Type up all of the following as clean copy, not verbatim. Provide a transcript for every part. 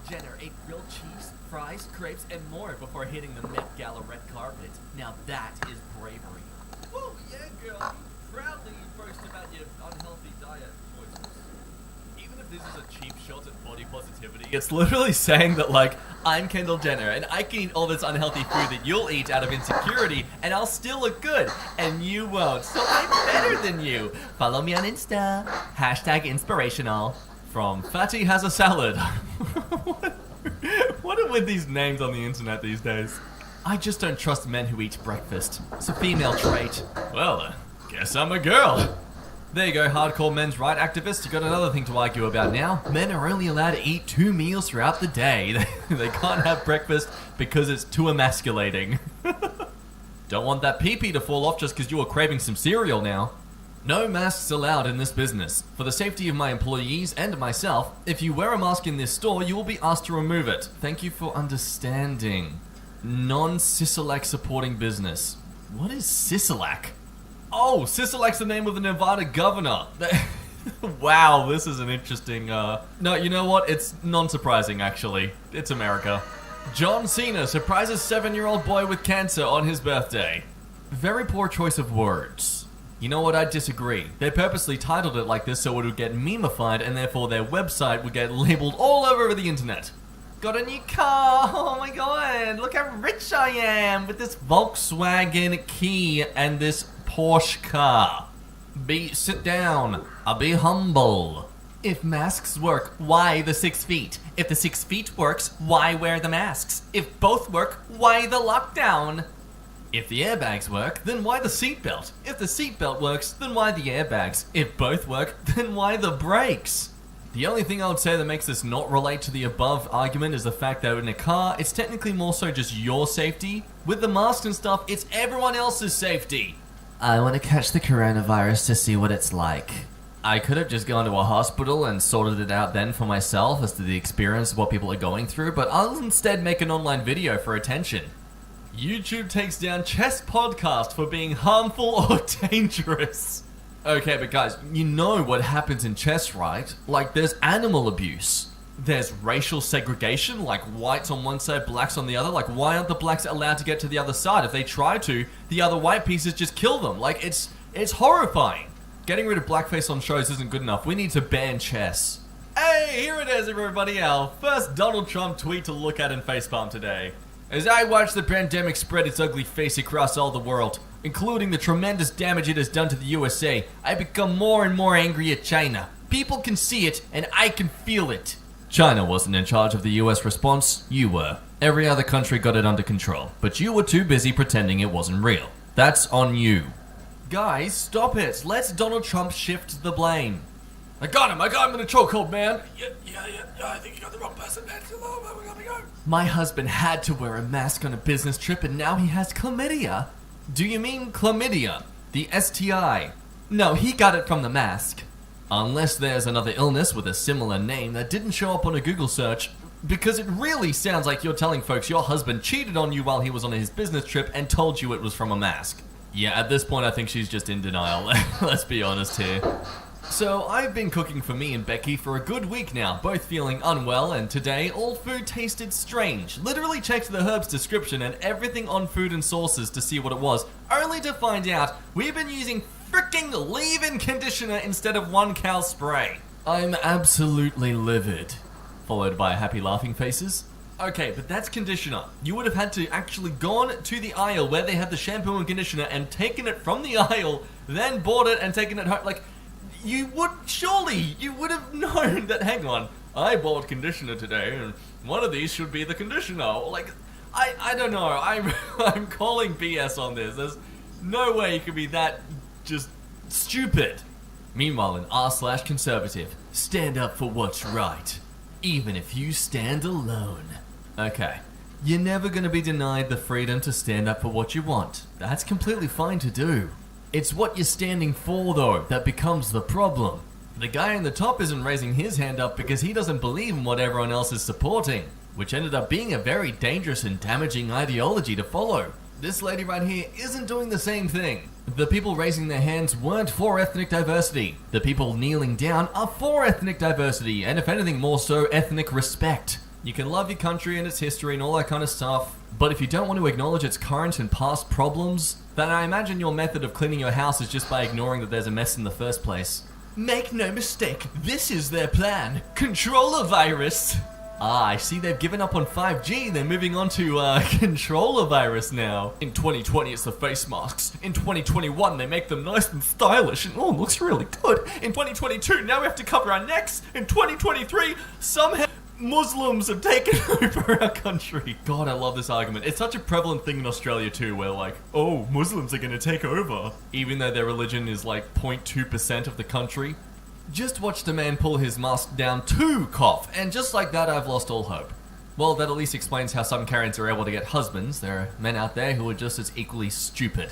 Jenner ate grilled cheese, fries, crepes, and more before hitting the Met Gala red carpet. Now that is bravery. Oh, yeah, girl. Proudly boast about your unhealthy diet choices. Even if this is a cheap shot at body positivity, it's literally saying that, like, I'm Kendall Jenner, and I can eat all this unhealthy food that you'll eat out of insecurity, and I'll still look good, and you won't, so I'm better than you. Follow me on Insta. Hashtag inspirational. From Fatty Has a Salad. What are with these names on the internet these days? I just don't trust men who eat breakfast. It's a female trait. Well, guess I'm a girl. There you go, hardcore men's right activists. You got another thing to argue about now. Men are only allowed to eat 2 meals throughout the day. They can't have breakfast because it's too emasculating. Don't want that pee-pee to fall off just because you were craving some cereal now. No masks allowed in this business. For the safety of my employees and myself, if you wear a mask in this store, you will be asked to remove it. Thank you for understanding. Non-Sisolak supporting business. What is Sisolak? Oh, Sisolak's the name of the Nevada governor. Wow, this is an interesting, No, you know what? It's non-surprising, actually. It's America. John Cena surprises 7-year-old boy with cancer on his birthday. Very poor choice of words. You know what, I disagree. They purposely titled it like this so it would get memeified and therefore their website would get labeled all over the internet. Got a new car, oh my god, look how rich I am with this Volkswagen key and this Porsche car. Sit down, I'll be humble. If masks work, why the 6 feet? If the 6 feet works, why wear the masks? If both work, why the lockdown? If the airbags work, then why the seatbelt? If the seatbelt works, then why the airbags? If both work, then why the brakes? The only thing I would say that makes this not relate to the above argument is the fact that in a car, it's technically more so just your safety. With the mask and stuff, it's everyone else's safety. I want to catch the coronavirus to see what it's like. I could have just gone to a hospital and sorted it out then for myself as to the experience of what people are going through, but I'll instead make an online video for attention. YouTube takes down Chess Podcast for being harmful or dangerous. Okay, but guys, you know what happens in chess, right? Like, there's animal abuse. There's racial segregation, like whites on one side, blacks on the other. Like, why aren't the blacks allowed to get to the other side? If they try to, the other white pieces just kill them. Like, it's horrifying. Getting rid of blackface on shows isn't good enough. We need to ban chess. Hey, here it is, everybody. Our first Donald Trump tweet to look at in facepalm today. As I watch the pandemic spread its ugly face across all the world, including the tremendous damage it has done to the USA, I become more and more angry at China. People can see it, and I can feel it. China wasn't in charge of the US response, you were. Every other country got it under control, but you were too busy pretending it wasn't real. That's on you. Guys, stop it. Let Donald Trump shift the blame. I got him in a chokehold, man. Yeah, I think you got the wrong person, man. We gotta go. My husband had to wear a mask on a business trip and now he has chlamydia. Do you mean chlamydia? The STI? No, he got it from the mask. Unless there's another illness with a similar name that didn't show up on a Google search, because it really sounds like you're telling folks your husband cheated on you while he was on his business trip and told you it was from a mask. Yeah, at this point I think she's just in denial. Let's be honest here. So, I've been cooking for me and Becky for a good week now, both feeling unwell, and today all food tasted strange. Literally checked the herbs description and everything on food and sources to see what it was, only to find out we've been using fricking leave-in conditioner instead of 1-cal spray. I'm absolutely livid. Followed by happy laughing faces. Okay, but that's conditioner. You would have had to actually gone to the aisle where they had the shampoo and conditioner and taken it from the aisle, then bought it and taken it home. Like, you would have known that, hang on, I bought conditioner today and one of these should be the conditioner. Like, I don't know, I'm calling BS on this. There's no way you could be that just stupid. Meanwhile, in r/conservative, stand up for what's right, even if you stand alone. Okay, you're never gonna be denied the freedom to stand up for what you want. That's completely fine to do. It's what you're standing for, though, that becomes the problem. The guy in the top isn't raising his hand up because he doesn't believe in what everyone else is supporting, which ended up being a very dangerous and damaging ideology to follow. This lady right here isn't doing the same thing. The people raising their hands weren't for ethnic diversity. The people kneeling down are for ethnic diversity, and if anything more so, ethnic respect. You can love your country and its history and all that kind of stuff, but if you don't want to acknowledge its current and past problems, then I imagine your method of cleaning your house is just by ignoring that there's a mess in the first place. Make no mistake, this is their plan. Control a virus. Ah, I see they've given up on 5G, they're moving on to, control a virus now. In 2020 it's the face masks. In 2021 they make them nice and stylish and oh, it looks really good. In 2022 now we have to cover our necks. In 2023 somehow Muslims have taken over our country. God, I love this argument. It's such a prevalent thing in Australia too, where like, oh, Muslims are gonna take over. Even though their religion is like 0.2% of the country. Just watched a man pull his mask down to cough, and just like that I've lost all hope. Well, that at least explains how some Karens are able to get husbands. There are men out there who are just as equally stupid.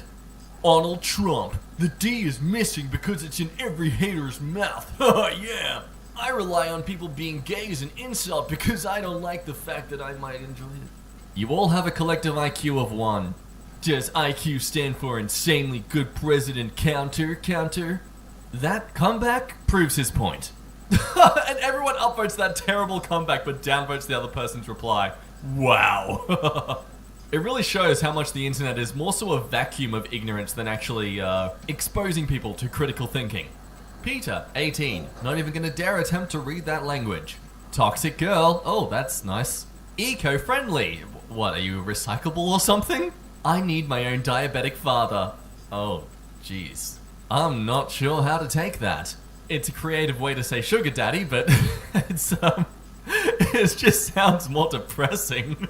Arnold Trump. The D is missing because it's in every hater's mouth. Haha, yeah. I rely on people being gay as an insult because I don't like the fact that I might enjoy it. You all have a collective IQ of 1. Does IQ stand for insanely good president counter? That comeback proves his point. And everyone upvotes that terrible comeback but downvotes the other person's reply. Wow. It really shows how much the internet is more so a vacuum of ignorance than actually exposing people to critical thinking. Peter, 18, not even gonna dare attempt to read that language. Toxic girl, oh that's nice. Eco-friendly, what are you, recyclable or something? I need my own diabetic father. Oh, jeez. I'm not sure how to take that. It's a creative way to say sugar daddy, but it just sounds more depressing.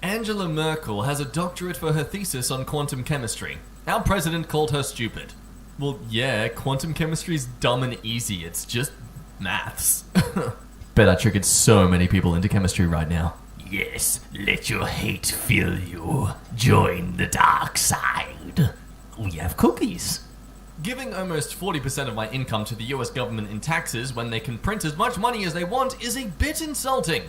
Angela Merkel has a doctorate for her thesis on quantum chemistry. Our president called her stupid. Well, yeah, quantum chemistry's dumb and easy. It's just maths. Bet I triggered so many people into chemistry right now. Yes, let your hate fill you. Join the dark side. We have cookies. Giving almost 40% of my income to the US government in taxes when they can print as much money as they want is a bit insulting.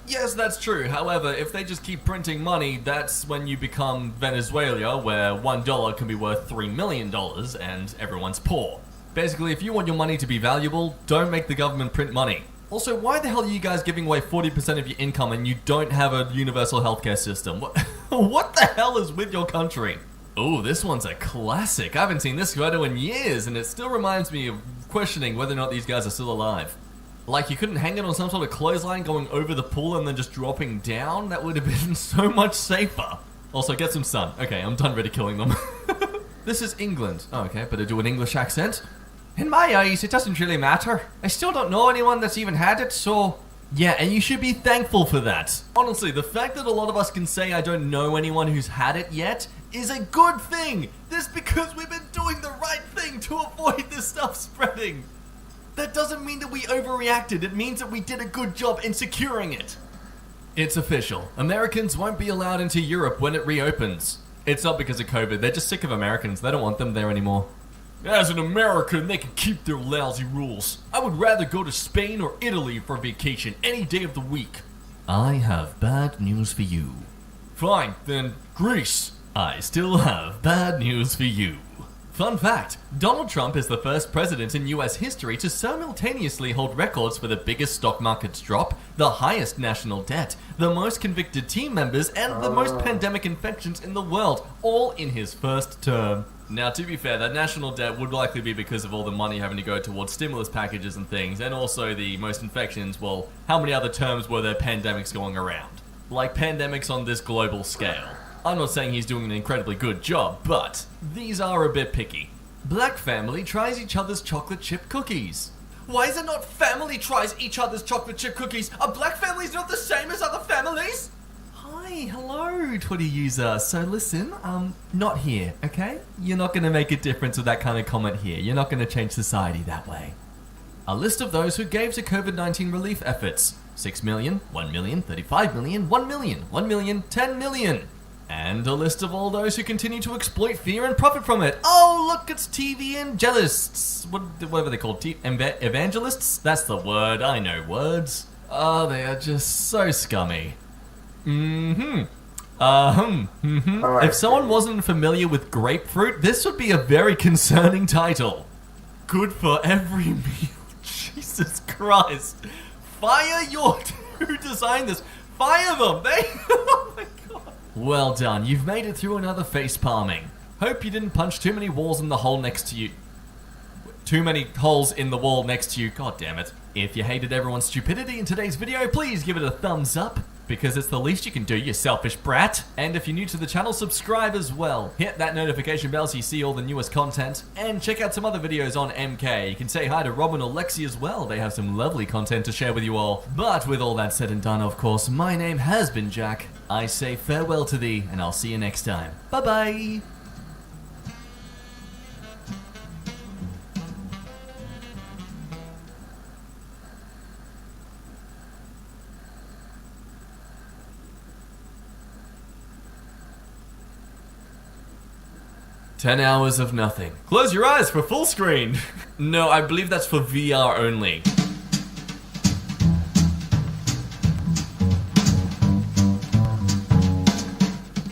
Yes, that's true. However, if they just keep printing money, that's when you become Venezuela, where $1 can be worth $3 million and everyone's poor. Basically, if you want your money to be valuable, don't make the government print money. Also, why the hell are you guys giving away 40% of your income and you don't have a universal healthcare system? What the hell is with your country? Oh, this one's a classic. I haven't seen this photo in years, and it still reminds me of questioning whether or not these guys are still alive. Like, you couldn't hang it on some sort of clothesline going over the pool and then just dropping down? That would have been so much safer. Also, get some sun. Okay, I'm done ridiculing them. This is England. Oh, okay, better do an English accent. In my eyes, it doesn't really matter. I still don't know anyone that's even had it, so... Yeah, and you should be thankful for that. Honestly, the fact that a lot of us can say I don't know anyone who's had it yet is a good thing. This because we've been doing the right thing to avoid this stuff spreading. That doesn't mean that we overreacted. It means that we did a good job in securing it. It's official. Americans won't be allowed into Europe when it reopens. It's not because of COVID. They're just sick of Americans. They don't want them there anymore. As an American, they can keep their lousy rules. I would rather go to Spain or Italy for vacation any day of the week. I have bad news for you. Fine, then Greece. I still have bad news for you. Fun fact, Donald Trump is the first president in US history to simultaneously hold records for the biggest stock market's drop, the highest national debt, the most convicted team members, and the most pandemic infections in the world, all in his first term. Now, to be fair, that national debt would likely be because of all the money having to go towards stimulus packages and things, and also the most infections. Well, how many other terms were there pandemics going around? Like pandemics on this global scale. I'm not saying he's doing an incredibly good job, but these are a bit picky. Black family tries each other's chocolate chip cookies. Why is it not family tries each other's chocolate chip cookies? Are black families not the same as other families? Hi, hello, Twitter user. So listen, not here, okay? You're not going to make a difference with that kind of comment here. You're not going to change society that way. A list of those who gave to COVID-19 relief efforts. 6 million, 1 million, 35 million, 1 million, 1 million, 10 million. And a list of all those who continue to exploit fear and profit from it. Oh, look, it's TV evangelists. Whatever they're called, evangelists? That's the word, I know words. Oh, they are just so scummy. If someone wasn't familiar with grapefruit, this would be a very concerning title. Good for every meal. Jesus Christ. Fire your Who designed this? Fire them! They... Oh my god. Well done, you've made it through another face palming. Hope you didn't punch too many walls in the hole next to you. Too many holes in the wall next to you. God damn it. If you hated everyone's stupidity in today's video, please give it a thumbs up, because it's the least you can do, you selfish brat. And if you're new to the channel, subscribe as well. Hit that notification bell so you see all the newest content. And check out some other videos on MK. You can say hi to Robin or Lexi as well. They have some lovely content to share with you all. But with all that said and done, of course, my name has been Jack. I say farewell to thee, and I'll see you next time. Bye-bye! "10 hours of nothing. Close your eyes for full screen." No, I believe that's for VR only.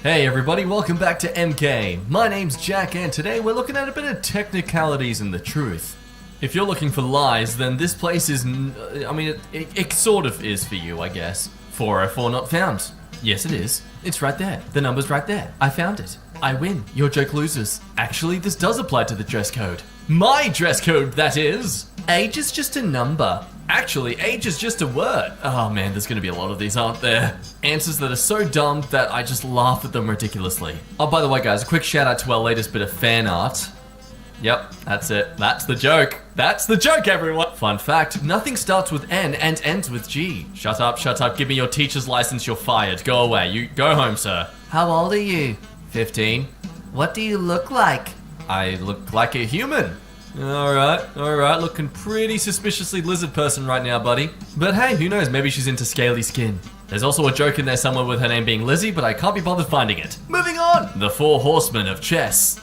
Hey everybody, welcome back to MK. My name's Jack, and today we're looking at a bit of technicalities in the truth. If you're looking for lies, then this place is, I mean, it sort of is for you, I guess. 404 not found. Yes, it is. It's right there. The number's right there. I found it. I win. Your joke loses. Actually, this does apply to the dress code. My dress code, that is. Age is just a number. Actually, age is just a word. Oh man, there's gonna be a lot of these, aren't there? Answers that are so dumb that I just laugh at them ridiculously. Oh, by the way guys, a quick shout out to our latest bit of fan art. Yep, that's it. That's the joke. That's the joke, everyone. Fun fact, nothing starts with N and ends with G. Shut up, shut up. Give me your teacher's license, you're fired. Go away. You go home, sir. How old are you? 15. What do you look like? I look like a human. Alright, looking pretty suspiciously lizard person right now, buddy. But hey, who knows, maybe she's into scaly skin. There's also a joke in there somewhere with her name being Lizzie, but I can't be bothered finding it. Moving on! The 4 horsemen of chess.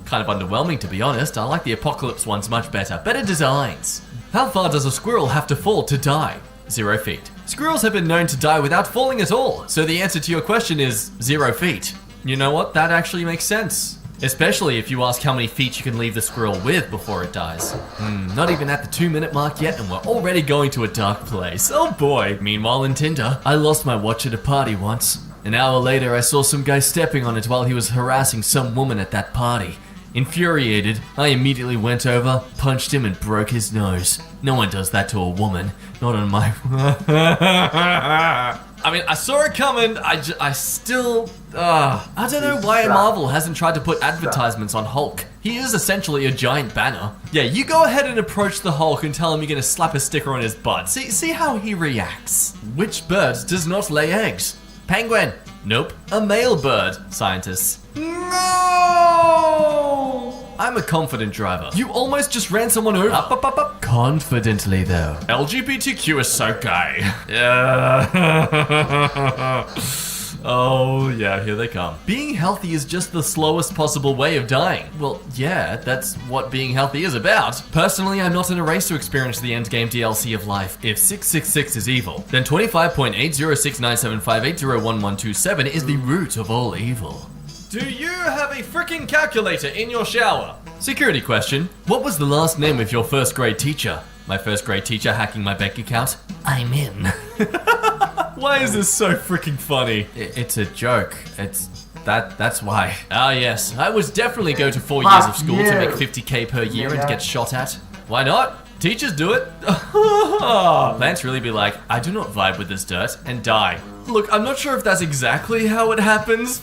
Kind of underwhelming, to be honest. I like the apocalypse ones much better. Better designs. How far does a squirrel have to fall to die? 0 feet. Squirrels have been known to die without falling at all, so the answer to your question is 0 feet. You know what? That actually makes sense. Especially if you ask how many feet you can leave the squirrel with before it dies. Not even at the 2-minute mark yet, and we're already going to a dark place. Oh boy. Meanwhile in Tinder, I lost my watch at a party once. An hour later, I saw some guy stepping on it while he was harassing some woman at that party. Infuriated, I immediately went over, punched him, and broke his nose. No one does that to a woman. Not on my... I mean, I saw it coming, I still... I don't know why Marvel hasn't tried to put advertisements on Hulk. He is essentially a giant banner. Yeah, you go ahead and approach the Hulk and tell him you're gonna slap a sticker on his butt. See how he reacts. Which bird does not lay eggs? Penguin. Nope. A male bird. Scientists. No! I'm a confident driver. You almost just ran someone over. Up. Confidently, though. LGBTQ is so gay. Yeah. Oh, yeah, here they come. Being healthy is just the slowest possible way of dying. Well, yeah, that's what being healthy is about. Personally, I'm not in a race to experience the endgame DLC of life. If 666 is evil, then 25.8069758011127 is the root of all evil. Do you have a freaking calculator in your shower? Security question. What was the last name of your first grade teacher? My first grade teacher hacking my bank account? I'm in. Why is this so freaking funny? It's a joke. That's why. Ah yes, I would definitely go to 4 years of school to make 50k per year and get shot at. Why not? Teachers do it. Plants really be like, I do not vibe with this dirt, and die. Look, I'm not sure if that's exactly how it happens.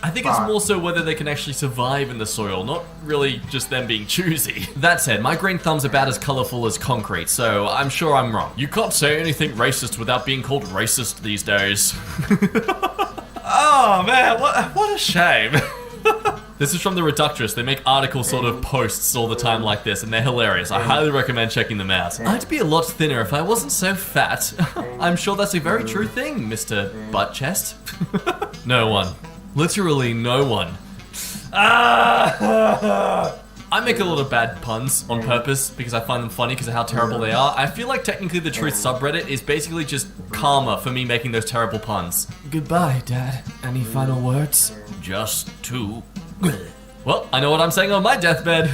I think it's more so whether they can actually survive in the soil, not really just them being choosy. That said, my green thumb's about as colorful as concrete, so I'm sure I'm wrong. You can't say anything racist without being called racist these days. Oh man, what a shame. This is from The Reductress. They make article sort of posts all the time like this, and they're hilarious. I highly recommend checking them out. I'd be a lot thinner if I wasn't so fat. I'm sure that's a very true thing, Mr. Butt Chest. No one. Literally no one. I make a lot of bad puns on purpose because I find them funny because of how terrible they are. I feel like technically the Truth subreddit is basically just karma for me making those terrible puns. Goodbye, Dad. Any final words? Just two. Well, I know what I'm saying on my deathbed.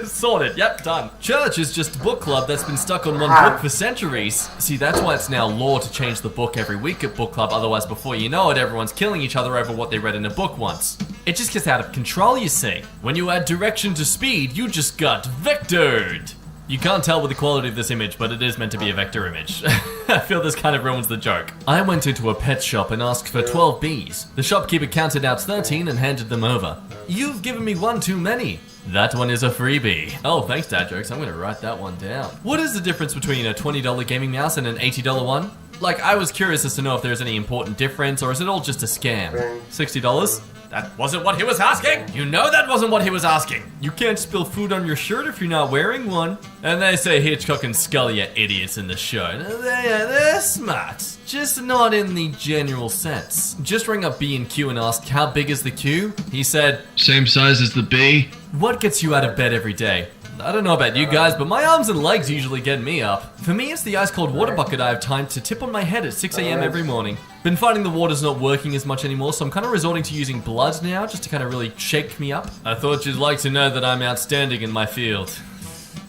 Sorted, yep, done. Church is just a book club that's been stuck on one book for centuries. See, that's why it's now law to change the book every week at book club, otherwise before you know it, everyone's killing each other over what they read in a book once. It just gets out of control, you see. When you add direction to speed, you just got vectored. You can't tell with the quality of this image, but it is meant to be a vector image. I feel this kind of ruins the joke. I went into a pet shop and asked for 12 bees. The shopkeeper counted out 13 and handed them over. You've given me one too many. That one is a freebie. Oh, thanks, dad jokes. I'm gonna write that one down. What is the difference between a $20 gaming mouse and an $80 one? Like, I was curious as to know if there's any important difference, or is it all just a scam? $60? That wasn't what he was asking! You know that wasn't what he was asking! You can't spill food on your shirt if you're not wearing one. And they say Hitchcock and Scully are idiots in the show. They're smart. Just not in the general sense. Just rang up B&Q and asked, how big is the queue? He said, same size as the bee. What gets you out of bed every day? I don't know about you guys, but my arms and legs usually get me up. For me, it's the ice cold water bucket I have timed to tip on my head at 6 AM every morning. Been finding the water's not working as much anymore, so I'm kind of resorting to using blood now, just to kind of really shake me up. I thought you'd like to know that I'm outstanding in my field.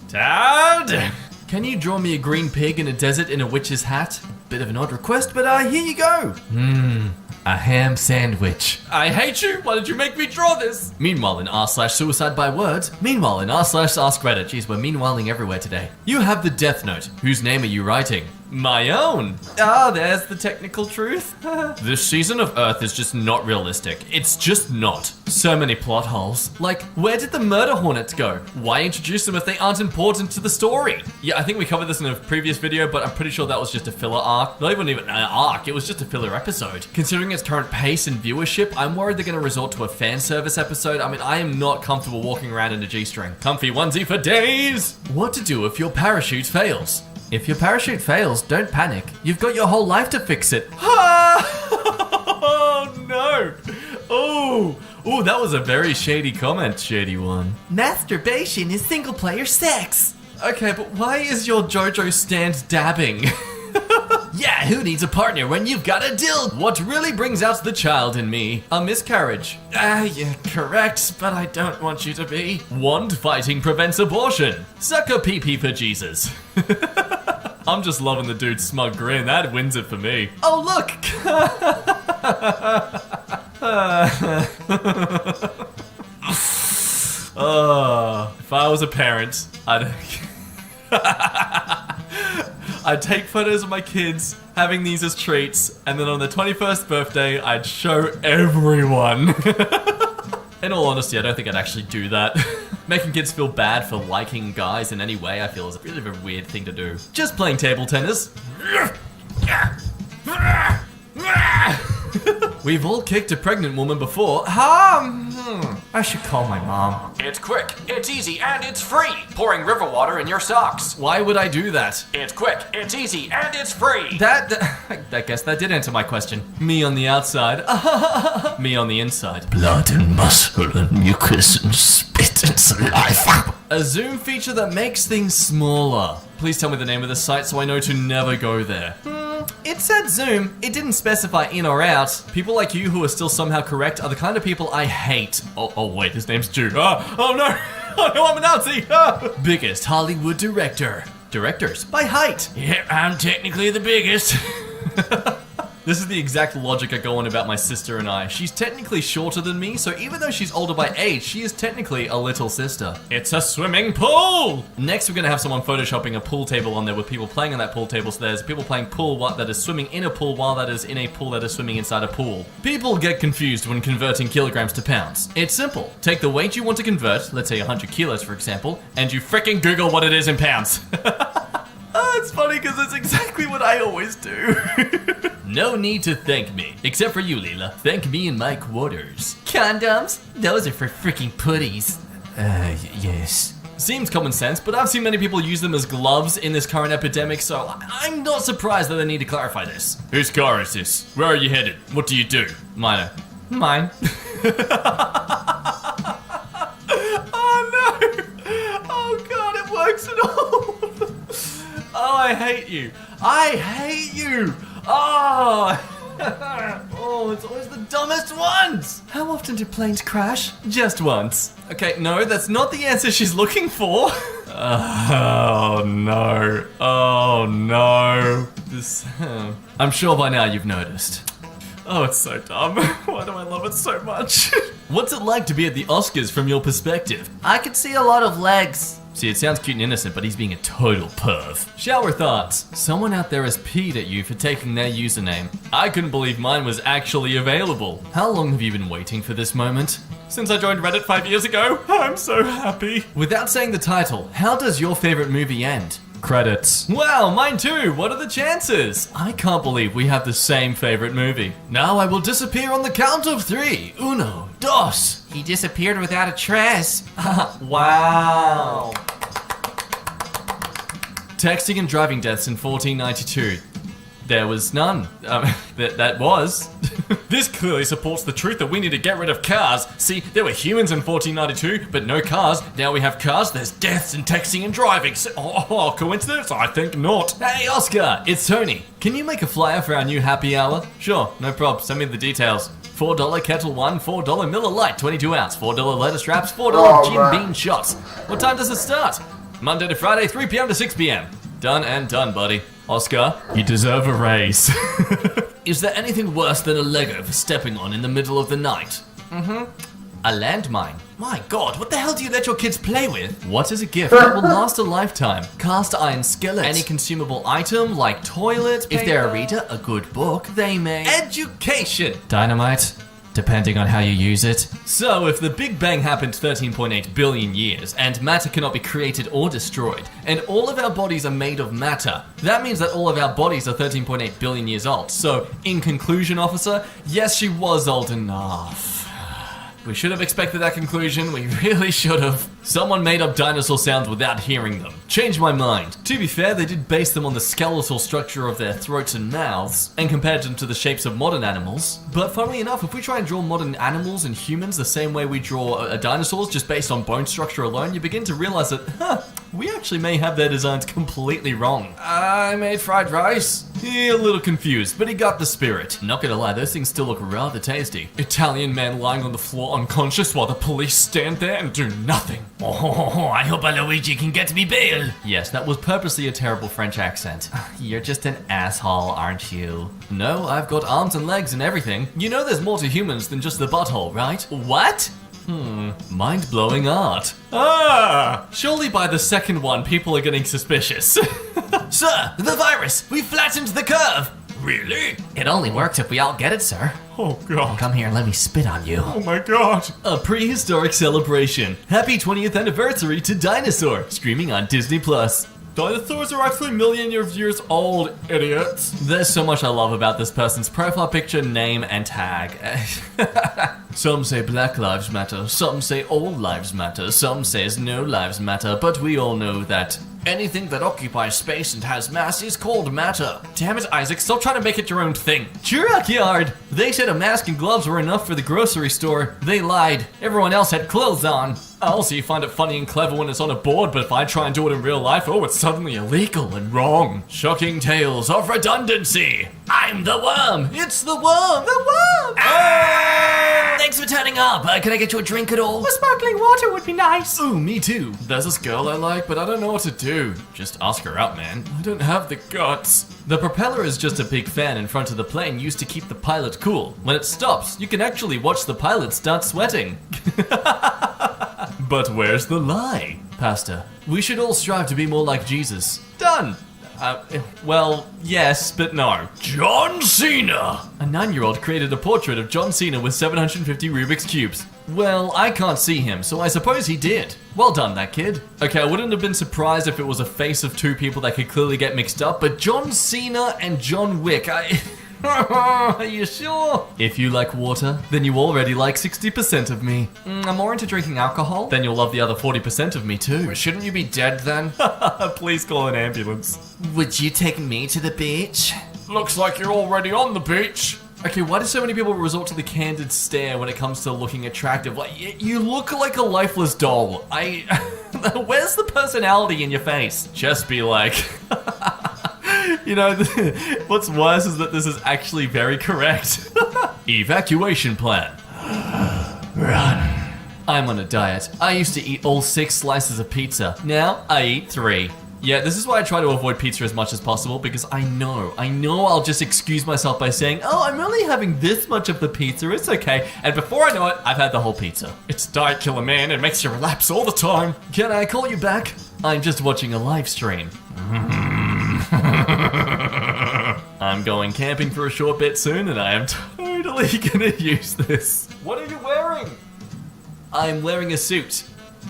Dad! Can you draw me a green pig in a desert in a witch's hat? Bit of an odd request, but here you go. A ham sandwich. I hate you. Why did you make me draw this? Meanwhile in r/suicide by words. Meanwhile in r/ask Reddit. Jeez, we're meanwhiling everywhere today. You have the death note. Whose name are you writing? My own. Ah, there's the technical truth. This season of Earth is just not realistic. It's just not. So many plot holes. Like, where did the murder hornets go? Why introduce them if they aren't important to the story? Yeah, I think we covered this in a previous video, but I'm pretty sure that was just a filler arc. Not even an arc, it was just a filler episode. Considering its current pace and viewership, I'm worried they're gonna resort to a fan service episode. I mean, I am not comfortable walking around in a G-string. Comfy onesie for days! What to do if your parachute fails? If your parachute fails, don't panic. You've got your whole life to fix it. Oh no! Oh, that was a very shady comment, shady one. Masturbation is single-player sex. Okay, but why is your JoJo stand dabbing? Yeah, who needs a partner when you've got a dill? What really brings out the child in me? A miscarriage. Yeah, correct, but I don't want you to be. Wand fighting prevents abortion. Suck a pee-pee for Jesus. I'm just loving the dude's smug grin. That wins it for me. Oh, look! If I was a parent, I'd take photos of my kids having these as treats, and then on their 21st birthday, I'd show everyone. In all honesty, I don't think I'd actually do that. Making kids feel bad for liking guys in any way, I feel, is a really weird thing to do. Just playing table tennis. We've all kicked a pregnant woman before. I should call my mom. It's quick, it's easy, and it's free. Pouring river water in your socks. Why would I do that? It's quick, it's easy, and it's free. I guess that did answer my question. Me on the outside. Me on the inside. Blood and muscle and mucus and spit and saliva. A zoom feature that makes things smaller. Please tell me the name of the site so I know to never go there. It said Zoom. It didn't specify in or out. People like you who are still somehow correct are the kind of people I hate. Oh wait, his name's Jude. Oh no! Oh no, I'm a Nazi! Biggest Hollywood director. Directors by height. Yeah, I'm technically the biggest. This is the exact logic I go on about my sister and I. She's technically shorter than me, so even though she's older by age, she is technically a little sister. It's a swimming pool! Next, we're gonna have someone photoshopping a pool table on there with people playing on that pool table, so there's people playing pool that is swimming in a pool while that is in a pool that is swimming inside a pool. People get confused when converting kilograms to pounds. It's simple. Take the weight you want to convert, let's say 100 kilos for example, and you fricking Google what it is in pounds. It's funny because it's exactly what I always do. No need to thank me. Except for you, Leela. Thank me in my quarters. Condoms? Those are for freaking putties. Yes. Seems common sense, but I've seen many people use them as gloves in this current epidemic, so I'm not surprised that they need to clarify this. Whose car is this? Where are you headed? What do you do? Mine. Oh no! Oh god, it works at all! Oh, I hate you. I hate you. Oh. Oh, it's always the dumbest ones! How often do planes crash? Just once. Okay, no, that's not the answer she's looking for. Oh no. Oh no. I'm sure by now you've noticed. Oh, it's so dumb. Why do I love it so much? What's it like to be at the Oscars from your perspective? I could see a lot of legs. See, it sounds cute and innocent, but he's being a total perv. Shower thoughts. Someone out there has peed at you for taking their username. I couldn't believe mine was actually available. How long have you been waiting for this moment? Since I joined Reddit 5 years ago. I'm so happy. Without saying the title, how does your favorite movie end? Credits. Wow, mine too. What are the chances? I can't believe we have the same favorite movie. Now I will disappear on the count of 3. Uno, dos. He disappeared without a trace. Wow. Texting and driving deaths in 1492. There was none. That was. This clearly supports the truth that we need to get rid of cars. See, there were humans in 1492, but no cars. Now we have cars, there's deaths in texting and driving. So, coincidence? I think not. Hey, Oscar, it's Tony. Can you make a flyer for our new happy hour? Sure, no prob. Send me the details. $4 Kettle One, $4 Miller Lite 22 ounce, $4 lettuce wraps, $4 gin bean shots. What time does it start? Monday to Friday, 3 p.m. to 6 p.m. Done and done, buddy. Oscar, you deserve a raise. Is there anything worse than a Lego for stepping on in the middle of the night? A landmine. My god, what the hell do you let your kids play with? What is a gift that will last a lifetime? Cast iron skillet. Any consumable item like toilet paper. If they're a reader, a good book. They may. Education. Dynamite. Depending on how you use it. So, if the Big Bang happened 13.8 billion years, and matter cannot be created or destroyed, and all of our bodies are made of matter, that means that all of our bodies are 13.8 billion years old. So, in conclusion, officer, yes, she was old enough. We should have expected that conclusion, we really should have. Someone made up dinosaur sounds without hearing them. Changed my mind. To be fair, they did base them on the skeletal structure of their throats and mouths, and compared them to the shapes of modern animals. But funnily enough, if we try and draw modern animals and humans the same way we draw dinosaurs, just based on bone structure alone, you begin to realize that, we actually may have their designs completely wrong. I made fried rice. A little confused, but he got the spirit. Not gonna lie, those things still look rather tasty. Italian man lying on the floor unconscious while the police stand there and do nothing. Oh, I hope Luigi can get me bail. Yes, that was purposely a terrible French accent. You're just an asshole, aren't you? No, I've got arms and legs and everything. You know there's more to humans than just the butthole, right? What? Mind-blowing art. Surely by the second one, people are getting suspicious. Sir, the virus! We flattened the curve! Really? It only works if we all get it, sir. Oh god. Come here, let me spit on you. Oh my god. A prehistoric celebration. Happy 20th anniversary to Dinosaur, streaming on Disney+. Dinosaurs are actually millions of years old, idiots. There's so much I love about this person's profile picture, name, and tag. Some say Black Lives Matter, some say All Lives Matter, some says No Lives Matter, but we all know that anything that occupies space and has mass is called matter. Damn it, Isaac, stop trying to make it your own thing. Jurok. They said a mask and gloves were enough for the grocery store. They lied. Everyone else had clothes on. Also, you find it funny and clever when it's on a board, but if I try and do it in real life, it's suddenly illegal and wrong. Shocking tales of redundancy. I'm the worm. It's the worm. The worm. Thanks for turning up. Can I get you a drink at all? The sparkling water would be nice. Ooh, me too. There's this girl I like, but I don't know what to do. Just ask her out, man. I don't have the guts. The propeller is just a big fan in front of the plane used to keep the pilot cool. When it stops, you can actually watch the pilot start sweating. But where's the lie? Pastor, we should all strive to be more like Jesus. Done! Well, yes, but no. John Cena! A 9-year-old created a portrait of John Cena with 750 Rubik's Cubes. Well, I can't see him, so I suppose he did. Well done, that kid. Okay, I wouldn't have been surprised if it was a face of two people that could clearly get mixed up, but John Cena and John Wick, Are you sure? If you like water, then you already like 60% of me. I'm more into drinking alcohol, then you'll love the other 40% of me too. Shouldn't you be dead then? Please call an ambulance. Would you take me to the beach? Looks like you're already on the beach. Okay, why do so many people resort to the candid stare when it comes to looking attractive? Like, you look like a lifeless doll. Where's the personality in your face? Just be like... You know, what's worse is that this is actually very correct. Evacuation plan. Run. I'm on a diet. I used to eat all 6 slices of pizza. Now I eat 3. Yeah, this is why I try to avoid pizza as much as possible, because I know I'll just excuse myself by saying, oh, I'm only having this much of the pizza, it's okay. And before I know it, I've had the whole pizza. It's Diet Killer, man. It makes you relapse all the time. Can I call you back? I'm just watching a live stream. I'm going camping for a short bit soon, and I am totally gonna use this. What are you wearing? I'm wearing a suit.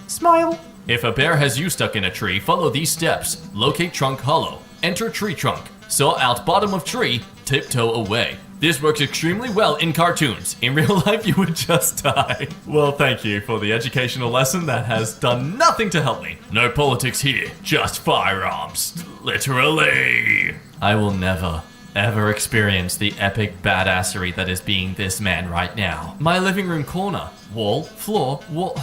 Smile. If a bear has you stuck in a tree, follow these steps. Locate trunk hollow. Enter tree trunk. Saw out bottom of tree. Tiptoe away. This works extremely well in cartoons. In real life, you would just die. Well, thank you for the educational lesson that has done nothing to help me. No politics here, just firearms. Literally. I will never, ever experience the epic badassery that is being this man right now. My living room corner. Wall, floor, wall...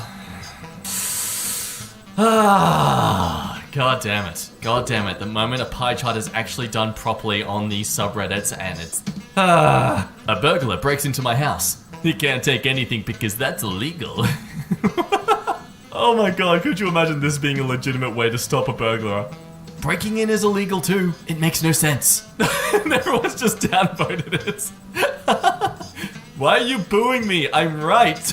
God damn it. God damn it. The moment a pie chart is actually done properly on these subreddits and it's... A burglar breaks into my house. He can't take anything because that's illegal. Oh my god, could you imagine this being a legitimate way to stop a burglar? Breaking in is illegal too. It makes no sense. And everyone's just downvoted it. Why are you booing me? I'm right.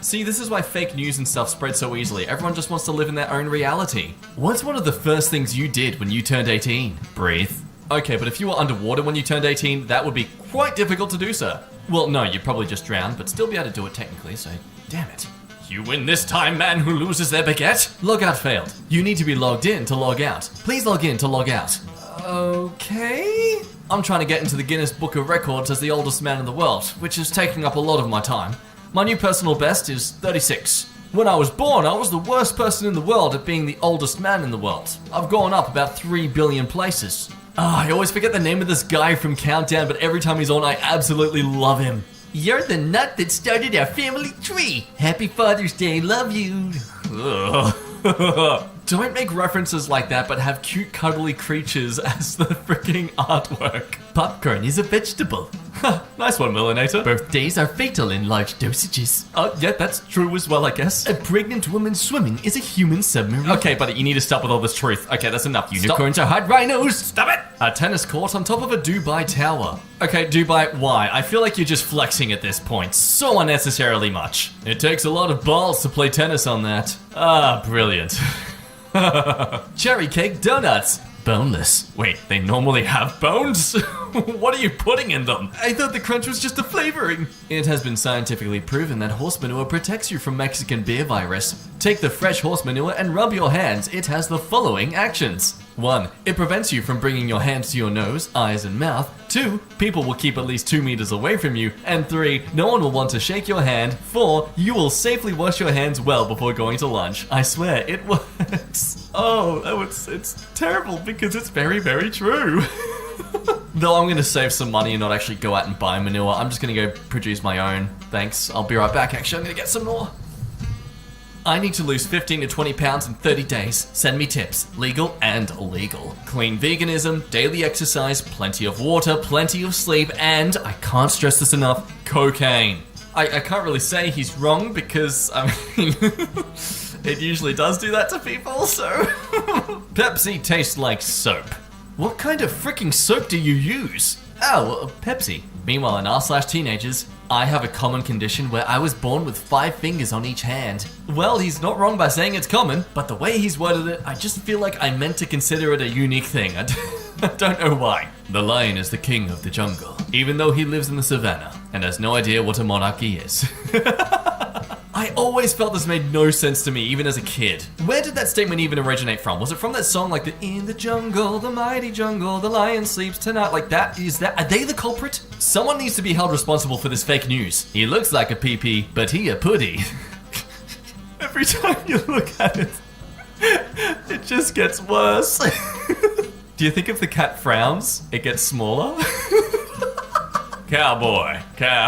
See, this is why fake news and stuff spread so easily. Everyone just wants to live in their own reality. What's one of the first things you did when you turned 18? Breathe. Okay, but if you were underwater when you turned 18, that would be quite difficult to do, sir. Well, no, you'd probably just drown, but still be able to do it technically, so damn it. You win this time, man who loses their baguette. Logout failed. You need to be logged in to log out. Please log in to log out. Okay. I'm trying to get into the Guinness Book of Records as the oldest man in the world, which is taking up a lot of my time. My new personal best is 36. When I was born, I was the worst person in the world at being the oldest man in the world. I've gone up about 3 billion places. I always forget the name of this guy from Countdown, but every time he's on, I absolutely love him. You're the nut that started our family tree. Happy Father's Day, love you. Don't make references like that, but have cute cuddly creatures as the freaking artwork. Popcorn is a vegetable. Nice one, Millinator. Birthdays are fatal in large dosages. Yeah, that's true as well, I guess. A pregnant woman swimming is a human submarine. Okay, buddy, you need to stop with all this truth. Okay, that's enough. Unicorns are hot rhinos. Stop it! A tennis court on top of a Dubai tower. Okay, Dubai, why? I feel like you're just flexing at this point. So unnecessarily much. It takes a lot of balls to play tennis on that. Brilliant. Cherry cake donuts. Boneless. Wait, they normally have bones? What are you putting in them? I thought the crunch was just a flavoring. It has been scientifically proven that horse manure protects you from Mexican beer virus. Take the fresh horse manure and rub your hands. It has the following actions. 1. It prevents you from bringing your hands to your nose, eyes, and mouth. 2. People will keep at least 2 meters away from you. And 3. No one will want to shake your hand. 4. You will safely wash your hands well before going to lunch. I swear, it works. Oh, it's terrible because it's very, very true. Though I'm gonna save some money and not actually go out and buy manure. I'm just gonna go produce my own. Thanks. I'll be right back. Actually, I'm gonna get some more. I need to lose 15 to 20 pounds in 30 days. Send me tips, legal and illegal. Clean veganism, daily exercise, plenty of water, plenty of sleep, and, I can't stress this enough, cocaine. I can't really say he's wrong because, I mean, it usually does do that to people, so... Pepsi tastes like soap. What kind of freaking soap do you use? Oh, Pepsi. Meanwhile, in r/teenagers, I have a common condition where I was born with 5 fingers on each hand. Well, he's not wrong by saying it's common, but the way he's worded it, I just feel like I meant to consider it a unique thing. I don't know why. The lion is the king of the jungle, even though he lives in the savannah and has no idea what a monarchy is. I always felt this made no sense to me, even as a kid. Where did that statement even originate from? Was it from that song like the In the jungle, the mighty jungle, the lion sleeps tonight? Like that? Are they the culprit? Someone needs to be held responsible for this fake news. He looks like a pee-pee, but he a putty. Every time you look at it, it just gets worse. Do you think if the cat frowns, it gets smaller? Cowboy, cow.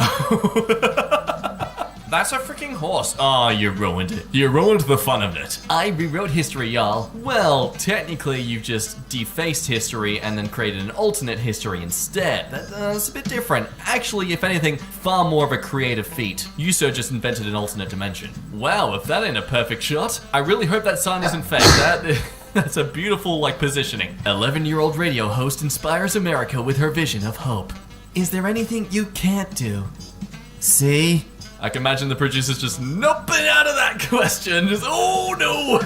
That's a freaking horse. Oh, you ruined it. You ruined the fun of it. I rewrote history, y'all. Well, technically you've just defaced history and then created an alternate history instead. That's a bit different. Actually, if anything, far more of a creative feat. You sir just invented an alternate dimension. Wow, if that ain't a perfect shot. I really hope that sign isn't fake. That's a beautiful, positioning. 11-year-old radio host inspires America with her vision of hope. Is there anything you can't do? See? I can imagine the producers just nopping out of that question. Just, oh no!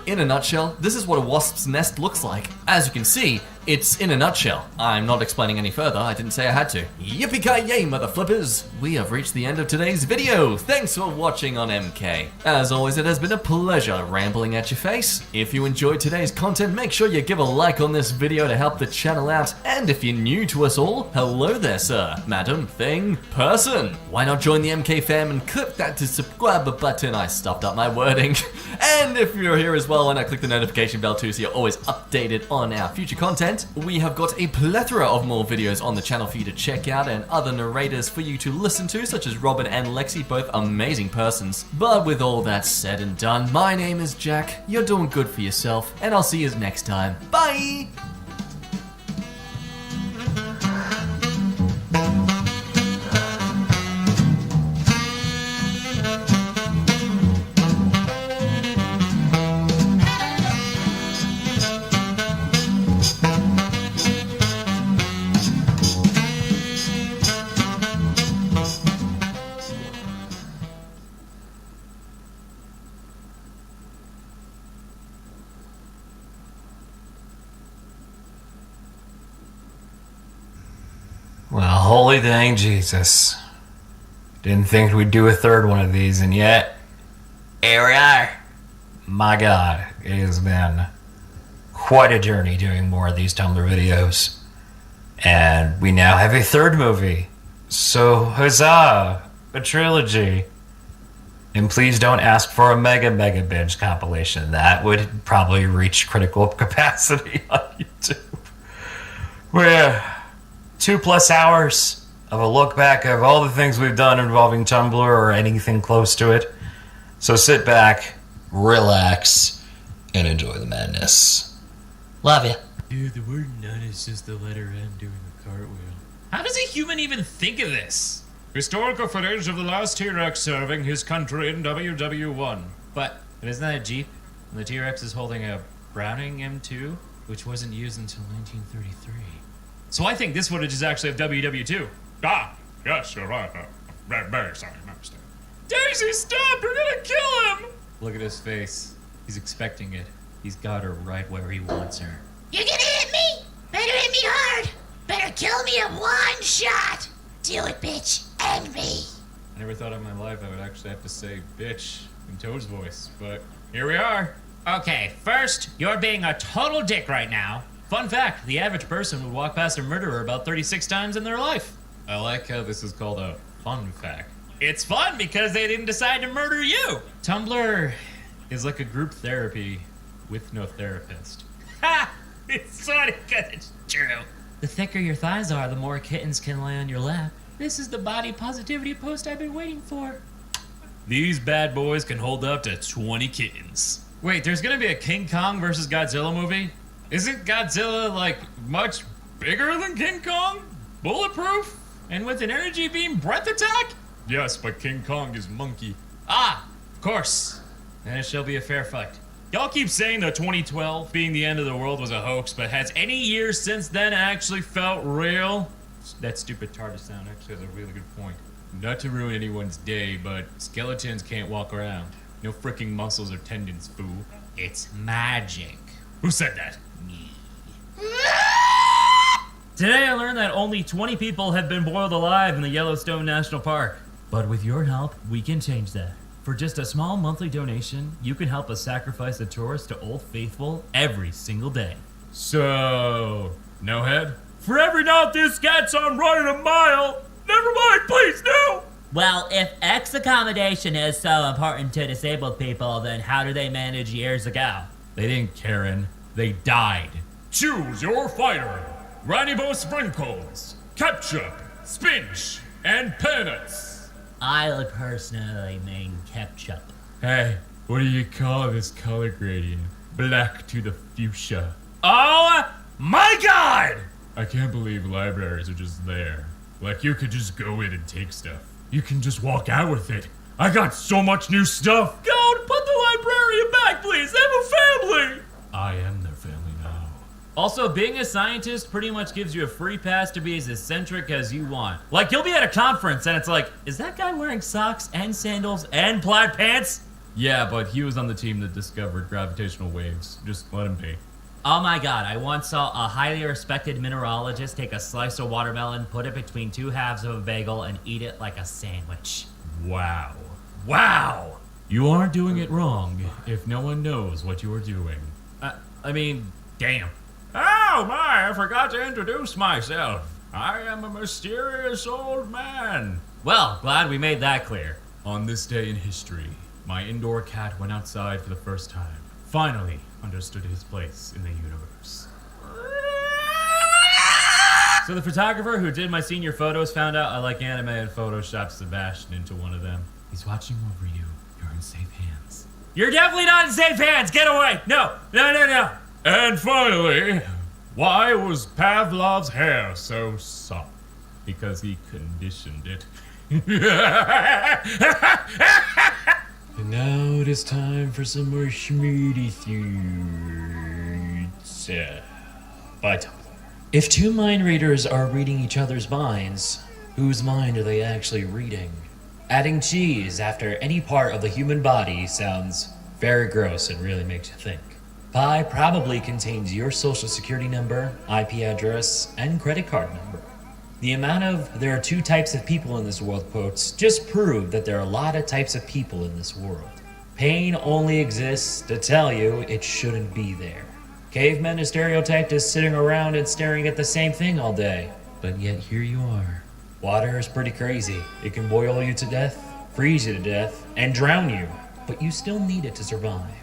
In a nutshell, this is what a wasp's nest looks like. As you can see, it's in a nutshell. I'm not explaining any further, I didn't say I had to. Yippee-ki-yay, mother flippers! We have reached the end of today's video. Thanks for watching on MK. As always, it has been a pleasure rambling at your face. If you enjoyed today's content, make sure you give a like on this video to help the channel out. And if you're new to us all, hello there, sir, madam, thing, person. Why not join the MK fam and click that subscribe button? I stuffed up my wording. And if you're here as well, why not click the notification bell too so you're always updated on our future content. We have got a plethora of more videos on the channel for you to check out and other narrators for you to listen to, such as Robin and Lexi, both amazing persons. But with all that said and done, my name is Jack, you're doing good for yourself, and I'll see you next time. Bye! Well, holy dang Jesus. Didn't think we'd do a third one of these, and yet, here we are. My God, it has been quite a journey doing more of these Tumblr videos. And we now have a third movie. So, huzzah! A trilogy. And please don't ask for a mega binge compilation. That would probably reach critical capacity on YouTube. We're 2+ hours of a look back of all the things we've done involving Tumblr or anything close to it. So sit back, relax, and enjoy the madness. Love ya. Dude, the word nut is just the letter N doing a cartwheel. How does a human even think of this? Historical footage of the last T-Rex serving his country in WW1. But isn't that a Jeep? And the T-Rex is holding a Browning M2, which wasn't used until 1933. So I think this footage is actually of WW2. Ah, yes, you're right. Very sorry, my mistake. Daisy, stop! You're gonna kill him! Look at his face. He's expecting it. He's got her right where he wants her. You're gonna hit me? Better hit me hard. Better kill me in one shot. Do it, bitch. And me. I never thought in my life I would actually have to say bitch in Toad's voice, but here we are. Okay, first, you're being a total dick right now. Fun fact, the average person would walk past a murderer about 36 times in their life. I like how this is called a fun fact. It's fun because they didn't decide to murder you. Tumblr is like a group therapy with no therapist. Ha! It's funny because it's true. The thicker your thighs are, the more kittens can lay on your lap. This is the body positivity post I've been waiting for. These bad boys can hold up to 20 kittens. Wait, there's gonna be a King Kong versus Godzilla movie? Isn't Godzilla, much bigger than King Kong? Bulletproof? And with an energy beam breath attack? Yes, but King Kong is monkey. Ah, of course. And it shall be a fair fight. Y'all keep saying that 2012 being the end of the world was a hoax, but has any year since then actually felt real? That stupid TARDIS sound actually has a really good point. Not to ruin anyone's day, but skeletons can't walk around. No freaking muscles or tendons, fool. It's magic. Who said that? Me. Today I learned that only 20 people have been boiled alive in the Yellowstone National Park. But with your help, we can change that. For just a small monthly donation, you can help us sacrifice a tourist to Old Faithful every single day. So, no head? For every knot this gets on running a mile, never mind, please, no! Well, if X accommodation is so important to disabled people, then how do they manage years ago? They didn't, Karen. They died. Choose your fighter. Rainbow sprinkles, ketchup, spinach, and peanuts. I'll personally main ketchup. Hey, what do you call this color gradient? Black to the fuchsia. Oh my god! I can't believe libraries are just there. Like, you could just go in and take stuff. You can just walk out with it. I got so much new stuff! Gold, put the librarian back, please! I have a family! I am their family now. Also, being a scientist pretty much gives you a free pass to be as eccentric as you want. Like, you'll be at a conference and it's like, is that guy wearing socks and sandals and plaid pants? Yeah, but he was on the team that discovered gravitational waves. Just let him be. Oh my god, I once saw a highly respected mineralogist take a slice of watermelon, put it between two halves of a bagel, and eat it like a sandwich. Wow. Wow! You aren't doing it wrong if no one knows what you are doing. I mean, damn. Oh my, I forgot to introduce myself. I am a mysterious old man. Well, glad we made that clear. On this day in history, my indoor cat went outside for the first time. Finally understood his place in the universe. So the photographer who did my senior photos found out I like anime and photoshopped Sebastian into one of them. He's watching over you. You're in safe hands. You're definitely not in safe hands! Get away! No! No, no, no! And finally, why was Pavlov's hair so soft? Because he conditioned it. And now it is time for some more schmeedy thoughts. By Tumblr. If two mind readers are reading each other's minds, whose mind are they actually reading? Adding cheese after any part of the human body sounds very gross and really makes you think. Pi probably contains your social security number, IP address, and credit card number. The amount of "there are two types of people in this world" quotes just prove that there are a lot of types of people in this world. Pain only exists to tell you it shouldn't be there. Cavemen are stereotyped as sitting around and staring at the same thing all day, but yet here you are. Water is pretty crazy. It can boil you to death, freeze you to death, and drown you, but you still need it to survive.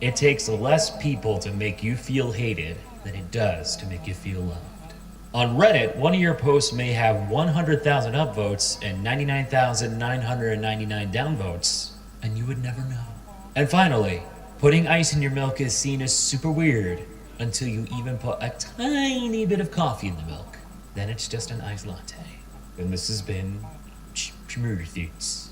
It takes less people to make you feel hated than it does to make you feel loved. On Reddit, one of your posts may have 100,000 upvotes and 99,999 downvotes, and you would never know. And finally, putting ice in your milk is seen as super weird until you even put a tiny bit of coffee in the milk. Then it's just an iced latte. And this has been Schmurthits.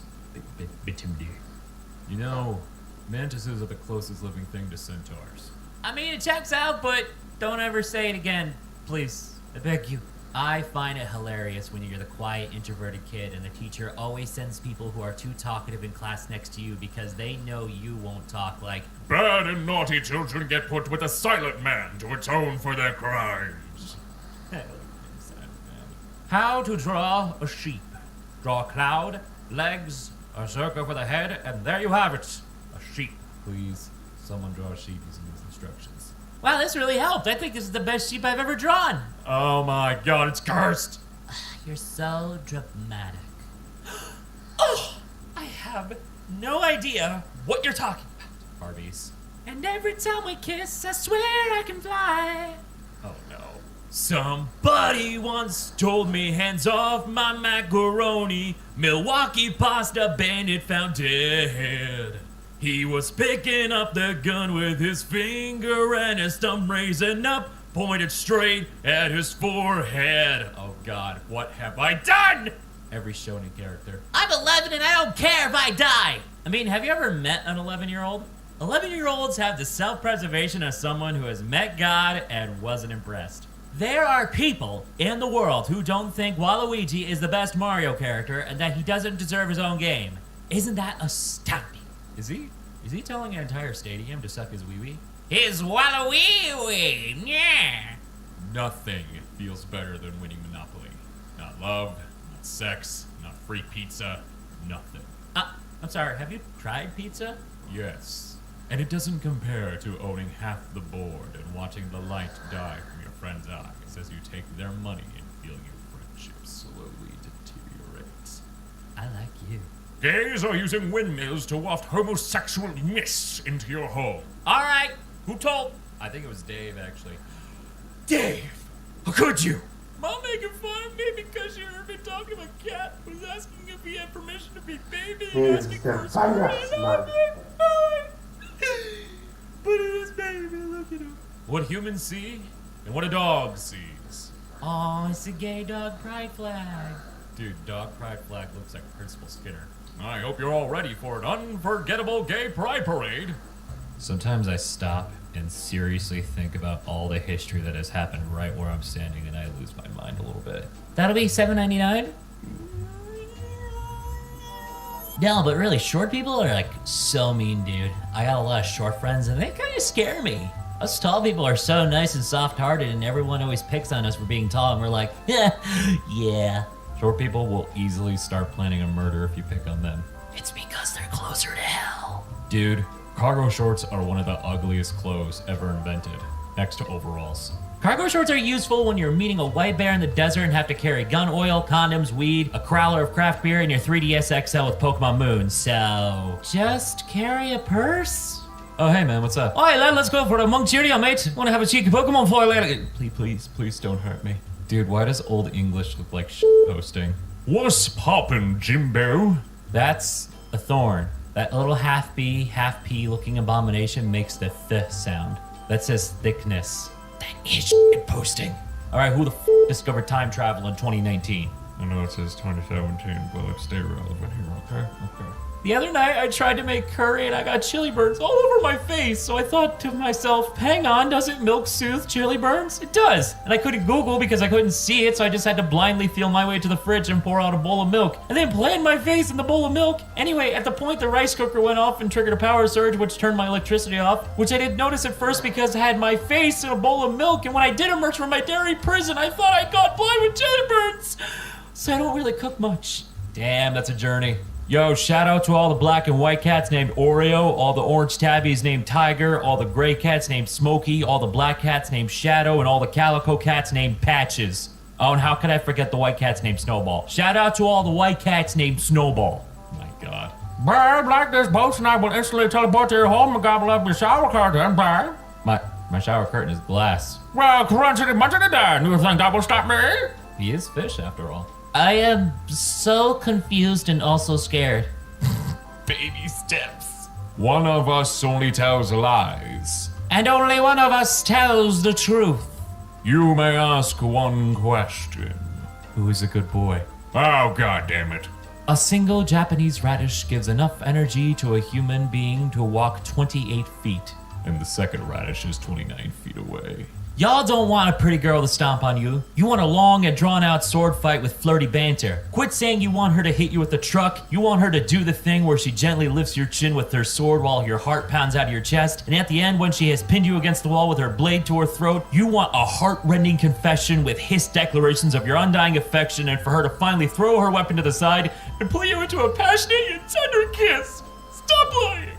You know, mantises are the closest living thing to centaurs. I mean, it checks out, but don't ever say it again, please. I beg you. I find it hilarious when you're the quiet, introverted kid and the teacher always sends people who are too talkative in class next to you because they know you won't talk, like, bad and naughty children get put with a silent man to atone for their crimes. How to draw a sheep. Draw a cloud, legs, a circle for the head, and there you have it. A sheep. Please, someone draw a sheep using these instructions. Wow, this really helped. I think this is the best sheep I've ever drawn. Oh my god, it's cursed! You're so dramatic. Oh, I have no idea what you're talking about. Barbies. And every time we kiss, I swear I can fly. Oh no. Somebody once told me, hands off my macaroni. Milwaukee pasta bandit found dead. He was picking up the gun with his finger and his thumb raising up, pointed straight at his forehead. Oh god, what have I done? Every shonen character. I'm 11 and I don't care if I die. I mean, have you ever met an 11-year-old? 11-year-olds have the self-preservation of someone who has met God and wasn't impressed. There are people in the world who don't think Waluigi is the best Mario character and that he doesn't deserve his own game. Isn't that astounding? Is he telling an entire stadium to suck his wee-wee? His Waluigi, yeah. Nothing feels better than winning Monopoly. Not love, not sex, not free pizza, nothing. I'm sorry, have you tried pizza? Yes. And it doesn't compare to owning half the board and watching the light die from your friend's eyes as you take their money and feel your friendship slowly deteriorate. I like you. Gays are using windmills to waft homosexual mist into your home. All right, who told? I think it was Dave, actually. Dave, how could you? Mom making fun of me because you heard me talk dog and a cat was asking if he had permission to be baby and He's asking the for his food, finest and man. I'm like, fine. But it is baby, look at him. What humans see and what a dog sees. Oh, it's a gay dog pride flag. Dude, dog pride flag looks like Principal Skinner. I hope you're all ready for an unforgettable gay pride parade. Sometimes I stop and seriously think about all the history that has happened right where I'm standing, and I lose my mind a little bit. That'll be $7.99. No, but really, short people are like so mean, dude. I got a lot of short friends, and they kind of scare me. Us tall people are so nice and soft-hearted, and everyone always picks on us for being tall, and we're like, yeah. Short people will easily start planning a murder if you pick on them. It's because they're closer to hell. Dude, cargo shorts are one of the ugliest clothes ever invented, next to overalls. Cargo shorts are useful when you're meeting a white bear in the desert and have to carry gun oil, condoms, weed, a crowler of craft beer, and your 3DS XL with Pokemon Moon. So, just carry a purse? Oh, hey man, what's up? Alright lad, let's go for a monk cheerio, mate. Wanna have a cheeky Pokemon for you later? Please don't hurt me. Dude, why does Old English look like posting? What's poppin', Jimbo? That's a thorn. That little half B, half P looking abomination makes the th sound. That says thickness. That is posting. Alright, who the discovered time travel in 2019? I know it says 2017, but let's stay relevant here, okay? Okay. The other night, I tried to make curry and I got chili burns all over my face. So I thought to myself, hang on, doesn't milk soothe chili burns? It does. And I couldn't Google because I couldn't see it, so I just had to blindly feel my way to the fridge and pour out a bowl of milk. And then plant my face in the bowl of milk. Anyway, at the point the rice cooker went off and triggered a power surge, which turned my electricity off, which I didn't notice at first because I had my face in a bowl of milk. And when I did emerge from my dairy prison, I thought I got blind with chili burns. So I don't really cook much. Damn, that's a journey. Yo, shout out to all the black and white cats named Oreo, all the orange tabbies named Tiger, all the gray cats named Smokey, all the black cats named Shadow, and all the calico cats named Patches. Oh, and how could I forget the white cats named Snowball? Shout out to all the white cats named Snowball. My God. Brr, like this boat and I will instantly teleport to your home and gobble up your shower curtain, brr. My shower curtain is glass. Well, crunchity munchity darn, you think that will stop me? He is fish after all. I am so confused and also scared. Baby steps. One of us only tells lies. And only one of us tells the truth. You may ask one question. Who is a good boy? Oh, God damn it. A single Japanese radish gives enough energy to a human being to walk 28 feet. And the second radish is 29 feet away. Y'all don't want a pretty girl to stomp on you. You want a long and drawn-out sword fight with flirty banter. Quit saying you want her to hit you with a truck. You want her to do the thing where she gently lifts your chin with her sword while your heart pounds out of your chest. And at the end, when she has pinned you against the wall with her blade to her throat, you want a heart-rending confession with hissed declarations of your undying affection, and for her to finally throw her weapon to the side and pull you into a passionate and tender kiss. Stop lying.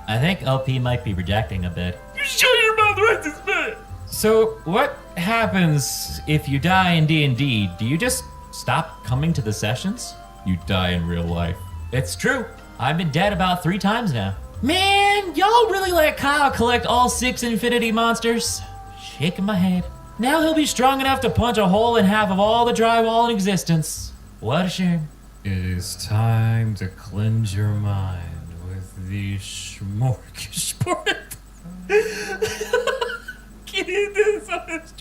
I think LP might be rejecting a bit. You shut your mouth right this minute. So, what happens if you die in D&D? Do you just stop coming to the sessions? You die in real life. It's true. I've been dead about 3 times now. Man, y'all really let Kyle collect all 6 infinity monsters? Shaking my head. Now he'll be strong enough to punch a hole in half of all the drywall in existence. What a shame. It is time to cleanse your mind with the smorgasbord. Get this on his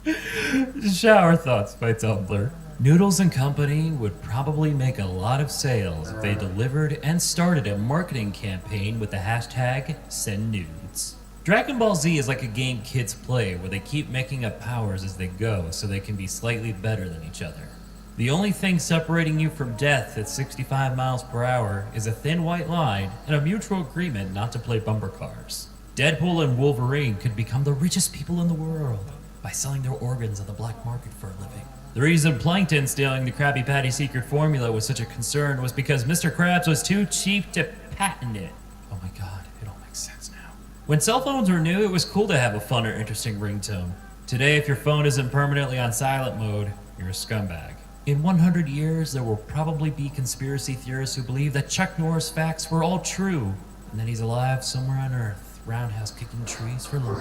face. Shower Thoughts by Tumblr. Noodles and Company would probably make a lot of sales if they delivered and started a marketing campaign with the hashtag #SendNudes. Dragon Ball Z is like a game kids play where they keep making up powers as they go so they can be slightly better than each other. The only thing separating you from death at 65 miles per hour is a thin white line and a mutual agreement not to play bumper cars. Deadpool and Wolverine could become the richest people in the world by selling their organs on the black market for a living. The reason Plankton stealing the Krabby Patty secret formula was such a concern was because Mr. Krabs was too cheap to patent it. Oh my God, it all makes sense now. When cell phones were new, it was cool to have a fun or interesting ringtone. Today, if your phone isn't permanently on silent mode, you're a scumbag. In 100 years, there will probably be conspiracy theorists who believe that Chuck Norris facts were all true, and that he's alive somewhere on Earth, roundhouse kicking trees for love.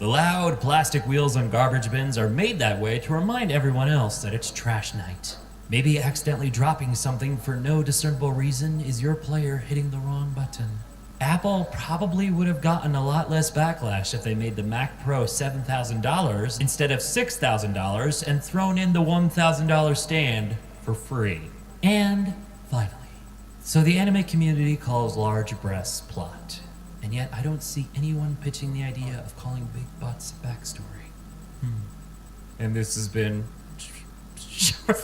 The loud plastic wheels on garbage bins are made that way to remind everyone else that it's trash night. Maybe accidentally dropping something for no discernible reason is your player hitting the wrong button. Apple probably would have gotten a lot less backlash if they made the Mac Pro $7,000 instead of $6,000 and thrown in the $1,000 stand for free. And finally, so the anime community calls large breasts plot, and yet I don't see anyone pitching the idea of calling big butts backstory. And this has been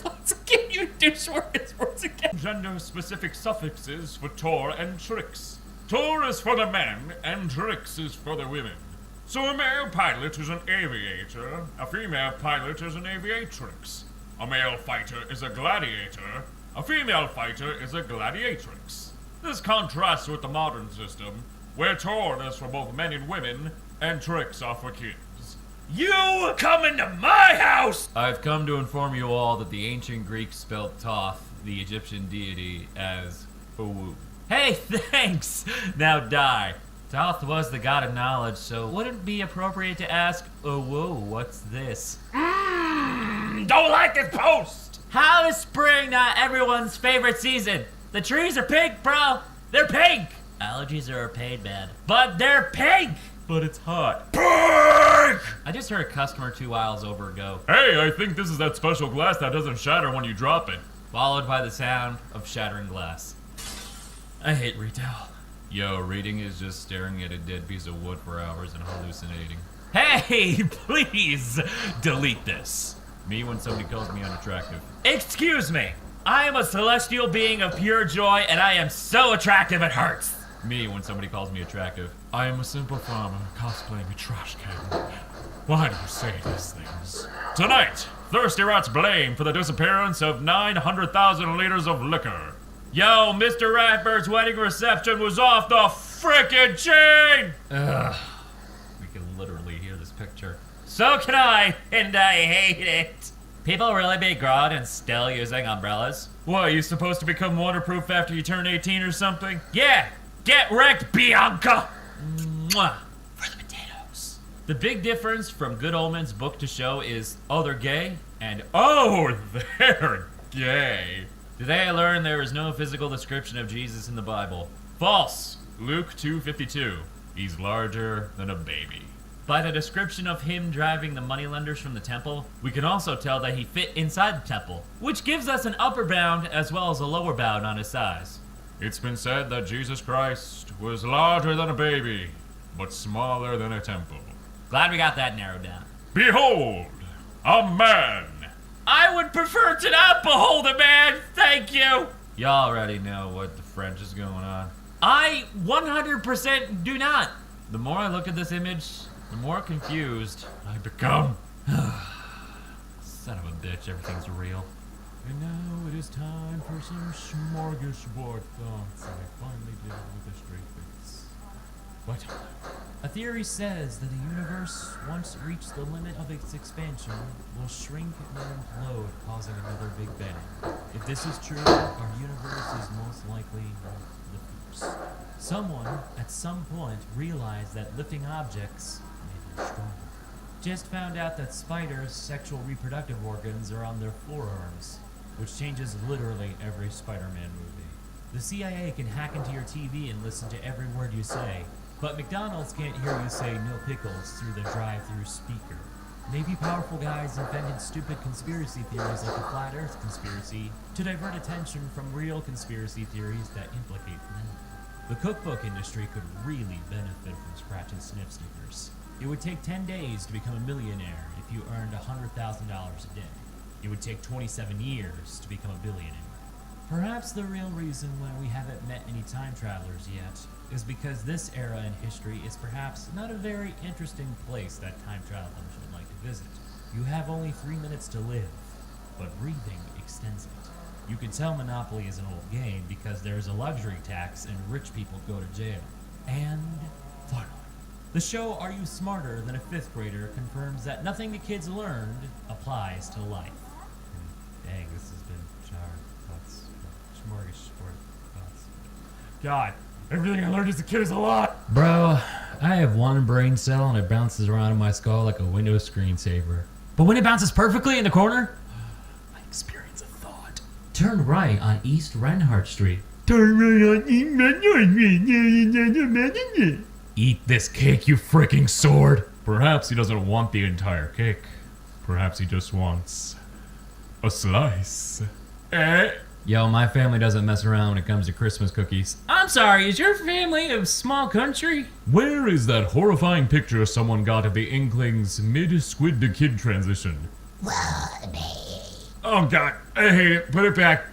once again, you douche words again. Gender-specific suffixes for Tor and Trix. Tor is for the men, and Trix is for the women. So a male pilot is an aviator, a female pilot is an aviatrix. A male fighter is a gladiator, a female fighter is a gladiatrix. This contrasts with the modern system, where Tor is for both men and women, and Trix are for kids. You come into my house! I've come to inform you all that the ancient Greeks spelled Thoth, the Egyptian deity, as Owu. Hey, thanks! Now die. Thoth was the god of knowledge, so wouldn't it be appropriate to ask, oh, whoa, what's this? Don't like this post! How is spring not everyone's favorite season? The trees are pink, bro! They're pink! Allergies are paid, man. But they're pink! But it's hot. Pink! I just heard a customer 2 aisles over go, Hey, I think this is that special glass that doesn't shatter when you drop it. followed by the sound of shattering glass. I hate retail. Yo, reading is just staring at a dead piece of wood for hours and hallucinating. Hey, please delete this. Me when somebody calls me unattractive. Excuse me. I am a celestial being of pure joy, and I am so attractive it hurts. Me when somebody calls me attractive. I am a simple farmer cosplaying a trash can. Why do you say these things? Tonight, Thirsty Rat's blame for the disappearance of 900,000 liters of liquor. Yo, Mr. Ratbird's wedding reception was off the frickin' chain! We can literally hear this picture. So can I, and I hate it. People really be grown and still using umbrellas? What, are you supposed to become waterproof after you turn 18 or something? Yeah, get wrecked, Bianca! Mwah. For the potatoes. The big difference from Good Omens book to show is, oh, they're gay, and Oh, they're gay. Today I learned there is no physical description of Jesus in the Bible. false. Luke 2:52. He's larger than a baby. By the description of him driving the moneylenders from the temple, we can also tell that he fit inside the temple, which gives us an upper bound as well as a lower bound on his size. It's been said that Jesus Christ was larger than a baby, but smaller than a temple. Glad we got that narrowed down. Behold, a man. I would prefer to not behold a man, thank you. Y'all already know what the French is going on. I 100% do not. The more I look at this image, the more confused I become. son of a bitch, everything's real. And now it is time for some smorgasbord thoughts I finally did with a straight face. What? A theory says that the universe, once reached the limit of its expansion, will shrink and implode, causing another Big Bang. If this is true, our universe is most likely the first. Someone, at some point, realized that lifting objects made them stronger. Just found out that spiders' sexual reproductive organs are on their forearms, which changes literally every Spider-Man movie. The CIA can hack into your TV and listen to every word you say, but McDonald's can't hear you say no pickles through the drive-through speaker. Maybe powerful guys invented stupid conspiracy theories like the Flat Earth conspiracy to divert attention from real conspiracy theories that implicate them. The cookbook industry could really benefit from scratch and sniff stickers. It would take 10 days to become a millionaire if you earned $100,000 a day. It would take 27 years to become a billionaire. Perhaps the real reason why we haven't met any time travelers yet is because this era in history is perhaps not a very interesting place that time travelers would like to visit. You have only 3 minutes to live, but breathing extends it. You can tell Monopoly is an old game because there's a luxury tax and rich people go to jail. And finally, the show Are You Smarter Than a Fifth Grader confirms that nothing the kids learned applies to life. Dang, this has been Char Thoughts, Smorgasbord Thoughts. God, Everything I learned as a kid is a lot. Bro, I have one brain cell and it bounces around in my skull like a Windows screensaver. But when it bounces perfectly in the corner, I experience a thought. Turn right on East Reinhardt Street. Turn right on East Reinhardt Street. Eat this cake, you freaking sword. Perhaps he doesn't want the entire cake. Perhaps he just wants a slice. Yo, my family doesn't mess around when it comes to Christmas cookies. I'm sorry, is your family a small country? Where is that horrifying picture someone got of the Inklings mid-squid to kid transition? Oh god, I hate it. Put it back,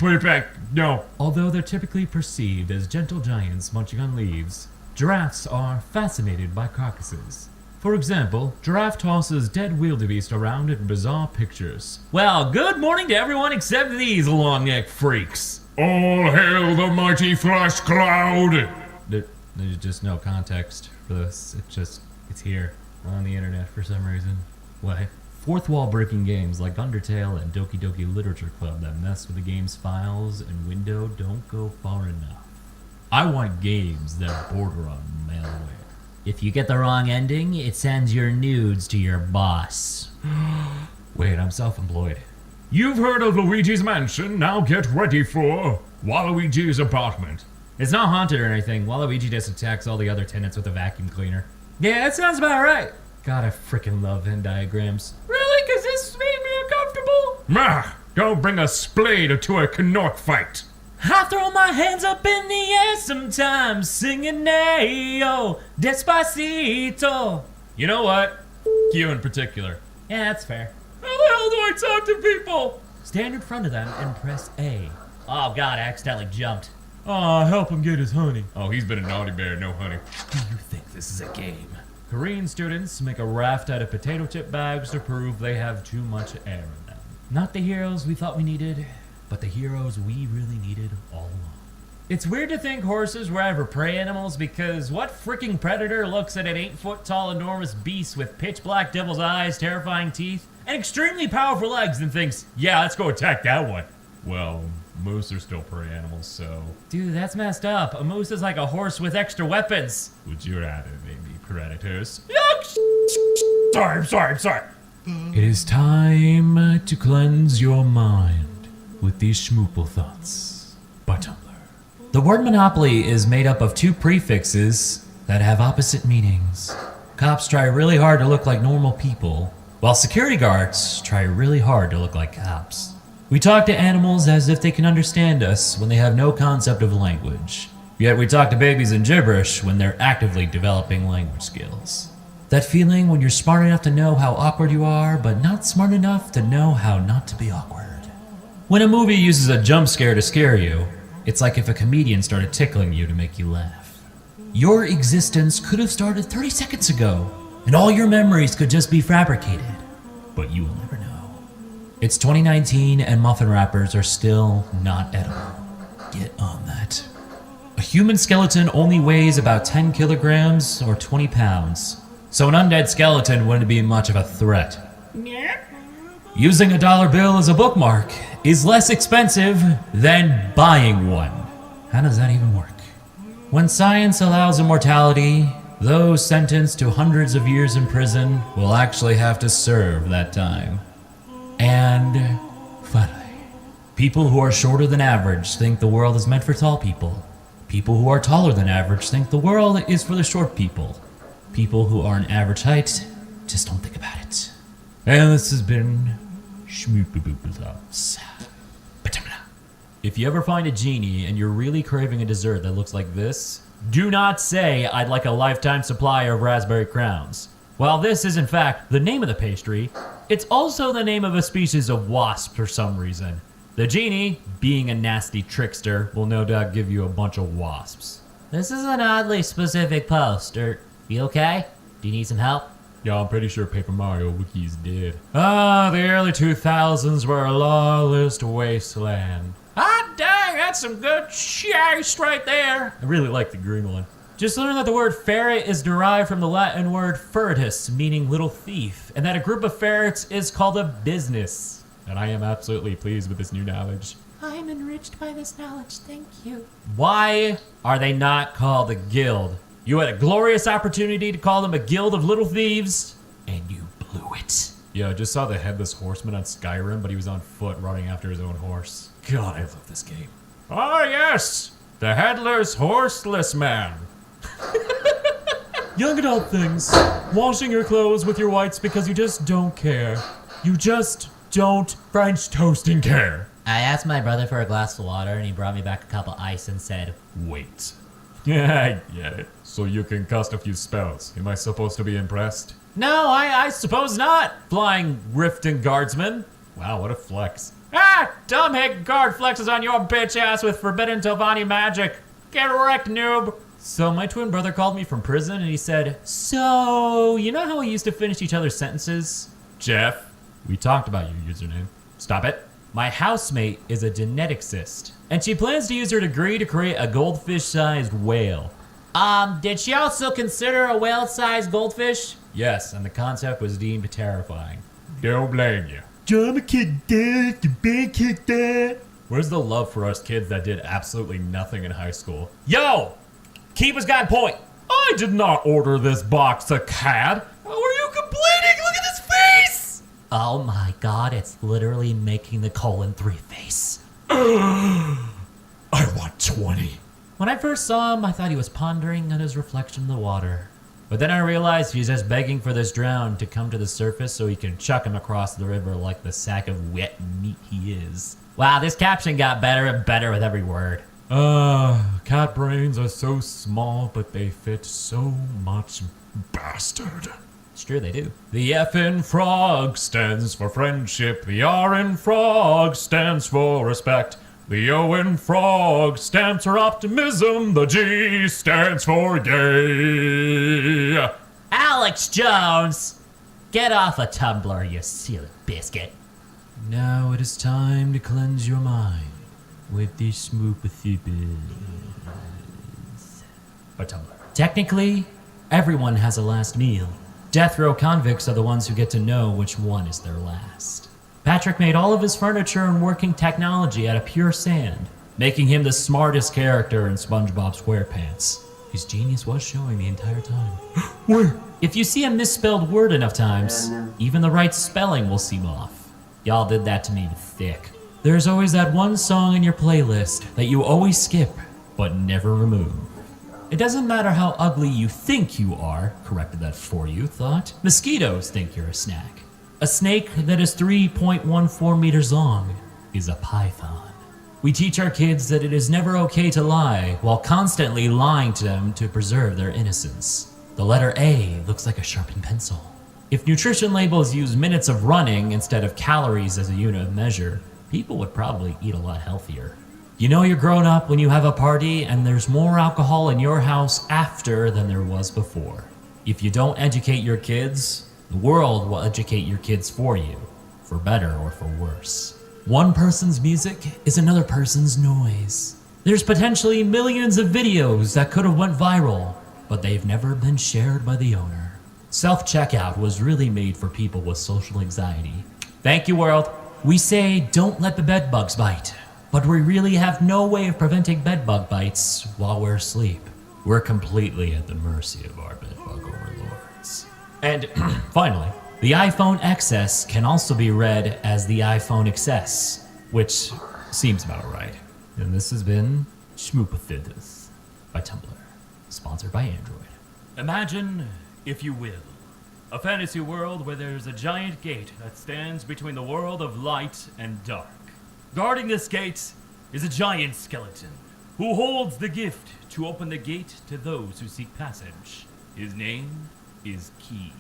no. Although they're typically perceived as gentle giants munching on leaves, giraffes are fascinated by carcasses. For example, giraffe tosses dead wildebeest around in bizarre pictures. Well, good morning to everyone except these long-necked freaks. All hail the mighty flash cloud! There's just no context for this. It's here on the internet for some reason. Why? Fourth wall breaking games like Undertale and Doki Doki Literature Club that mess with the game's files and window don't go far enough. I want games that border on malware. If you get the wrong ending, it sends your nudes to your boss. Wait, I'm self-employed. You've heard of Luigi's Mansion, now get ready for Waluigi's apartment. It's not haunted or anything. Waluigi just attacks all the other tenants with a vacuum cleaner. Yeah, that sounds about right. God, I freaking love Venn diagrams. Really? Because this made me uncomfortable? Mah! Don't bring a spade to a Canuck fight. I throw my hands up in the air sometimes, singing Ayo, Despacito. You know what? You in particular. Yeah, that's fair. How the hell do I talk to people? Stand in front of them and press A. Oh god, I accidentally jumped. Oh, help him get his honey. Oh, he's been a naughty bear, no honey. Do you think this is a game? Korean students make a raft out of potato chip bags to prove they have too much air in them. Not the heroes we thought we needed, but the heroes we really needed all along. It's weird to think horses were ever prey animals because what freaking predator looks at an 8-foot-tall enormous beast with pitch-black devil's eyes, terrifying teeth, and extremely powerful legs and thinks, yeah, let's go attack that one. Well, moose are still prey animals, so... Dude, that's messed up. A moose is like a horse with extra weapons. Would you rather they be predators? Sorry. It is time to cleanse your mind with these schmoople thoughts by Tumblr. The word monopoly is made up of two prefixes that have opposite meanings. Cops try really hard to look like normal people, while security guards try really hard to look like cops. We talk to animals as if they can understand us when they have no concept of language. Yet we talk to babies in gibberish when they're actively developing language skills. That feeling when you're smart enough to know how awkward you are, but not smart enough to know how not to be awkward. When a movie uses a jump scare to scare you, it's like if a comedian started tickling you to make you laugh. Your existence could have started 30 seconds ago, and all your memories could just be fabricated. But you will never know. It's 2019 and muffin wrappers are still not edible. Get on that. A human skeleton only weighs about 10 kilograms or 20 pounds, so an undead skeleton wouldn't be much of a threat. Using a dollar bill as a bookmark is less expensive than buying one. How does that even work? When science allows immortality, those sentenced to hundreds of years in prison will actually have to serve that time. And finally, people who are shorter than average think the world is meant for tall people. People who are taller than average think the world is for the short people. People who are an average height just don't think about it. And this has been Schmoop-a-boop-a-lops. If you ever find a genie and you're really craving a dessert that looks like this, do not say, I'd like a lifetime supply of raspberry crowns. While this is in fact the name of the pastry, it's also the name of a species of wasp for some reason. The genie, being a nasty trickster, will no doubt give you a bunch of wasps. This is an oddly specific post. You okay? Do you need some help? Yeah, I'm pretty sure Paper Mario Wiki is dead. The early 2000s were a lawless wasteland. Ah, dang, that's some good shite right there. I really like the green one. Just learn that the word ferret is derived from the Latin word ferretus, meaning little thief, and that a group of ferrets is called a business. And I am absolutely pleased with this new knowledge. I'm I'm enriched by this knowledge, thank you. Why are they not called a guild? You had a glorious opportunity to call them a guild of little thieves, and you blew it. Yeah, I just saw the Headless Horseman on Skyrim, but he was on foot running after his own horse. God, I love this game. Ah, yes! The Headless Horseless Man. Young adult things. Washing your clothes with your whites because you just don't care. You just don't French toast and care. I asked my brother for a glass of water, and he brought me back a cup of ice and said, Wait. Yeah, I get it. So you can cast a few spells. Am I supposed to be impressed? No, I suppose not, Flying Riften Guardsman. Wow, what a flex. Ah, dumbhead guard flexes on your bitch ass with forbidden Telvanni magic. Get wrecked, noob. So my twin brother called me from prison and he said, so, you know how we used to finish each other's sentences? Jeff, we talked about your username. Stop it. My housemate is a geneticist, and she plans to use her degree to create a goldfish-sized whale. Did she also consider a whale-sized goldfish? Yes, and the concept was deemed terrifying. Don't blame you. Drama kicked that, the band kicked that. Where's the love for us kids that did absolutely nothing in high school? Yo! Keeper's got a point. I did not order this box of CAD. How are you complaining? Look at his face! Oh my god, it's literally making the 3 face. I want 20. When I first saw him, I thought he was pondering on his reflection in the water. But then I realized he's just begging for this drown to come to the surface so he can chuck him across the river like the sack of wet meat he is. Wow, this caption got better and better with every word. Cat brains are so small, but they fit so much bastard. It's true, they do. The F in frog stands for friendship. The R in frog stands for respect. The O in frog stands for optimism. The G stands for gay. Alex Jones! Get off a Tumblr, you silly biscuit. Now it is time to cleanse your mind with these smoopathies. By Tumblr. Technically, everyone has a last meal. Death row convicts are the ones who get to know which one is their last. Patrick made all of his furniture and working technology out of pure sand, making him the smartest character in SpongeBob SquarePants. His genius was showing the entire time. Where? If you see a misspelled word enough times, even the right spelling will seem off. Y'all did that to me thick. There's always that one song in your playlist that you always skip, but never remove. It doesn't matter how ugly you think you are, corrected that for you thought. Mosquitoes think you're a snack. A snake that is 3.14 meters long is a python. We teach our kids that it is never okay to lie while constantly lying to them to preserve their innocence. The letter A looks like a sharpened pencil. If nutrition labels use minutes of running instead of calories as a unit of measure, people would probably eat a lot healthier. You know you're grown up when you have a party and there's more alcohol in your house after than there was before. If you don't educate your kids, the world will educate your kids for you, for better or for worse. One person's music is another person's noise. There's potentially millions of videos that could have went viral, but they've never been shared by the owner. Self-checkout was really made for people with social anxiety. Thank you, world. We say don't let the bed bugs bite, but we really have no way of preventing bed bug bites while we're asleep. We're completely at the mercy of our bed bug overlords. And finally, the iPhone XS can also be read as the iPhone XS, which seems about right. And this has been Schmoopathitis by Tumblr, sponsored by Android. Imagine, if you will, a fantasy world where there's a giant gate that stands between the world of light and dark. Guarding this gate is a giant skeleton who holds the gift to open the gate to those who seek passage. His name is Key.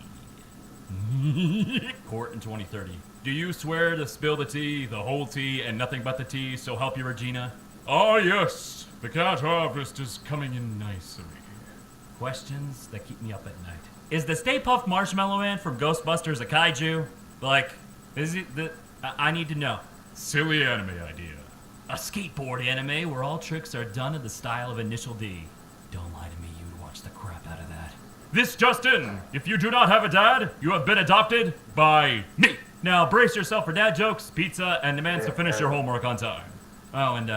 Court in 2030. Do you swear to spill the tea, the whole tea, and nothing but the tea, so help you, Regina? Ah, yes. The cat harvest is coming in nicely. Questions that keep me up at night. Is the Stay Puft Marshmallow Man from Ghostbusters a kaiju? Like, is it the... I need to know. Silly anime idea. A skateboard anime where all tricks are done in the style of Initial D. Don't lie to me, you'd watch the crap out of that. This just in. If you do not have a dad, you have been adopted by me. Now brace yourself for dad jokes, pizza, and demands to finish your homework on time. Oh, and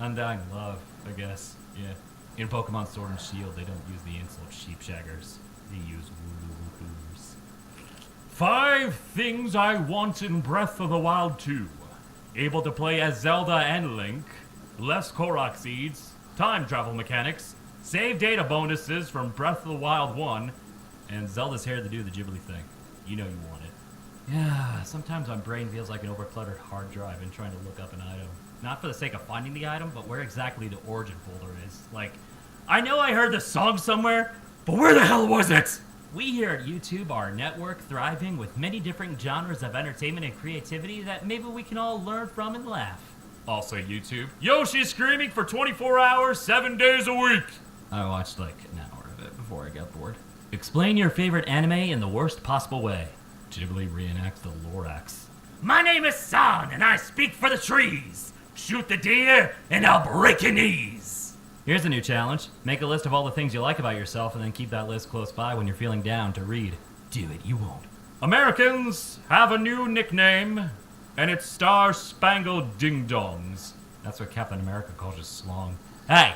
Undying Love, I guess. Yeah. In Pokemon Sword and Shield, they don't use the insult sheep shaggers. They use woo-woo-woos. 5 things I want in Breath of the Wild 2. Able to play as Zelda and Link, less Korok seeds, time travel mechanics, save data bonuses from Breath of the Wild 1, and Zelda's hair to do the Ghibli thing. You know you want it. Yeah, sometimes my brain feels like an overcluttered hard drive and trying to look up an item. Not for the sake of finding the item, but where exactly the origin folder is. Like, I know I heard the song somewhere, but where the hell was it? We here at YouTube are a network thriving with many different genres of entertainment and creativity that maybe we can all learn from and laugh. Also YouTube, Yoshi's screaming for 24 hours, 7 days a week. I watched like an hour of it before I got bored. Explain your favorite anime in the worst possible way. Ghibli reenacts the Lorax. My name is San, and I speak for the trees. Shoot the deer, and I'll break your knees. Here's a new challenge. Make a list of all the things you like about yourself, and then keep that list close by when you're feeling down to read. Do it, you won't. Americans have a new nickname, and it's Star Spangled Ding Dongs. That's what Captain America calls his schlong. Hey,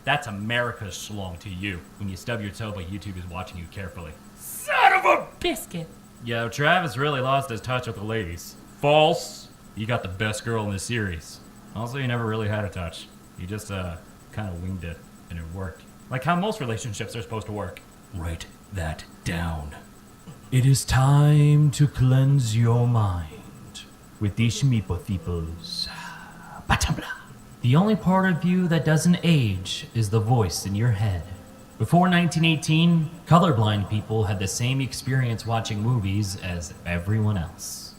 that's America's schlong to you. When you stub your toe, but YouTube is watching you carefully. Son of a Biscuit. Yo, Travis really lost his touch with the ladies. False. You got the best girl in the series. Also, you never really had a touch. You just, kind of winged it, and it worked. Like how most relationships are supposed to work. Write that down. It is time to cleanse your mind with these shmipotipos. The only part of you that doesn't age is the voice in your head. Before 1918, colorblind people had the same experience watching movies as everyone else.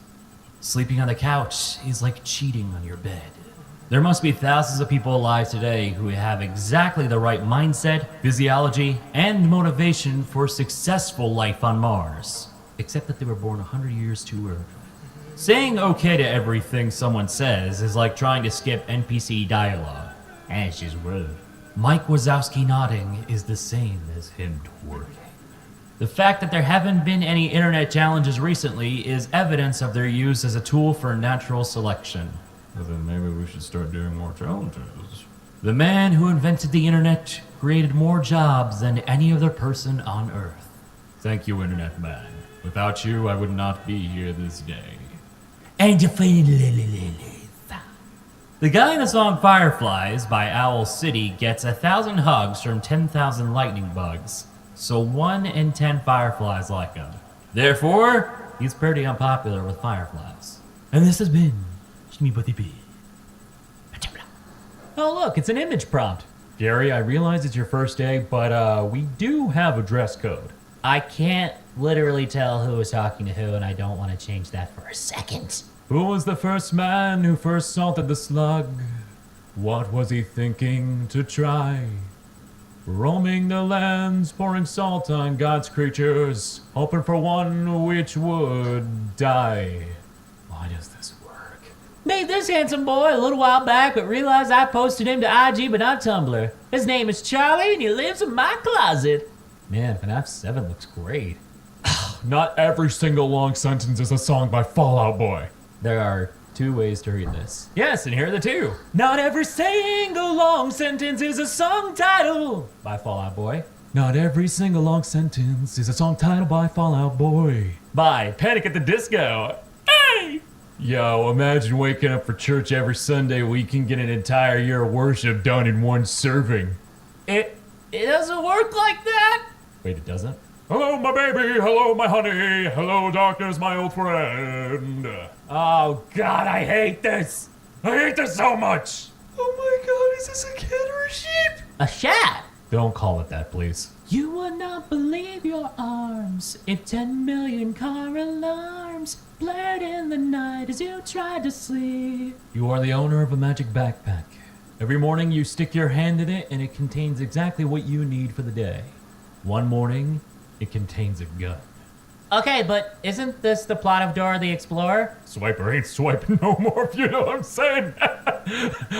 Sleeping on the couch is like cheating on your bed. There must be thousands of people alive today who have exactly the right mindset, physiology, and motivation for successful life on Mars. Except that they were born 100 years too early. Saying okay to everything someone says is like trying to skip NPC dialogue. And it's just rude. Mike Wazowski nodding is the same as him twerking. The fact that there haven't been any internet challenges recently is evidence of their use as a tool for natural selection. Well, then maybe we should start doing more challenges. The man who invented the internet created more jobs than any other person on Earth. Thank you, Internet Man. Without you, I would not be here this day. And you The guy in the song Fireflies by Owl City gets 1,000 hugs from 10,000 lightning bugs. So 1 in 10 fireflies like him. Therefore, he's pretty unpopular with fireflies. And this has been Shmipoti B. Oh look, it's an image prompt. Gary, I realize it's your first day, but we do have a dress code. I can't literally tell who is talking to who, and I don't want to change that for a second. Who was the first man who first salted the slug? What was he thinking to try? Roaming the lands, pouring salt on God's creatures, hoping for one which would die. Why does this work? Made this handsome boy a little while back, but realized I posted him to IG but not Tumblr. His name is Charlie, and he lives in my closet. Man, FNAF 7 looks great. Not every single long sentence is a song by Fall Out Boy. There are 2 ways to read this. Yes, and here are the 2. Not every single long sentence is a song title by Fall Out Boy. Not every single long sentence is a song title by Fall Out Boy. By Panic at the Disco. Hey! Yo, imagine waking up for church every Sunday week and get an entire year of worship done in one serving. It doesn't work like that. Wait, it doesn't? Hello, my baby. Hello, my honey. Hello, darkness, my old friend. Oh, God, I hate this. I hate this so much. Oh, my God, is this a cat or a sheep? A shat. Don't call it that, please. You would not believe your arms if 10 million car alarms blared in the night as you tried to sleep. You are the owner of a magic backpack. Every morning you stick your hand in it and it contains exactly what you need for the day. One morning, it contains a gun. Okay, but isn't this the plot of Dora the Explorer? Swiper ain't swiping no more, if you know what I'm saying.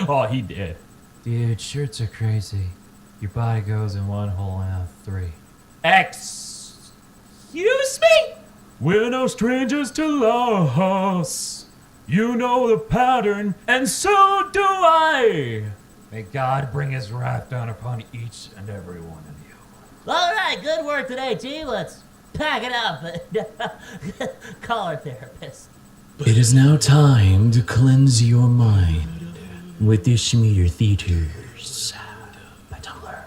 Oh, he did. Dude, shirts are crazy. Your body goes in one hole and out 3. Excuse me? We're no strangers to loss. You know the pattern, and so do I. May God bring his wrath down upon each and every one of you. All right, good work today, team. Let's pack it up. Call our therapist. It is now time to cleanse your mind with the Schmieder Theaters by Tumblr.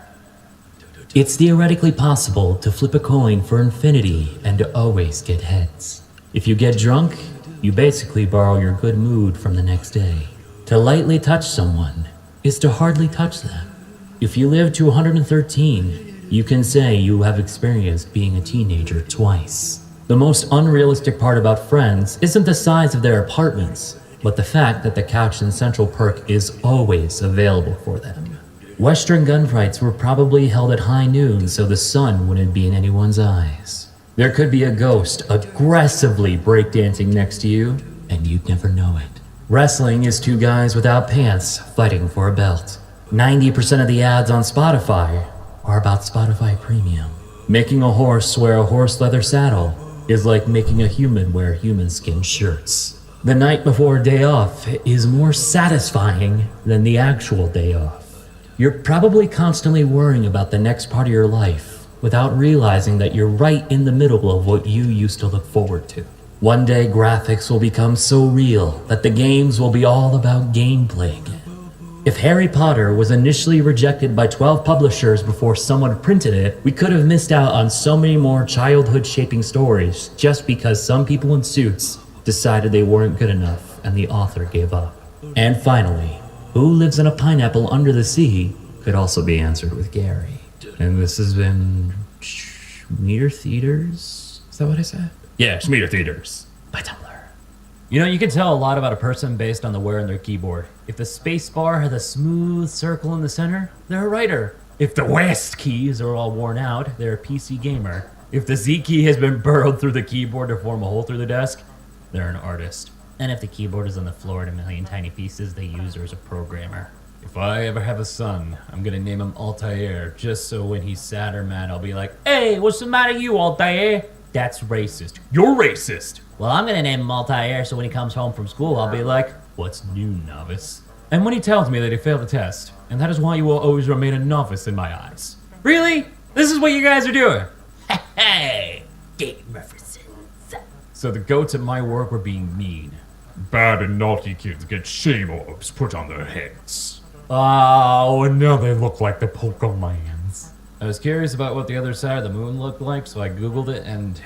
It's theoretically possible to flip a coin for infinity and to always get heads. If you get drunk, you basically borrow your good mood from the next day. To lightly touch someone is to hardly touch them. If you live to 113, you can say you have experienced being a teenager twice. The most unrealistic part about friends isn't the size of their apartments, but the fact that the couch in Central Perk is always available for them. Western gunfights were probably held at high noon so the sun wouldn't be in anyone's eyes. There could be a ghost aggressively breakdancing next to you, and you'd never know it. Wrestling is two guys without pants fighting for a belt. 90% of the ads on Spotify are about Spotify Premium. Making a horse wear a horse leather saddle is like making a human wear human skin shirts. The night before a day off is more satisfying than the actual day off. You're probably constantly worrying about the next part of your life without realizing that you're right in the middle of what you used to look forward to. One day graphics will become so real that the games will be all about gameplay again. If Harry Potter was initially rejected by 12 publishers before someone printed it, we could have missed out on so many more childhood-shaping stories just because some people in suits decided they weren't good enough and the author gave up. And finally, who lives in a pineapple under the sea could also be answered with Gary. And this has been Schmieder Theaters? Is that what I said? Yeah, Schmieder Theaters by Tumblr. You know, you can tell a lot about a person based on the wear on their keyboard. If the space bar has a smooth circle in the center, they're a writer. If the West keys are all worn out, they're a PC gamer. If the Z key has been burrowed through the keyboard to form a hole through the desk, they're an artist. And if the keyboard is on the floor in a million tiny pieces, they use her as a programmer. If I ever have a son, I'm gonna name him Altair, just so when he's sad or mad, I'll be like, "Hey, what's the matter you, Altair?" That's racist. You're racist! Well, I'm gonna name him Altair, so when he comes home from school, I'll be like, "What's new, novice?" And when he tells me that he failed the test, and that is why you will always remain a novice in my eyes. Really? This is what you guys are doing? Hey! Game references. So the goats at my work were being mean. Bad and naughty kids get shame orbs put on their heads. Oh, and now they look like the Pokemans. I was curious about what the other side of the moon looked like, so I googled it, and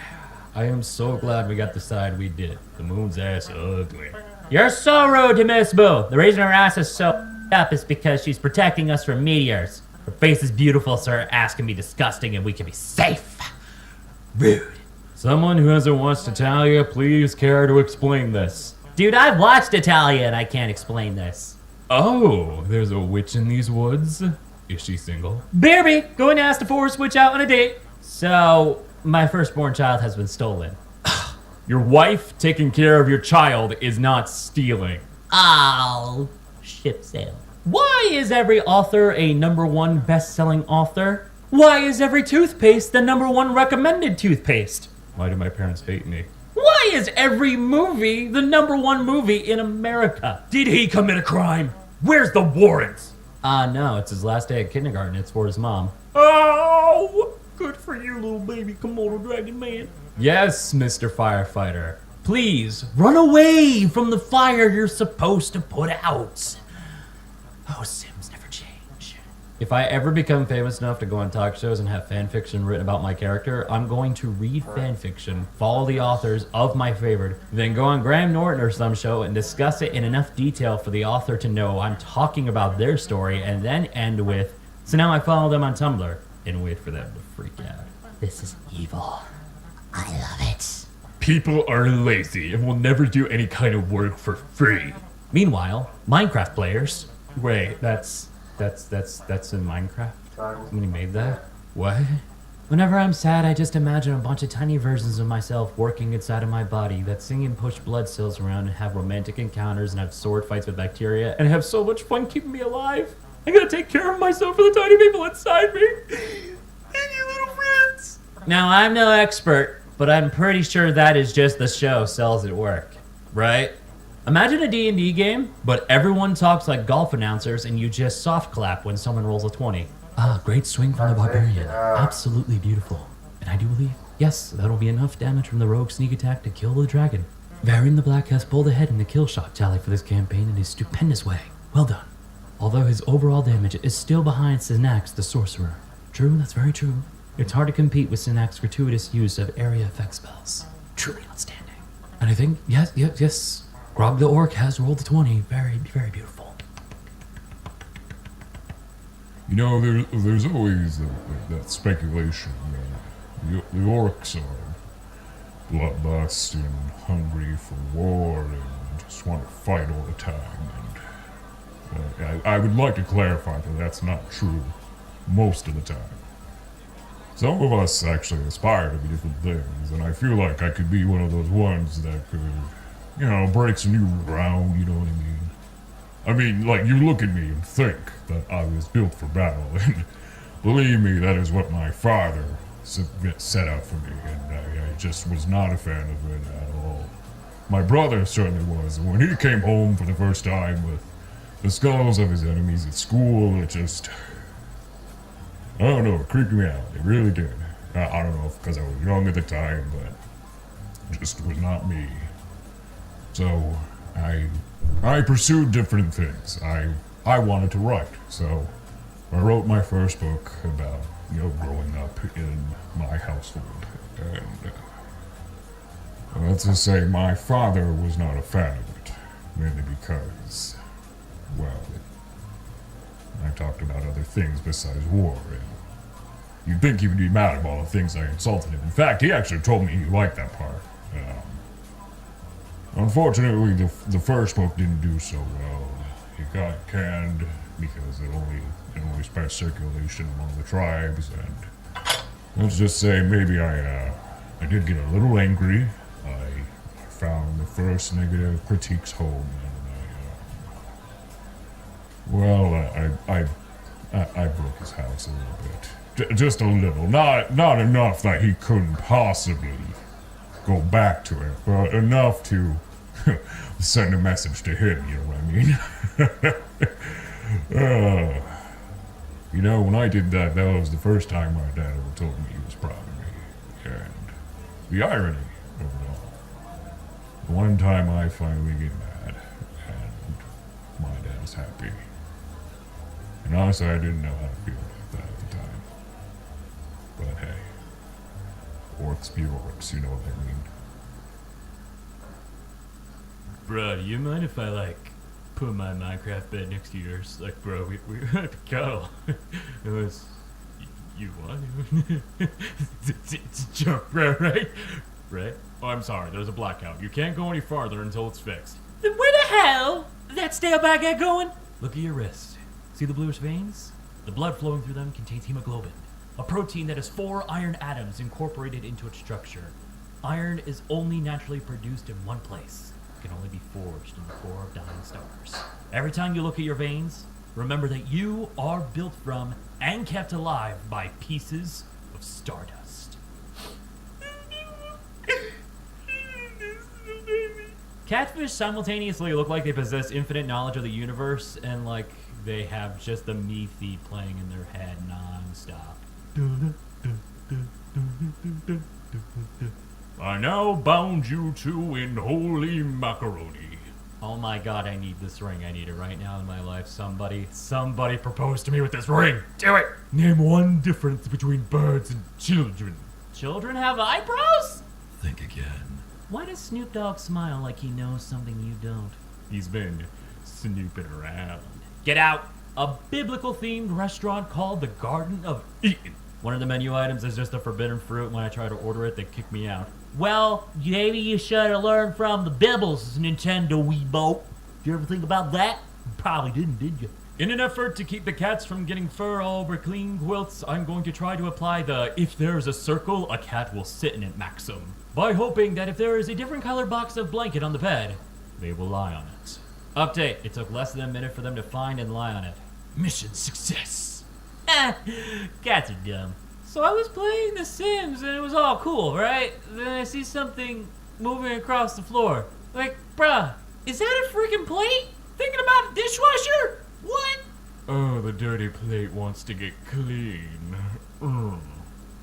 I am so glad we got the side we did. The moon's ass ugly. You're so rude to Miss Boo. The reason her ass is so up is because she's protecting us from meteors. Her face is beautiful, so her ass can be disgusting, and we can be safe. Rude. Someone who hasn't watched Italia, please care to explain this. Dude, I've watched Italia, and I can't explain this. Oh, there's a witch in these woods? Is she single? Baby, go and ask the forest witch out on a date. So, my firstborn child has been stolen. Your wife taking care of your child is not stealing. Oh, ship sail. Why is every author a #1 best-selling author? Why is every toothpaste the #1 recommended toothpaste? Why do my parents hate me? Why is every movie the #1 movie in America? Did he commit a crime? Where's the warrants? No, it's his last day at kindergarten. It's for his mom. Oh, good for you, little baby Komodo dragon man. Yes, Mr. Firefighter. Please, run away from the fire you're supposed to put out. Oh, Sims never change. If I ever become famous enough to go on talk shows and have fan fiction written about my character, I'm going to read fan fiction, follow the authors of my favorite, then go on Graham Norton or some show and discuss it in enough detail for the author to know I'm talking about their story, and then end with, "So now I follow them on Tumblr," and wait for them to freak out. This is evil. I love it. People are lazy and will never do any kind of work for free. Meanwhile, Minecraft players... Wait, that's in Minecraft? Somebody made that? What? Whenever I'm sad, I just imagine a bunch of tiny versions of myself working inside of my body that sing and push blood cells around and have romantic encounters and have sword fights with bacteria and have so much fun keeping me alive. I gotta take care of myself for the tiny people inside me. And you little friends. Now, I'm no expert, but I'm pretty sure that is just the show cells at work, right? Imagine a D&D game, but everyone talks like golf announcers and you just soft clap when someone rolls a 20. Ah, great swing from the barbarian. Absolutely beautiful. And I do believe, yes, that'll be enough damage from the rogue sneak attack to kill the dragon. Varian the Black has pulled ahead in the kill shot tally for this campaign in a stupendous way. Well done. Although his overall damage is still behind Synax the Sorcerer. True, that's very true. It's hard to compete with Synax's gratuitous use of area effect spells. Truly outstanding. And I think, yes, Grog the Orc has rolled a 20. Very, very beautiful. You know, there's always that speculation. The orcs are bloodlust and hungry for war and just want to fight all the time. And I would like to clarify that that's not true most of the time. Some of us actually aspire to be different things, and I feel like I could be one of those ones that could, break some new ground, you know what I mean? I mean, like, you look at me and think that I was built for battle, and believe me, that is what my father set out for me, and I just was not a fan of it at all. My brother certainly was, and when he came home for the first time with the skulls of his enemies at school, it just... I don't know, it creeped me out. It really did. I don't know if because I was young at the time, but it just was not me. So, I pursued different things. I wanted to write, so I wrote my first book about, growing up in my household. And let's just say my father was not a fan of it, mainly because, well, I talked about other things besides war, and you'd think he would be mad about all the things I insulted him. In fact, he actually told me he liked that part. Unfortunately, the first book didn't do so well. It got canned because it only spread circulation among the tribes, and let's just say maybe I did get a little angry. I found the first negative critiques home, and I broke his house a little bit. Just a little. Not enough that he couldn't possibly go back to it, but enough to send a message to him, you know what I mean? When I did that, that was the first time my dad ever told me he was proud of me. And the irony of it all. The one time I finally get mad, and my dad is happy. And honestly, I didn't know how to feel about that at the time. But hey, orcs be orcs, you know what I mean? Bro, do you mind if I, put my Minecraft bed next to yours? Bro, we were at the cuddle. It was... You want to jump, right? Right? Oh, I'm sorry, there's a blackout. You can't go any farther until it's fixed. Then where the hell did that stale bag get going? Look at your wrist. See the bluish veins? The blood flowing through them contains hemoglobin, a protein that has 4 iron atoms incorporated into its structure. Iron is only naturally produced in one place. It can only be forged in the core of dying stars. Every time you look at your veins, remember that you are built from and kept alive by pieces of stardust. Catfish simultaneously look like they possess infinite knowledge of the universe and they have just the me feed playing in their head non-stop. I now bound you two in holy macaroni. Oh my god, I need this ring. I need it right now in my life. Somebody propose to me with this ring. Do it! Name one difference between birds and children. Children have eyebrows? Think again. Why does Snoop Dogg smile like he knows something you don't? He's been snooping around. Get out! A biblical-themed restaurant called the Garden of Eden. One of the menu items is just a forbidden fruit, and when I try to order it, they kick me out. Well, maybe you should have learned from the Bibbles, Nintendo Weebo. Did you ever think about that? You probably didn't, did you? In an effort to keep the cats from getting fur all over clean quilts, I'm going to try to apply the if there's a circle, a cat will sit in it maxim, by hoping that if there is a different color box of blanket on the bed, they will lie on it. Update, it took less than a minute for them to find and lie on it. Mission success. Cats are dumb. So I was playing The Sims and it was all cool, right? Then I see something moving across the floor. Bruh, Is that a freaking plate? Thinking about a dishwasher? What? Oh, the dirty plate wants to get clean.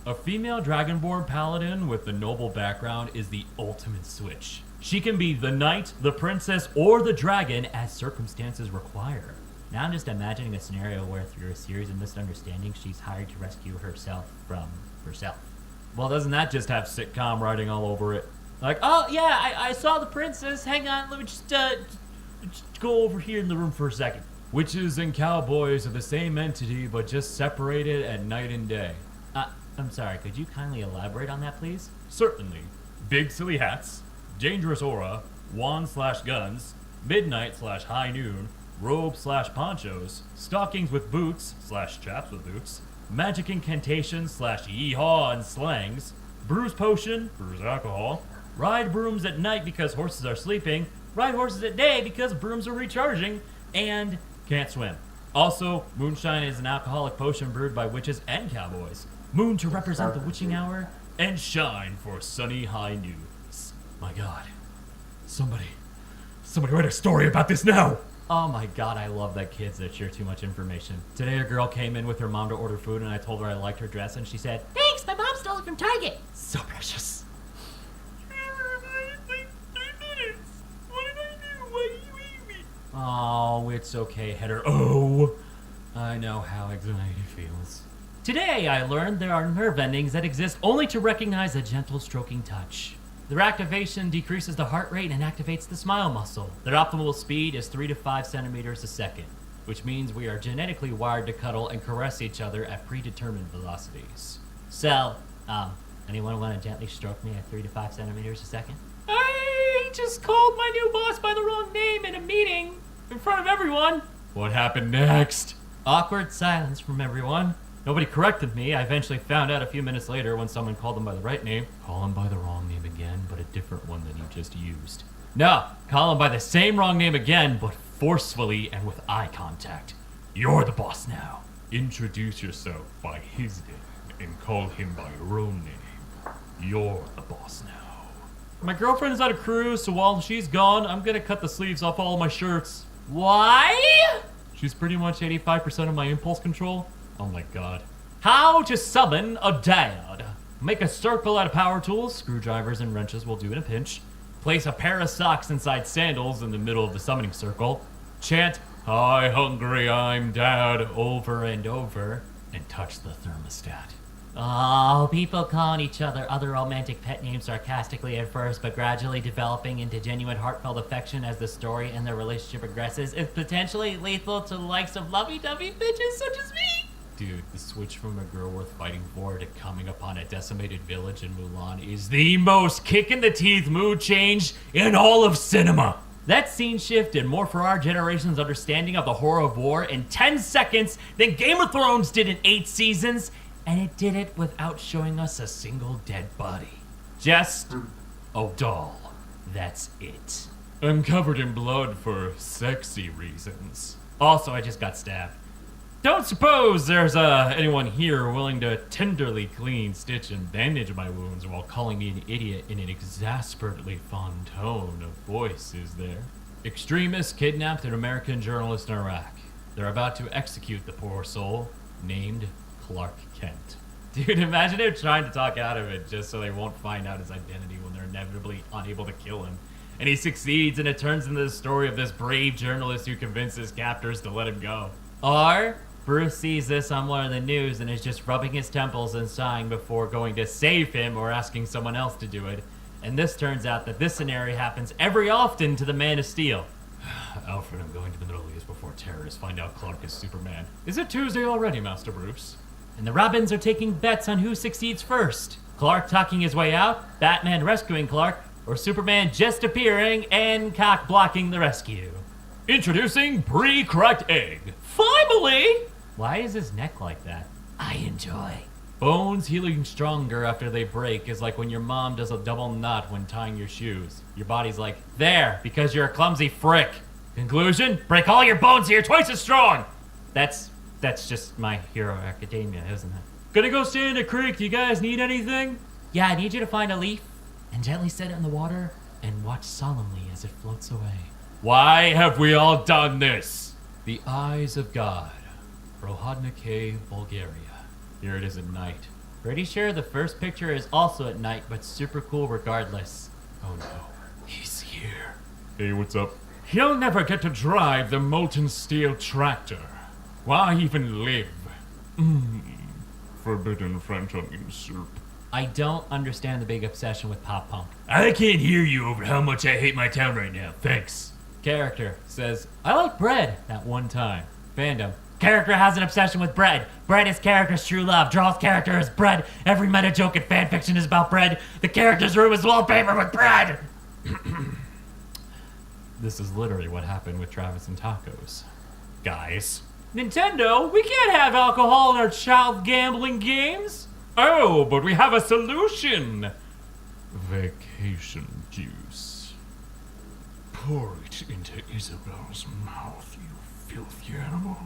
A female Dragonborn paladin with the noble background is the ultimate switch. She can be the knight, the princess, or the dragon as circumstances require. Now I'm just imagining a scenario where through a series of misunderstandings, she's hired to rescue herself from herself. Well, doesn't that just have sitcom writing all over it? Like, oh yeah, I saw the princess. Hang on, let me just go over here in the room for a second. Witches and cowboys are the same entity, but just separated at night and day. I'm sorry, could you kindly elaborate on that, please? Certainly. Big silly hats, dangerous aura, wand/guns, midnight/high noon, robe/ponchos, stockings with boots/chaps with boots, magic incantations/yeehaw and slangs, bruise potion, bruise alcohol, ride brooms at night because horses are sleeping, ride horses at day because brooms are recharging, and can't swim. Also, moonshine is an alcoholic potion brewed by witches and cowboys. Moon to represent the witching hour, and shine for sunny high noon. My God. Somebody write a story about this now! Oh my God, I love that kids that share too much information. Today a girl came in with her mom to order food and I told her I liked her dress and she said, Thanks, my mom stole it from Target. so precious. Oh, it's okay, Header. Oh, I know how anxiety feels. Today, I learned there are nerve endings that exist only to recognize a gentle stroking touch. Their activation decreases the heart rate and activates the smile muscle. Their optimal speed is 3 to 5 centimeters a second, which means we are genetically wired to cuddle and caress each other at predetermined velocities. So, anyone want to gently stroke me at 3 to 5 centimeters a second? I just called my new boss by the wrong name in a meeting in front of everyone. What happened next? Awkward silence from everyone. Nobody corrected me. I eventually found out a few minutes later when someone called them by the right name. Call him by the wrong name again, but a different one than you just used. No, call him by the same wrong name again, but forcefully and with eye contact. You're the boss now. Introduce yourself by his name and call him by your own name. You're the boss now. My girlfriend's on a cruise, so while she's gone, I'm gonna cut the sleeves off all of my shirts. Why? She's pretty much 85% of my impulse control. Oh my God. How to summon a dad. Make a circle out of power tools. Screwdrivers and wrenches will do in a pinch. Place a pair of socks inside sandals in the middle of the summoning circle. Chant, "Hi, hungry, I'm dad," over and over. And touch the thermostat. Oh, people calling each other other romantic pet names sarcastically at first, but gradually developing into genuine heartfelt affection as the story and their relationship progresses is potentially lethal to the likes of lovey-dovey bitches such as me. Dude, the switch from a girl worth fighting for to coming upon a decimated village in Mulan is the most kick-in-the-teeth mood change in all of cinema. That scene shifted more for our generation's understanding of the horror of war in 10 seconds than Game of Thrones did in 8 seasons, and it did it without showing us a single dead body. Just a doll. That's it. I'm covered in blood for sexy reasons. Also, I just got stabbed. Don't suppose there's anyone here willing to tenderly clean, stitch, and bandage my wounds while calling me an idiot in an exasperately fond tone of voice, is there? Extremists kidnapped an American journalist in Iraq. They're about to execute the poor soul, named Clark Kent. Dude, imagine him trying to talk out of it just so they won't find out his identity when they're inevitably unable to kill him. And he succeeds, and it turns into the story of this brave journalist who convinced his captors to let him go. Or Bruce sees this on one of the news and is just rubbing his temples and sighing before going to save him or asking someone else to do it. And this turns out that this scenario happens every often to the Man of Steel. Alfred, I'm going to the Middle East before terrorists find out Clark is Superman. Is it Tuesday already, Master Bruce? And the Robins are taking bets on who succeeds first. Clark talking his way out, Batman rescuing Clark, or Superman just appearing and cock blocking the rescue. Introducing pre-cracked egg. Finally! Why is his neck like that? I enjoy. Bones healing stronger after they break is like when your mom does a double knot when tying your shoes. Your body's like, there, because you're a clumsy frick. Conclusion? Break all your bones so you're twice as strong! That's just My Hero Academia, isn't it? Gonna go stand in a creek. Do you guys need anything? Yeah, I need you to find a leaf and gently set it in the water and watch solemnly as it floats away. Why have we all done this? The Eyes of God. Rohodnike, Bulgaria. Here it is at night. Pretty sure the first picture is also at night, but super cool regardless. Oh no, he's here. Hey, what's up? He'll never get to drive the molten steel tractor. Why even live? Forbidden French onion soup. I don't understand the big obsession with pop punk. I can't hear you over how much I hate my town right now. Thanks. Character says, I like bread that one time. Fandom. Character has an obsession with bread. Bread is character's true love. Draw's character is bread. Every meta joke in fanfiction is about bread. The character's room is wallpaper with bread. This is literally what happened with Travis and Tacos. Guys. Nintendo, we can't have alcohol in our child gambling games. Oh, but we have a solution. Vacation juice. Pour it into Isabel's mouth, you filthy animal.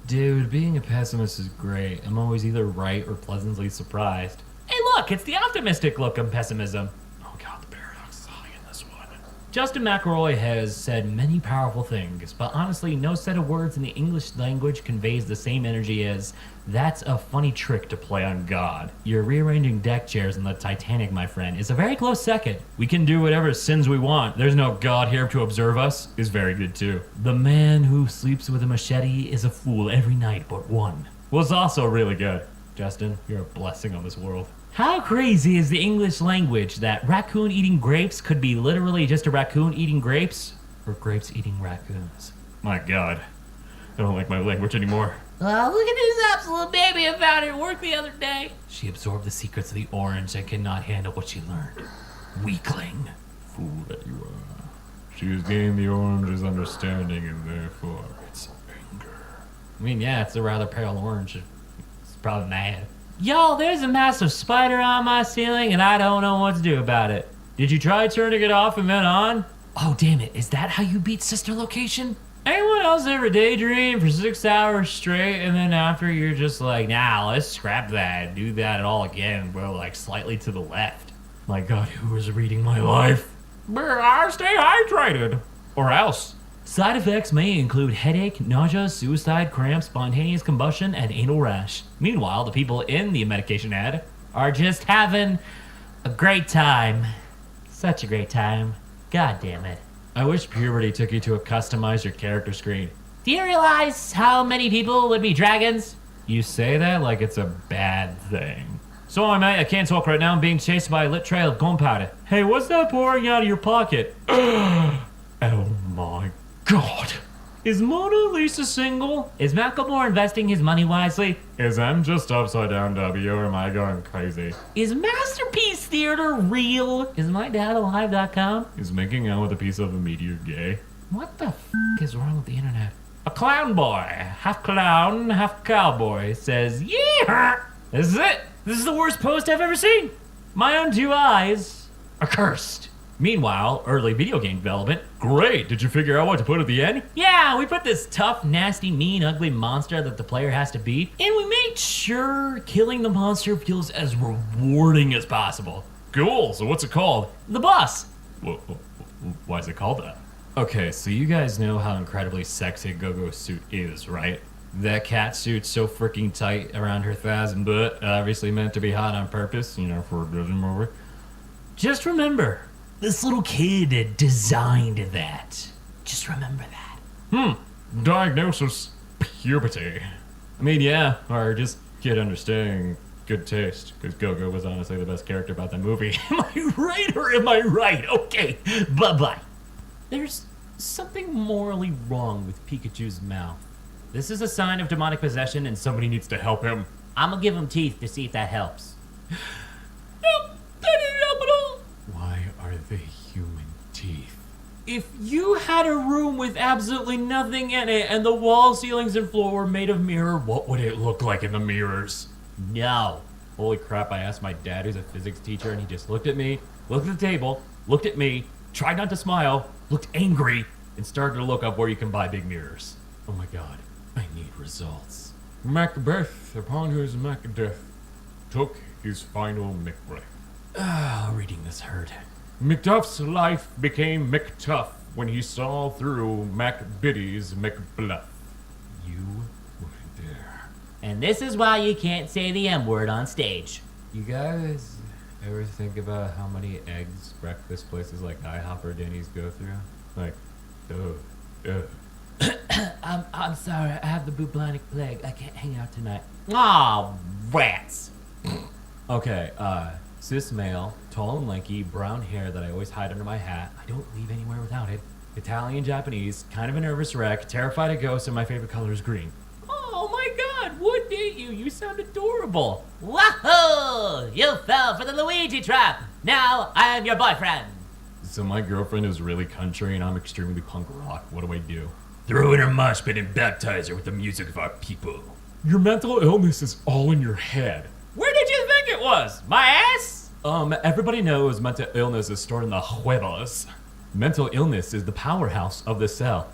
Dude, being a pessimist is great. I'm always either right or pleasantly surprised. Hey look, it's the optimistic look of pessimism. Oh god, the paradox is high in this one. Justin McElroy has said many powerful things, but honestly, no set of words in the English language conveys the same energy as, that's a funny trick to play on God. You're rearranging deck chairs in the Titanic, my friend, is a very close second. We can do whatever sins we want. There's no God here to observe us is very good too. The man who sleeps with a machete is a fool every night but one. Was also really good. Justin, you're a blessing on this world. How crazy is the English language that raccoon eating grapes could be literally just a raccoon eating grapes, or grapes eating raccoons? My god. I don't like my language anymore. Oh, look at this absolute baby I found at work the other day. She absorbed the secrets of the orange and cannot handle what she learned. Weakling. Fool that you are. She has gained the orange's understanding and therefore its anger. I mean, yeah, it's a rather pale orange. It's probably mad. Y'all, there's a massive spider on my ceiling and I don't know what to do about it. Did you try turning it off and then on? Oh, damn it. Is that how you beat Sister Location? Anyone else ever daydream for 6 hours straight and then after you're just like, nah, let's scrap that, do that all again, but like slightly to the left? My god, who is reading my life? I stay hydrated. Or else. Side effects may include headache, nausea, suicide, cramps, spontaneous combustion, and anal rash. Meanwhile, the people in the medication ad are just having a great time. Such a great time. God damn it. I wish puberty took you to a customize your character screen. Do you realize how many people would be dragons? You say that like it's a bad thing. Sorry, mate, I can't talk right now. I'm being chased by a lit trail of gunpowder. Hey, what's that pouring out of your pocket? Oh my god. Is Mona Lisa single? Is Macklemore investing his money wisely? Is M just upside down W or am I going crazy? Is Masterpiece Theater real? Is MyDadAlive.com? Is making out with a piece of a meteor gay? What the f is wrong with the internet? A clown boy, half clown, half cowboy, says, yeah! This is it! This is the worst post I've ever seen! My own two eyes are cursed. Meanwhile, early video game development. Great! Did you figure out what to put at the end? Yeah, we put this tough, nasty, mean, ugly monster that the player has to beat, and we made sure killing the monster feels as rewarding as possible. Cool, so what's it called? The boss! Why is it called that? Okay, so you guys know how incredibly sexy Go-Go's suit is, right? That cat suit's so freaking tight around her thighs and butt, obviously meant to be hot on purpose, you know, for a Disney movie. Just remember, this little kid designed that. Just remember that. Diagnosis, puberty. I mean, yeah, or just kid understanding good taste, because Go-Go was honestly the best character about that movie. Am I right or am I right? Okay, bye-bye. There's something morally wrong with Pikachu's mouth. This is a sign of demonic possession and somebody needs to help him. I'm gonna give him teeth to see if that helps. Nope, that didn't help at all. Why are they human teeth? If you had a room with absolutely nothing in it and the walls, ceilings, and floor were made of mirror, What would it look like in the mirrors? no. Holy crap, I asked my dad, who's a physics teacher, and he just looked at me, looked at the table, looked at me, tried not to smile, looked angry, and started to look up where you can buy big mirrors. Oh my god, I need results. Macbeth, upon whose Macbeth took his final Macbeth. Reading this hurt. Macduff's life became McTuff when he saw through Mac Biddy's McBluff. You weren't there. And this is why you can't say the M word on stage. You guys ever think about how many eggs breakfast places like IHOP or Denny's go through? Like, I'm sorry, I have the bubonic plague. I can't hang out tonight. Aw, rats. Okay, cis male, tall and lanky, brown hair that I always hide under my hat. I don't leave anywhere without it. Italian, Japanese, kind of a nervous wreck, terrified of ghosts, and my favorite color is green. Oh my god, wouldn't you? You sound adorable. Wahoo! You fell for the Luigi trap. Now I am your boyfriend. So my girlfriend is really country and I'm extremely punk rock. What do I do? Throw in her mosh pit and baptize her with the music of our people. Your mental illness is all in your head. Where did you think it was? My ass? Everybody knows mental illness is stored in the huevos. Mental illness is the powerhouse of the cell.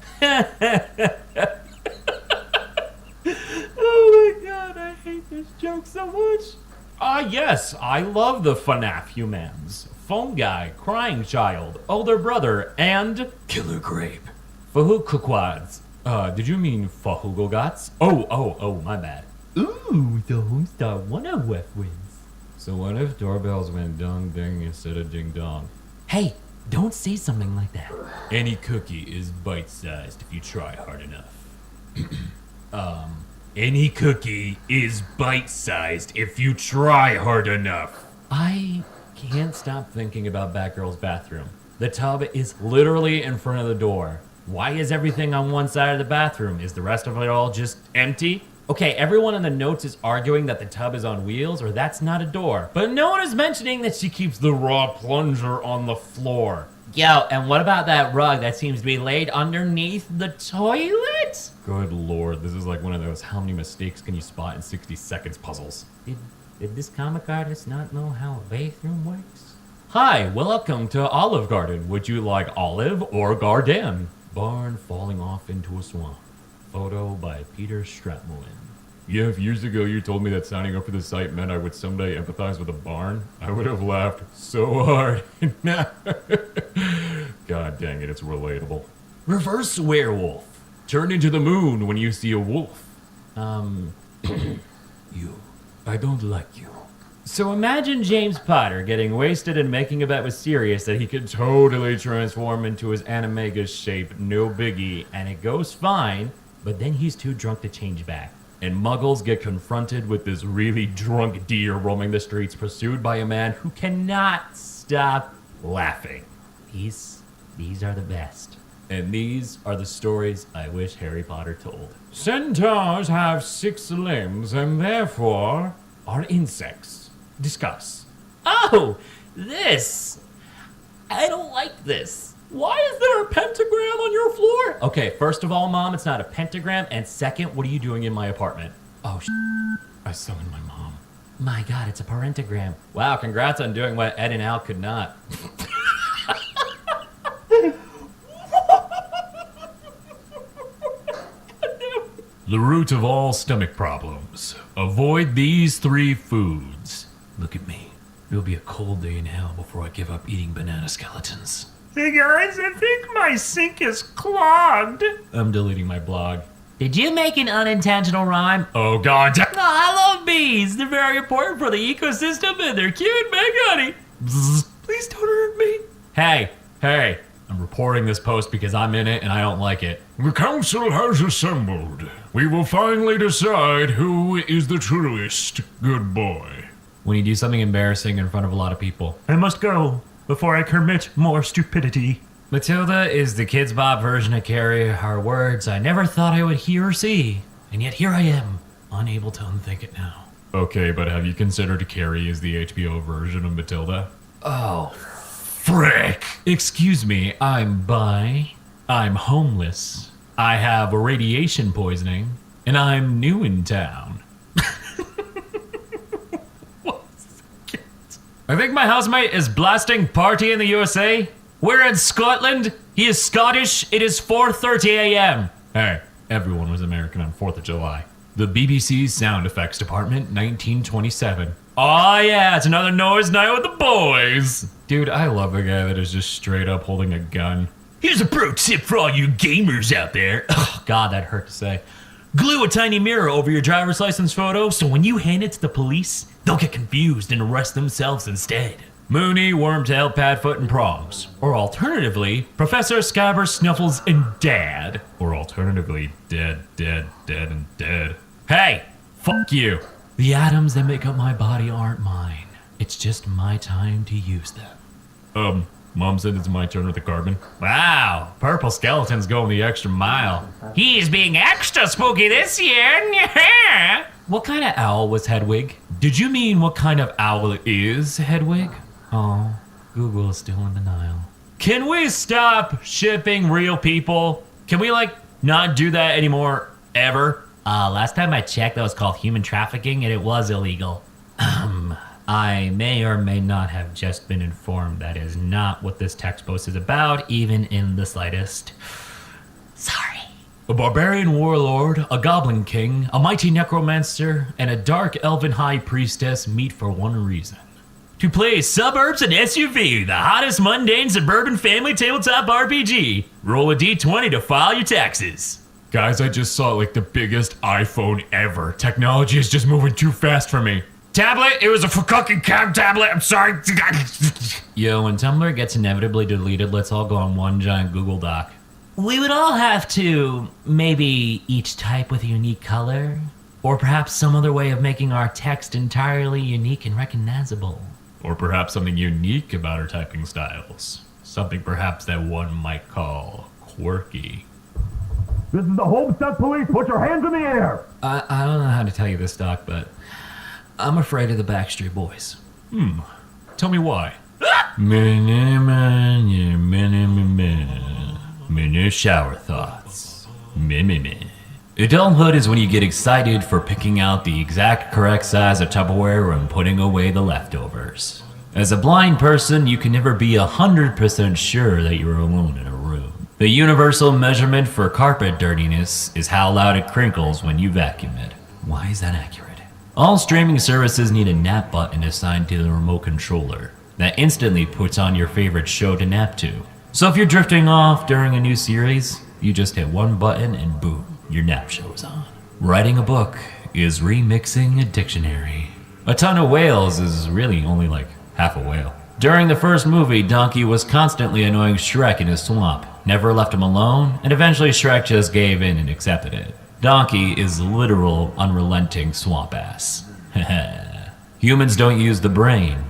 Oh my god, I hate this joke so much. Yes, I love the FNAF humans. Phone guy, crying child, older brother, and Killer Grape. Fahukuquads. Did you mean Fahugogats? Oh, my bad. Ooh, the Homestar 101 wins. So what if doorbells went dong ding instead of ding dong? Hey, don't say something like that. Any cookie is bite-sized if you try hard enough. Any cookie is bite-sized if you try hard enough. I can't stop thinking about Batgirl's bathroom. The tub is literally in front of the door. Why is everything on one side of the bathroom? Is the rest of it all just empty? Okay, everyone in the notes is arguing that the tub is on wheels or that's not a door. But no one is mentioning that she keeps the raw plunger on the floor. Yo, and what about that rug that seems to be laid underneath the toilet? Good lord, this is like one of those how many mistakes can you spot in 60 seconds puzzles. Did this comic artist not know how a bathroom works? Hi, welcome to Olive Garden. Would you like olive or garden? Barn falling off into a swamp. Photo by Peter Stratmoen. Yeah, if years ago you told me that signing up for the site meant I would someday empathize with a barn, I would have laughed so hard. God dang it, it's relatable. Reverse werewolf. Turn into the moon when you see a wolf. You. I don't like you. So imagine James Potter getting wasted and making a bet with Sirius that he could totally transform into his Animagus shape, no biggie, and it goes fine, but then he's too drunk to change back. And Muggles get confronted with this really drunk deer roaming the streets, pursued by a man who cannot stop laughing. These are the best. And these are the stories I wish Harry Potter told. Centaurs have 6 limbs and therefore are insects. Discuss. Oh, this. I don't like this. Why is there a pentagram on your floor? Okay, first of all, Mom, it's not a pentagram. And second, what are you doing in my apartment? Oh, I summoned my mom. My god, it's a parentagram. Wow, congrats on doing what Ed and Al could not. The root of all stomach problems. Avoid these 3 foods. Look at me. It'll be a cold day in hell before I give up eating banana skeletons. Hey guys, I think my sink is clogged. I'm deleting my blog. Did you make an unintentional rhyme? Oh god. No, I love bees. They're very important for the ecosystem and they're cute, make honey. Please don't hurt me. Hey, I'm reporting this post because I'm in it and I don't like it. The council has assembled. We will finally decide who is the truest good boy. When you do something embarrassing in front of a lot of people. I must go before I commit more stupidity. Matilda is the Kids Bop version of Carrie. Her words I never thought I would hear or see. And yet here I am, unable to unthink it now. Okay, but have you considered Carrie as the HBO version of Matilda? Oh, frick! Excuse me, I'm bi, I'm homeless, I have radiation poisoning, and I'm new in town. I think my housemate is blasting Party in the USA. We're in Scotland. He is Scottish. It is 4:30 a.m. Hey, everyone was American on 4th of July. The BBC's Sound Effects Department, 1927. Oh yeah, it's another noise night with the boys. Dude, I love a guy that is just straight up holding a gun. Here's a pro tip for all you gamers out there. Oh, God, that hurt to say. Glue a tiny mirror over your driver's license photo so when you hand it to the police, they'll get confused and arrest themselves instead. Mooney, Wormtail, Padfoot, and Progs. Or alternatively, Professor, Scabber, Snuffles, and Dad. Or alternatively, dead, and dead. Hey, fuck you. The atoms that make up my body aren't mine. It's just my time to use them. Mom said it's my turn with the carbon. Wow, purple skeleton's going the extra mile. He's being extra spooky this year. What kind of owl was Hedwig? Did you mean what kind of owl is Hedwig? Oh, Google is still in denial. Can we stop shipping real people? Can we, not do that anymore, ever? Last time I checked, that was called human trafficking, and it was illegal. I may or may not have just been informed that is not what this text post is about, even in the slightest. Sorry. A barbarian warlord, a goblin king, a mighty necromancer, and a dark elven high priestess meet for one reason. To play Suburbs and SUV, the hottest mundane suburban family tabletop RPG. Roll a d20 to file your taxes. Guys, I just saw the biggest iPhone ever. Technology is just moving too fast for me. Tablet? It was a fucking cam tablet, I'm sorry. Yo, when Tumblr gets inevitably deleted, let's all go on one giant Google Doc. We would all have to maybe each type with a unique color, or perhaps some other way of making our text entirely unique and recognizable. Or perhaps something unique about our typing styles. Something perhaps that one might call quirky. This is the Homestead Police. Put your hands in the air. I don't know how to tell you this, Doc, but I'm afraid of the Backstreet Boys. Tell me why. Shower thoughts. Adulthood is when you get excited for picking out the exact correct size of Tupperware and putting away the leftovers. As a blind person, you can never be 100% sure that you're alone in a room. The universal measurement for carpet dirtiness is how loud it crinkles when you vacuum it. Why is that accurate? All streaming services need a nap button assigned to the remote controller that instantly puts on your favorite show to nap to. So if you're drifting off during a new series, you just hit one button and boom, your nap show is on. Writing a book is remixing a dictionary. A ton of whales is really only half a whale. During the first movie, Donkey was constantly annoying Shrek in his swamp, never left him alone, and eventually Shrek just gave in and accepted it. Donkey is literal, unrelenting swamp ass. Humans don't use the brain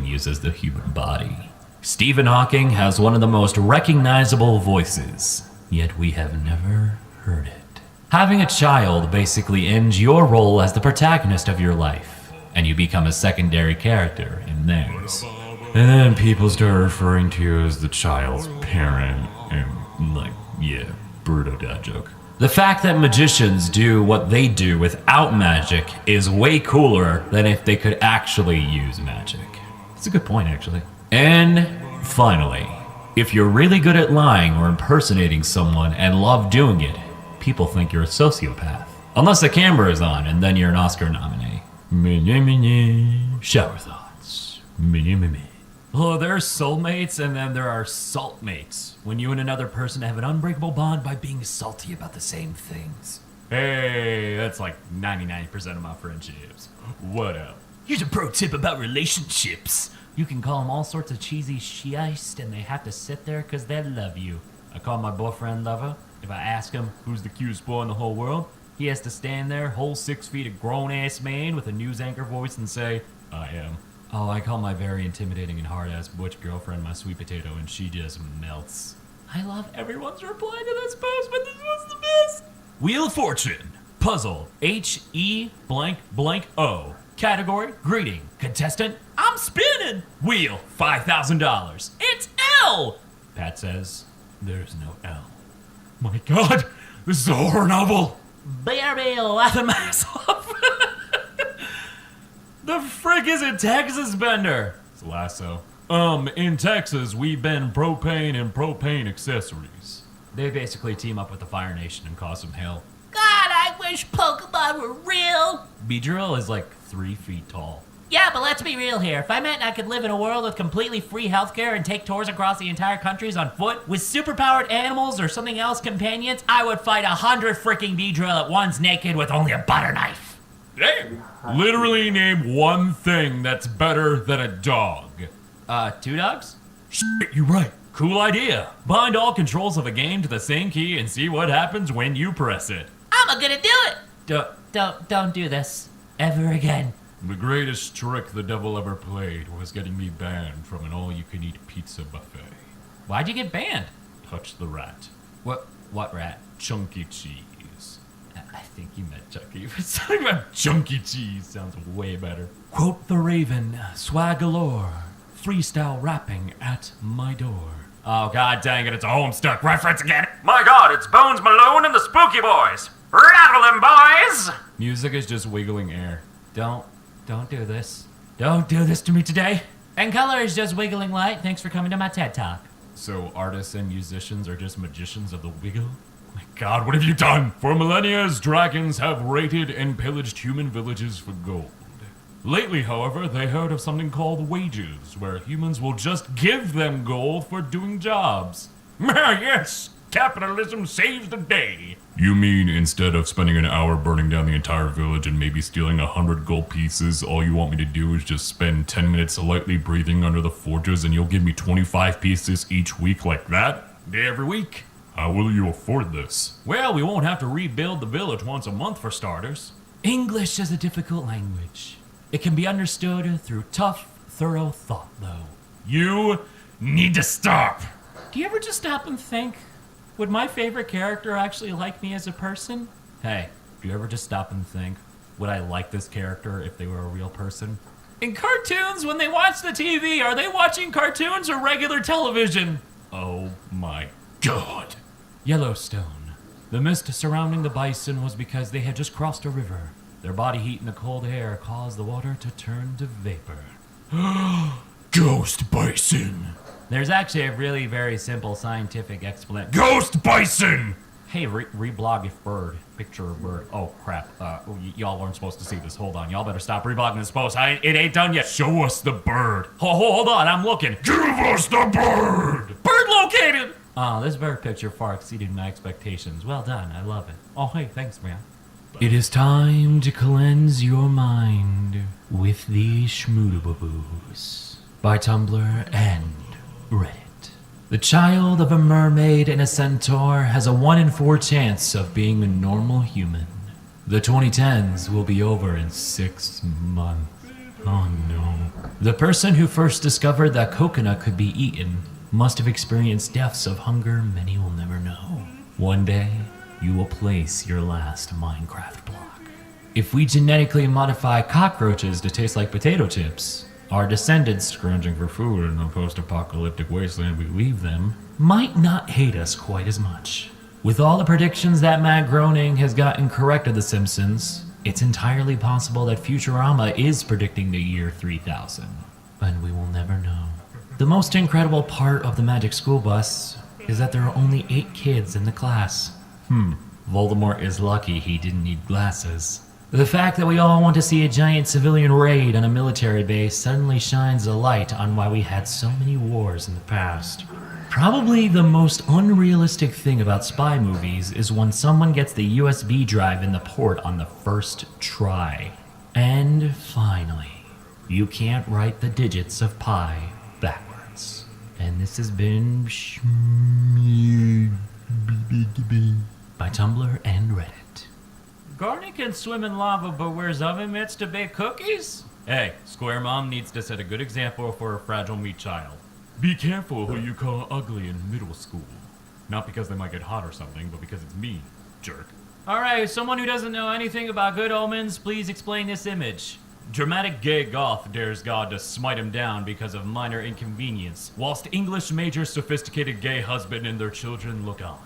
uses the human body. Stephen Hawking has one of the most recognizable voices, yet we have never heard it. Having a child basically ends your role as the protagonist of your life, and you become a secondary character in theirs. And then people start referring to you as the child's parent, and Bruto dad joke. The fact that magicians do what they do without magic is way cooler than if they could actually use magic. It's a good point, actually. And finally, if you're really good at lying or impersonating someone and love doing it, people think you're a sociopath. Unless the camera is on, and then you're an Oscar nominee. Shower thoughts. Oh, there are soulmates, and then there are saltmates. When you and another person have an unbreakable bond by being salty about the same things. Hey, that's 99% of my friendships. What up? Here's a pro tip about relationships. You can call them all sorts of cheesy shit, and they have to sit there because they love you. I call my boyfriend Lover. If I ask him who's the cutest boy in the whole world, he has to stand there, whole 6 feet of grown-ass man with a news anchor voice and say, I am. Oh, I call my very intimidating and hard-ass butch girlfriend my sweet potato, and she just melts. I love everyone's reply to this post, but this was the best. Wheel of Fortune. Puzzle. H-E blank blank O. Category, greeting. Contestant, I'm spinning. Wheel, $5,000. It's L. Pat says, there's no L. My God, this is a horror novel. Baby, laughing my ass off. The frick is a Texas bender? It's Lasso. In Texas, we bend propane and propane accessories. They basically team up with the Fire Nation and cause some hell. God, I wish Pokemon were real. Beedrill is 3 feet tall. Yeah, but let's be real here. If I meant I could live in a world with completely free healthcare and take tours across the entire countries on foot with superpowered animals or something else companions, I would fight 100 freaking Beedrill at once naked with only a butter knife. Damn. Literally name one thing that's better than a dog. 2 dogs? Shit, you're right. Cool idea. Bind all controls of a game to the same key and see what happens when you press it. I'm gonna do it. Don't do this. Ever again. The greatest trick the devil ever played was getting me banned from an all-you-can-eat pizza buffet. Why'd you get banned? Touch the rat. What rat? Chunky cheese. I think you meant Chucky. Something about chunky cheese sounds way better. Quote the Raven, swag galore, freestyle rapping at my door. Oh, god dang it, it's a Homestuck reference again. My god, it's Bones Malone and the Spooky Boys. Rattle them, boys! Music is just wiggling air. Don't do this. Don't do this to me today. And color is just wiggling light. Thanks for coming to my TED Talk. So artists and musicians are just magicians of the wiggle? My god, what have you done? For millennia, dragons have raided and pillaged human villages for gold. Lately, however, they heard of something called wages, where humans will just give them gold for doing jobs. Yes! Capitalism saves the day! You mean instead of spending an hour burning down the entire village and maybe stealing 100 gold pieces, all you want me to do is just spend 10 minutes lightly breathing under the forges and you'll give me 25 pieces each week like that? Every week? How will you afford this? Well, we won't have to rebuild the village once a month for starters. English is a difficult language. It can be understood through tough, thorough thought, though. You need to stop! Do you ever just stop and think, would my favorite character actually like me as a person? Hey, do you ever just stop and think, would I like this character if they were a real person? In cartoons, when they watch the TV, are they watching cartoons or regular television? Oh my god. Yellowstone. The mist surrounding the bison was because they had just crossed a river. Their body heat in the cold air caused the water to turn to vapor. Ghost bison! There's actually a really very simple scientific explanation. Ghost bison! Hey, reblog if bird. Picture of bird. Oh crap. Y'all weren't supposed to see this. Hold on. Y'all better stop reblogging this post. It ain't done yet. Show us the bird. Hold on. I'm looking. Give us the bird! Bird located! Oh, this bird picture far exceeded my expectations. Well done. I love it. Oh, hey, thanks, man. It is time to cleanse your mind with the Schmoodaboos by Tumblr and Reddit. The child of a mermaid and a centaur has a 1 in 4 chance of being a normal human. The 2010s will be over in 6 months. Oh no. The person who first discovered that coconut could be eaten must have experienced deaths of hunger many will never know. One day, you will place your last Minecraft block. If we genetically modify cockroaches to taste like potato chips, our descendants, scrounging for food in the post-apocalyptic wasteland we leave them, might not hate us quite as much. With all the predictions that Matt Groening has gotten correct of The Simpsons, it's entirely possible that Futurama is predicting the year 3000. And we will never know. The most incredible part of the Magic School Bus is that there are only 8 kids in the class. Voldemort is lucky he didn't need glasses. The fact that we all want to see a giant civilian raid on a military base suddenly shines a light on why we had so many wars in the past. Probably the most unrealistic thing about spy movies is when someone gets the USB drive in the port on the first try. And finally, you can't write the digits of pi backwards. And this has been by Tumblr and Reddit. Garnet can swim in lava but wears oven mitts to bake cookies? Hey, Square Mom needs to set a good example for a fragile meat child. Be careful who you call ugly in middle school. Not because they might get hot or something, but because it's mean, jerk. Alright, someone who doesn't know anything about good omens, please explain this image. Dramatic gay goth dares God to smite him down because of minor inconvenience, whilst English major sophisticated gay husband and their children look on.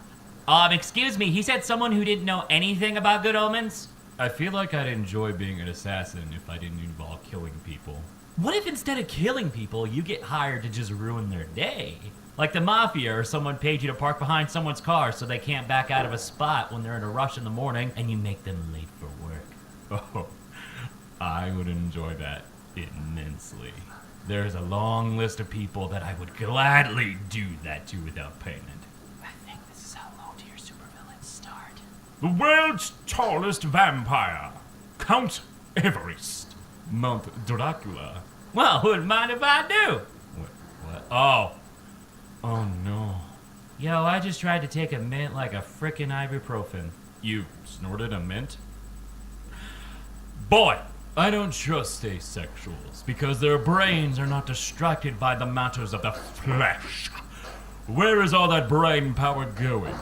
Excuse me, he said someone who didn't know anything about good omens? I feel like I'd enjoy being an assassin if I didn't involve killing people. What if instead of killing people, you get hired to just ruin their day? Like the mafia or someone paid you to park behind someone's car so they can't back out of a spot when they're in a rush in the morning and you make them late for work. Oh, I would enjoy that. immensely. There's a long list of people that I would gladly do that to without payment. I think this is how low-tier supervillains start. The world's tallest vampire, Count Everest. Mount Dracula. Well, wouldn't mind if I do. What? Oh. Oh no. Yo, I just tried to take a mint like a frickin' ibuprofen. You snorted a mint? Boy, I don't trust asexuals because their brains are not distracted by the matters of the flesh. Where is all that brain power going?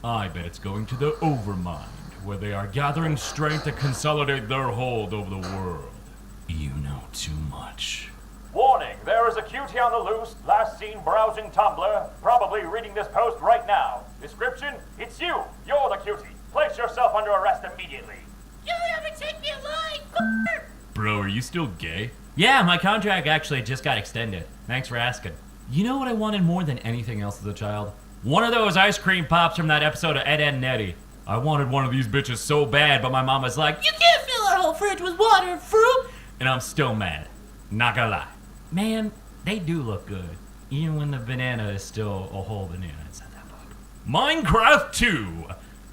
I bet it's going to the overmind, where they are gathering strength to consolidate their hold over the world. You know too much. Warning, there is a cutie on the loose, last seen browsing Tumblr, probably reading this post right now. Description, it's you. You're the cutie. Place yourself under arrest immediately. You'll never take me alive, f***er! Bro, are you still gay? Yeah, my contract actually just got extended. Thanks for asking. You know what I wanted more than anything else as a child? One of those ice cream pops from that episode of Ed, Edd n Eddy. I wanted one of these bitches so bad, but my mom was like, You can't fill our whole fridge with water and fruit! and I'm still mad. Not gonna lie. Man, they do look good. Even when the banana is still a whole banana inside that book. Minecraft 2!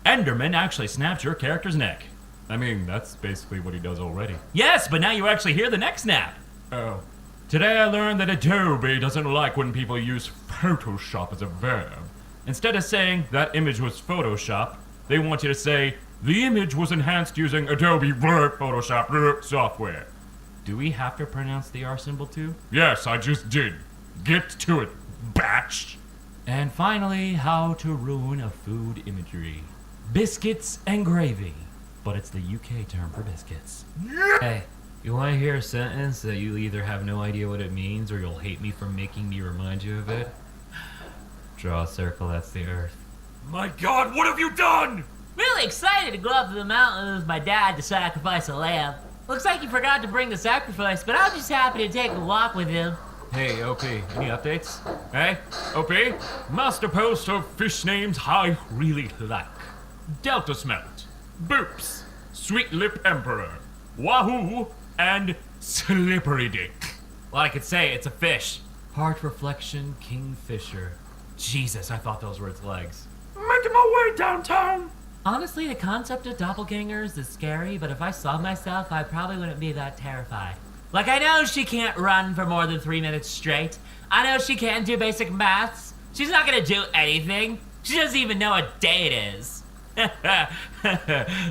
Enderman actually snaps your character's neck. I mean, that's basically what he does already. Yes, but now you actually hear the neck snap. Oh. Today I learned that Adobe doesn't like when people use Photoshop as a verb. Instead of saying, that image was Photoshop, they want you to say, the image was enhanced using Adobe Photoshop software. Do we have to pronounce the R symbol too? Yes, I just did. Get to it, batch. And finally, how to ruin a food imagery. Biscuits and gravy. But it's the UK term for biscuits. Hey, you want to hear a sentence that you either have no idea what it means or you'll hate me for making me remind you of it? Draw a circle, that's the earth. My god, what have you done? Really excited to go up to the mountain with my dad to sacrifice a lamb. Looks like he forgot to bring the sacrifice, but I was just happy to take a walk with him. Hey, OP, any updates? Hey, OP? Master post of fish names I really like. Delta Smelt, Boops, Sweet Lip Emperor, Wahoo, and Slippery Dick. Well, I could say it's a fish. Heart Reflection Kingfisher. Jesus, I thought those were its legs. Making my way downtown. Honestly, the concept of doppelgangers is scary, but if I saw myself, I probably wouldn't be that terrified. Like, I know she can't run for more than 3 minutes straight. I know she can't do basic maths. She's not gonna do anything. She doesn't even know what day it is.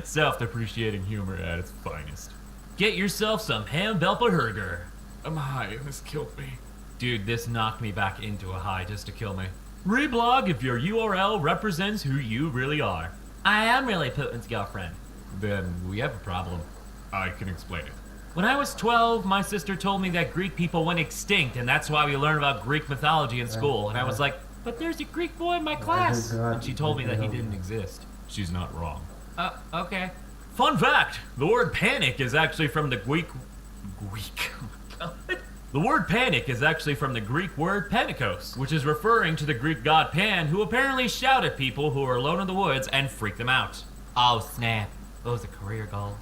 Self-depreciating humor at its finest. Get yourself some ham belperherger. I'm high and this killed me. Dude, this knocked me back into a high just to kill me. Reblog if your URL represents who you really are. I am really Putin's girlfriend. Then we have a problem. I can explain it. When I was 12, my sister told me that Greek people went extinct, and that's why we learn about Greek mythology in school. And I was like, but there's a Greek boy in my class. And she told me that he didn't exist. She's not wrong. Okay. Fun fact, the word panic is actually from the Greek... The word panic is actually from the Greek word panikos, which is referring to the Greek god Pan, who apparently shout at people who are alone in the woods and freak them out. Oh snap, those are career goals.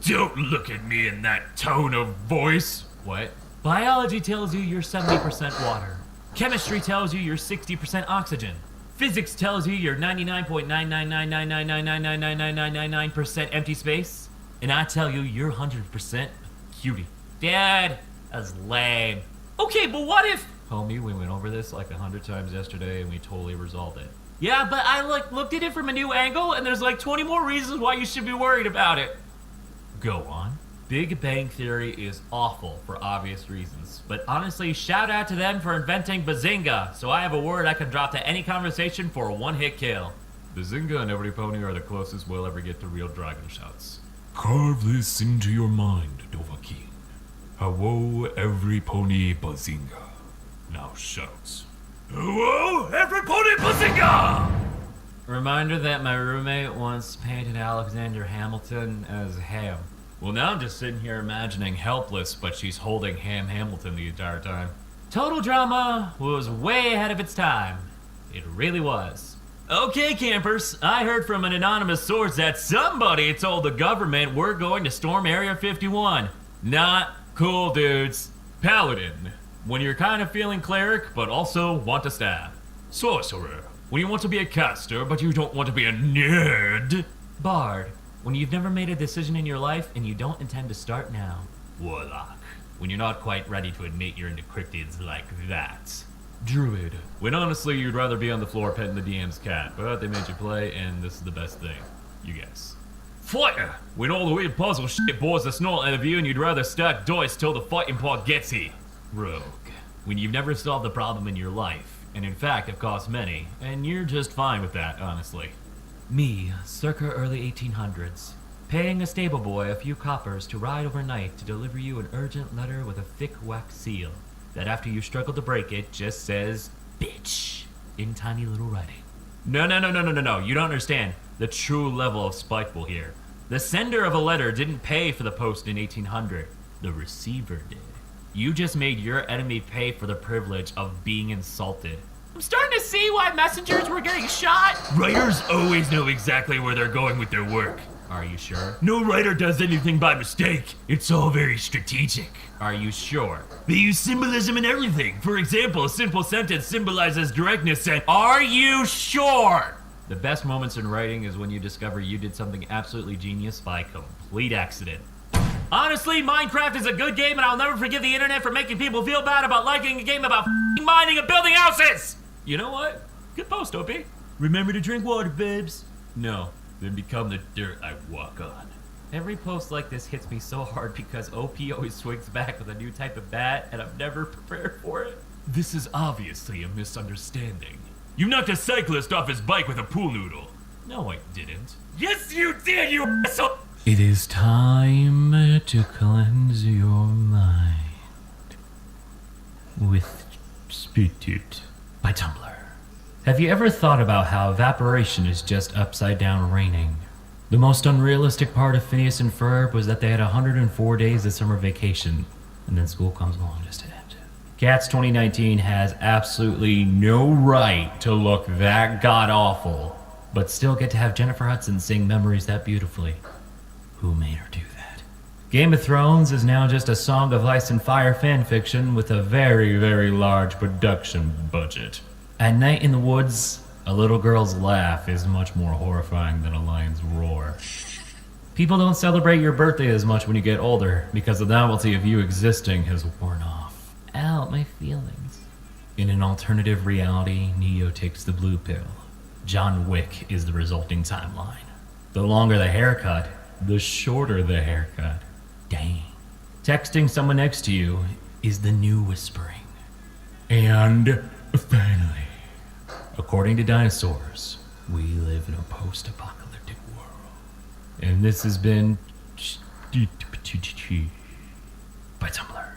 Don't look at me in that tone of voice. What? Biology tells you you're 70% water. Chemistry tells you you're 60% oxygen. Physics tells you you're 99.9999999999999% empty space. And I tell you you're 100% cutie. Dad, that's lame. Okay, but what if... Homie, we went over this like 100 times yesterday and we totally resolved it. Yeah, but I looked at it from a new angle and there's like 20 more reasons why you should be worried about it. Go on. Big Bang Theory is awful for obvious reasons, but honestly, shout out to them for inventing Bazinga, so I have a word I can drop to any conversation for a one-hit kill. Bazinga and Every Pony are the closest we'll ever get to real dragon shouts. Carve this into your mind, Dovahkiin. Hello, Every Pony Bazinga. Now shout. Hello, Every Pony Bazinga! Reminder that my roommate once painted Alexander Hamilton as Ham. Well, now I'm just sitting here imagining Helpless, but she's holding Ham Hamilton the entire time. Total Drama was way ahead of its time. It really was. Okay, campers, I heard from an anonymous source that somebody told the government we're going to storm Area 51. Not Cool dudes. Paladin. When you're kind of feeling cleric, but also want to stab. Sorcerer. When you want to be a caster, but you don't want to be a nerd. Bard. When you've never made a decision in your life and you don't intend to start now. Warlock. When you're not quite ready to admit you're into cryptids like that. Druid. When honestly you'd rather be on the floor petting the DM's cat, but they made you play, and this is the best thing. You guess. Fighter. When all the weird puzzle shit bores the snort out of you and you'd rather stack dice till the fighting part gets here. Rogue. When you've never solved a problem in your life, and in fact have caused many, and you're just fine with that, honestly. Me, circa early 1800s. Paying a stable boy a few coppers to ride overnight to deliver you an urgent letter with a thick wax seal that after you struggle to break it just says, bitch, in tiny little writing. No. You don't understand the true level of spiteful here. The sender of a letter didn't pay for the post in 1800. The receiver did. You just made your enemy pay for the privilege of being insulted. I'm starting to see why messengers were getting shot. Writers always know exactly where they're going with their work. Are you sure? No writer does anything by mistake. It's all very strategic. Are you sure? They use symbolism in everything. For example, a simple sentence symbolizes directness and... Are you sure? The best moments in writing is when you discover you did something absolutely genius by complete accident. Honestly, Minecraft is a good game and I'll never forgive the internet for making people feel bad about liking a game about mining and building houses! You know what? Good post, OP. Remember to drink water, babes. No, then become the dirt I walk on. Every post like this hits me so hard because OP always swings back with a new type of bat and I'm never prepared for it. This is obviously a misunderstanding. You knocked a cyclist off his bike with a pool noodle. No, I didn't. Yes, you did, you asshole! It is time to cleanse your mind with Spirit by Tumblr. Have you ever thought about how evaporation is just upside down raining? The most unrealistic part of Phineas and Ferb was that they had 104 days of summer vacation, and then school comes along just to end. Cats 2019 has absolutely no right to look that god-awful, but still get to have Jennifer Hudson sing Memories that beautifully. Who made her do that? Game of Thrones is now just a Song of Ice and Fire fanfiction with a very, very large production budget. At night in the woods, a little girl's laugh is much more horrifying than a lion's roar. People don't celebrate your birthday as much when you get older because the novelty of you existing has worn off. Ow, my feelings. In an alternative reality, Neo takes the blue pill. John Wick is the resulting timeline. The longer the haircut, the shorter the haircut. Dang. Texting someone next to you is the new whispering. And finally, according to dinosaurs, we live in a post-apocalyptic world. And this has been by Tumblr.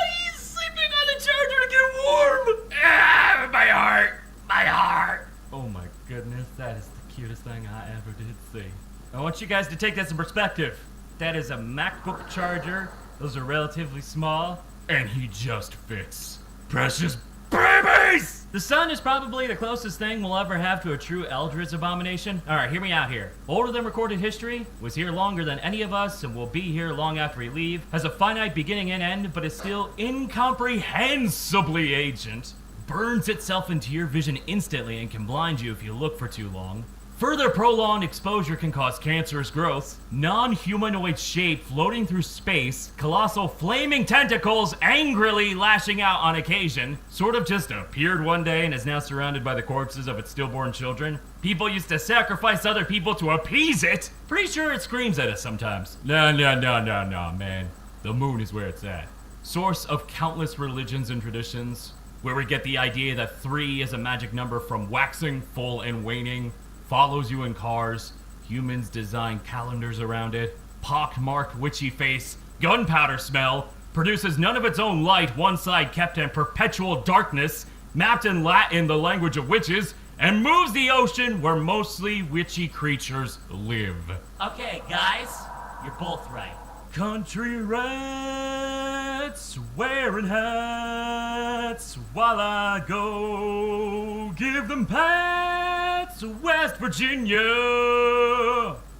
He's sleeping on the charger to get warm! Ah, my heart! My heart! Oh my goodness, that is the cutest thing I ever did see. I want you guys to take this in perspective. That is a MacBook charger. Those are relatively small. And he just fits. Precious babies! The sun is probably the closest thing we'll ever have to a true Eldritch abomination. Alright, hear me out here. Older than recorded history, was here longer than any of us, and will be here long after we leave, has a finite beginning and end, but is still incomprehensibly ancient, burns itself into your vision instantly and can blind you if you look for too long. Further prolonged exposure can cause cancerous growth, non-humanoid shape floating through space, colossal flaming tentacles angrily lashing out on occasion, sort of just appeared one day and is now surrounded by the corpses of its stillborn children. People used to sacrifice other people to appease it. Pretty sure it screams at us sometimes. No, man. The moon is where it's at. Source of countless religions and traditions, where we get the idea that 3 is a magic number from waxing, full, and waning. Follows you in cars, humans design calendars around it, pock-marked witchy face, gunpowder smell, produces none of its own light, one side kept in perpetual darkness, mapped in Latin, the language of witches, and moves the ocean where mostly witchy creatures live. Okay, guys, you're both right. Country rats wearing hats while I go give them pats, West Virginia.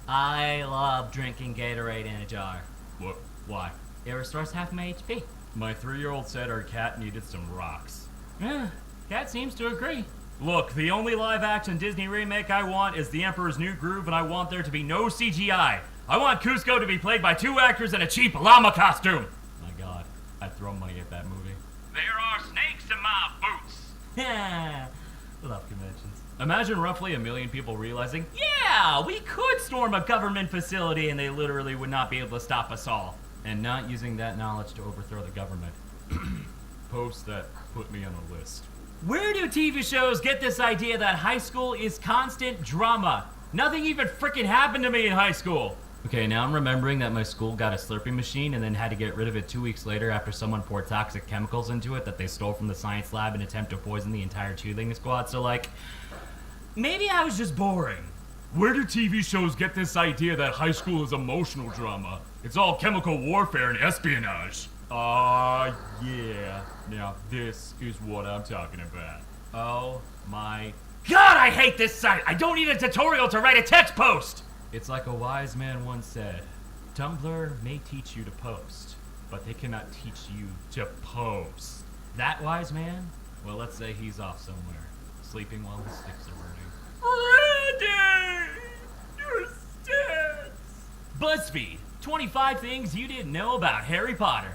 I love drinking Gatorade in a jar. What? Why? It restores half my HP. My 3-year-old said our cat needed some rocks. Yeah, Cat seems to agree. Look, the only live-action Disney remake I want is The Emperor's New Groove, and I want there to be no CGI. I want Cusco to be played by 2 actors in a cheap llama costume. My God, I'd throw money at that movie. There are snakes in my boots. Yeah, love conventions. Imagine roughly 1 million people realizing, Yeah, we could storm a government facility and they literally would not be able to stop us all. and not using that knowledge to overthrow the government. Posts that put me on a list. Where do TV shows get this idea that high school is constant drama? Nothing even freaking happened to me in high school. Okay, now I'm remembering that my school got a Slurpee machine and then had to get rid of it 2 weeks later after someone poured toxic chemicals into it that they stole from the science lab in an attempt to poison the entire cheerleading squad. So, like, maybe I was just boring. Where do TV shows get this idea that high school is emotional drama? It's all chemical warfare and espionage. Yeah. Now, this is what I'm talking about. Oh my God, I hate this site! I don't need a tutorial to write a text post! It's like a wise man once said, Tumblr may teach you to post, but they cannot teach you to post. That wise man? Well, let's say he's off somewhere, sleeping while his sticks are burning. Randy! Your stats! BuzzFeed, 25 things you didn't know about Harry Potter.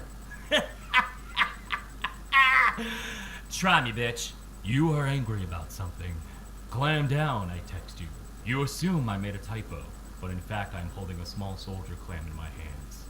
Try me, bitch. You are angry about something. Clam down, I text you. You assume I made a typo, but in fact I'm holding a small soldier clam in my hands.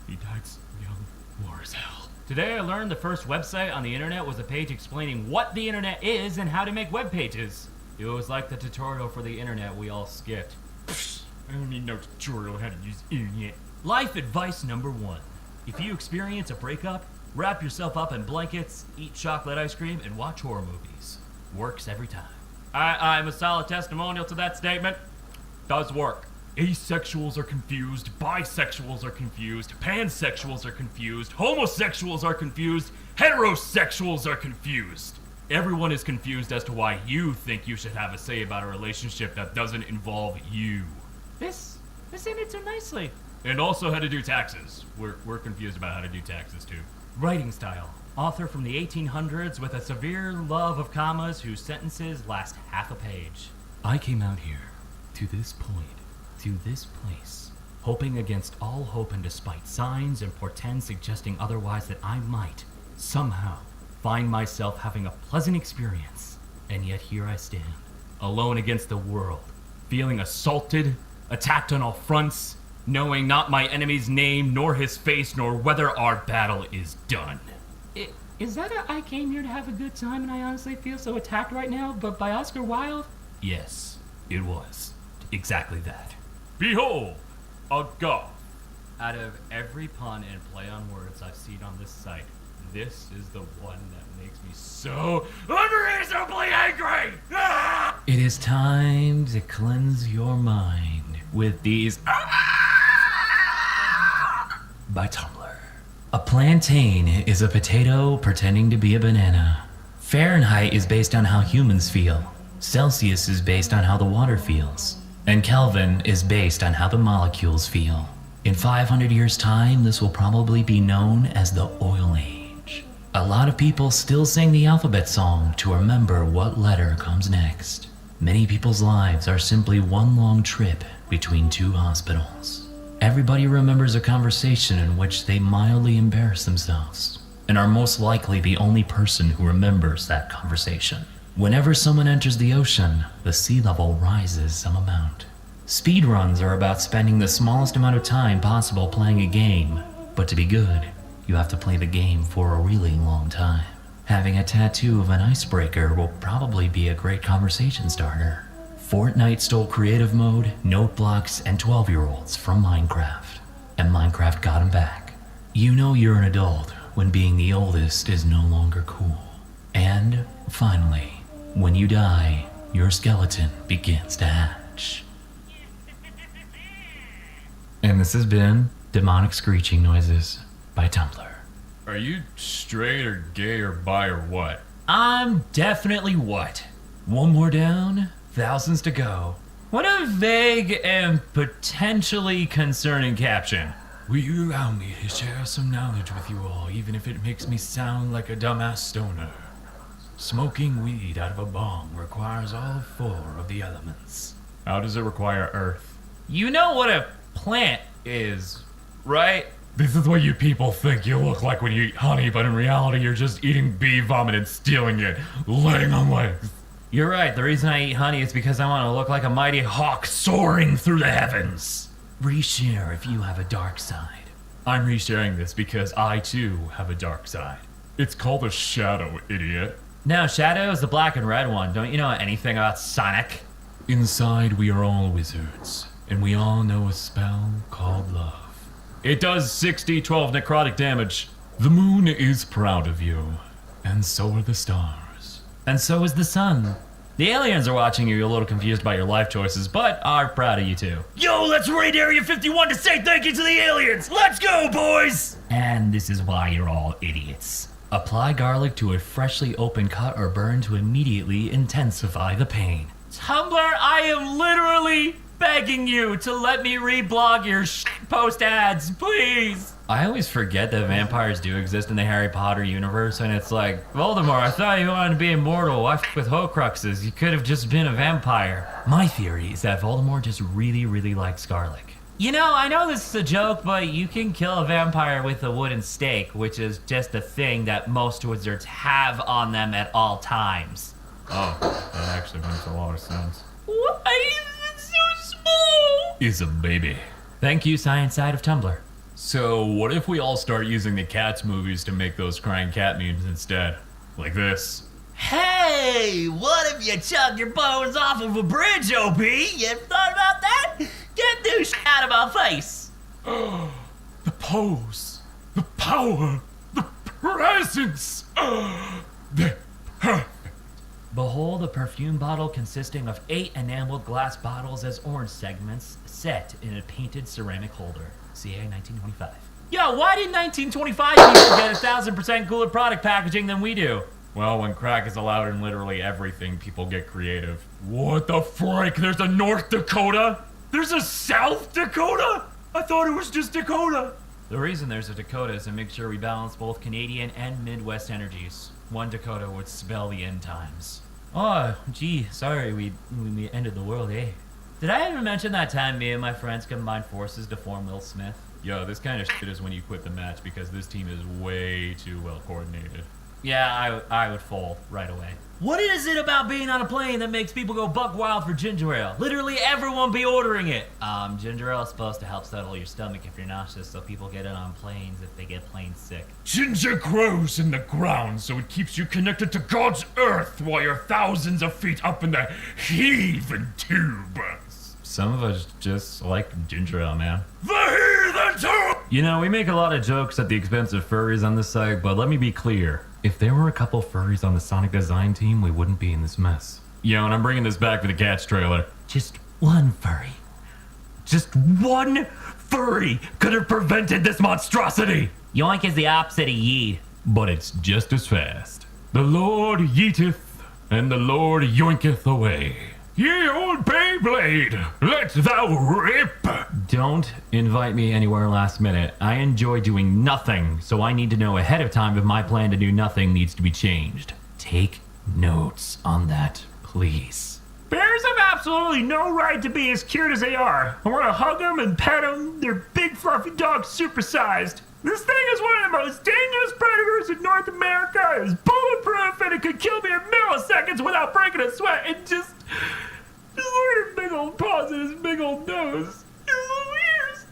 He died so young, war as hell. Today I learned the first website on the internet was a page explaining what the internet is and how to make web pages. It was like the tutorial for the internet we all skipped. I don't need no tutorial on how to use internet. Life advice number 1. If you experience a breakup, wrap yourself up in blankets, eat chocolate ice cream, and watch horror movies. Works every time. I'm a solid testimonial to that statement. Does work. Asexuals are confused, bisexuals are confused, pansexuals are confused, homosexuals are confused, heterosexuals are confused. Everyone is confused as to why you think you should have a say about a relationship that doesn't involve you. This ended so nicely. And also how to do taxes. We're confused about how to do taxes too. Writing style. Author from the 1800s with a severe love of commas whose sentences last half a page. I came out here, to this point, to this place, hoping against all hope and despite signs and portends suggesting otherwise that I might, somehow, find myself having a pleasant experience. And yet here I stand, alone against the world, feeling assaulted, attacked on all fronts, knowing not my enemy's name, nor his face, nor whether our battle is done. Is that I came here to have a good time and I honestly feel so attacked right now, but by Oscar Wilde? Yes, it was. Exactly that. Behold, a goth. Out of every pun and play on words I've seen on this site, this is the one that makes me so unreasonably angry! Ah! It is time to cleanse your mind with these by Tumblr. A plantain is a potato pretending to be a banana. Fahrenheit is based on how humans feel. Celsius is based on how the water feels. And Kelvin is based on how the molecules feel. In 500 years' time, this will probably be known as the Oil Age. A lot of people still sing the alphabet song to remember what letter comes next. Many people's lives are simply one long trip between 2 hospitals. Everybody remembers a conversation in which they mildly embarrass themselves, and are most likely the only person who remembers that conversation. Whenever someone enters the ocean, the sea level rises some amount. Speedruns are about spending the smallest amount of time possible playing a game, but to be good, you have to play the game for a really long time. Having a tattoo of an icebreaker will probably be a great conversation starter. Fortnite stole creative mode, note blocks, and 12-year-olds from Minecraft, and Minecraft got them back. You know you're an adult when being the oldest is no longer cool. And, finally, when you die, your skeleton begins to hatch. And this has been Demonic Screeching Noises by Tumblr. Are you straight or gay or bi or what? I'm definitely what? One more down, thousands to go. What a vague and potentially concerning caption. Will you allow me to share some knowledge with you all, even if it makes me sound like a dumbass stoner? Smoking weed out of a bong requires all 4 of the elements. How does it require earth? You know what a plant is, right? This is what you people think you look like when you eat honey, but in reality you're just eating bee vomit and stealing it, laying on legs. You're right. The reason I eat honey is because I want to look like a mighty hawk soaring through the heavens. Reshare if you have a dark side. I'm resharing this because I too have a dark side. It's called a shadow, idiot. No, Shadow is the black and red one. Don't you know anything about Sonic? Inside, we are all wizards, and we all know a spell called love. It does 60-12 necrotic damage. The moon is proud of you, and so are the stars. And so is the sun. The aliens are watching you, a little confused by your life choices, but are proud of you too. Yo, let's raid Area 51 to say thank you to the aliens! Let's go, boys! And this is why you're all idiots. Apply garlic to a freshly open cut or burn to immediately intensify the pain. Tumblr, I am literally begging you to let me reblog your post ads, please. I always forget that vampires do exist in the Harry Potter universe, and it's like, Voldemort, I thought you wanted to be immortal. Why with Horcruxes? You could have just been a vampire. My theory is that Voldemort just really, really likes garlic. You know, I know this is a joke, but you can kill a vampire with a wooden stake, which is just a thing that most wizards have on them at all times. Oh, that actually makes a lot of sense. Why is it so small? Is a baby. Thank you, Science Side of Tumblr. So, what if we all start using the Cats movies to make those crying cat memes instead? Like this. Hey, what if you chuck your bones off of a bridge, OP? You ever thought about that? Get this out of my face. The pose, the power, the presence. They're perfect. Behold a perfume bottle consisting of 8 enameled glass bottles as orange segments set in a painted ceramic holder. CA 1925. Yo, why did 1925 people get 1,000% cooler product packaging than we do? Well, when crack is allowed in literally everything, people get creative. What the frick? There's a North Dakota? There's a South Dakota? I thought it was just Dakota. The reason there's a Dakota is to make sure we balance both Canadian and Midwest energies. One Dakota would spell the end times. Oh, gee, sorry we ended the world, eh? Did I ever mention that time me and my friends combined forces to form Will Smith? Yo, this kind of shit is when you quit the match because this team is way too well coordinated. Yeah, I would fold right away. What is it about being on a plane that makes people go buck wild for ginger ale? Literally everyone be ordering it. Ginger ale is supposed to help settle your stomach if you're nauseous, so people get it on planes if they get plane sick. Ginger grows in the ground, so it keeps you connected to God's earth while you're thousands of feet up in the heaving tube. Some of us just like ginger ale, man. The heathen tube! You know, we make a lot of jokes at the expense of furries on this site, but let me be clear. If there were a couple furries on the Sonic design team, we wouldn't be in this mess. Yo, and I'm bringing this back for the Cats trailer. Just one furry. Just one furry could have prevented this monstrosity. Yoink is the opposite of yeet. But it's just as fast. The Lord yeeteth, and the Lord yoinketh away. Ye old Beyblade, let thou rip! Don't invite me anywhere last minute. I enjoy doing nothing, so I need to know ahead of time if my plan to do nothing needs to be changed. Take notes on that, please. Bears have absolutely no right to be as cute as they are. I want to hug them and pet them. They're big fluffy dogs supersized. This thing is one of the most dangerous predators in North America. It's bulletproof and it could kill me in milliseconds without breaking a sweat. And just look at his big old paws and his big old nose. His little ears.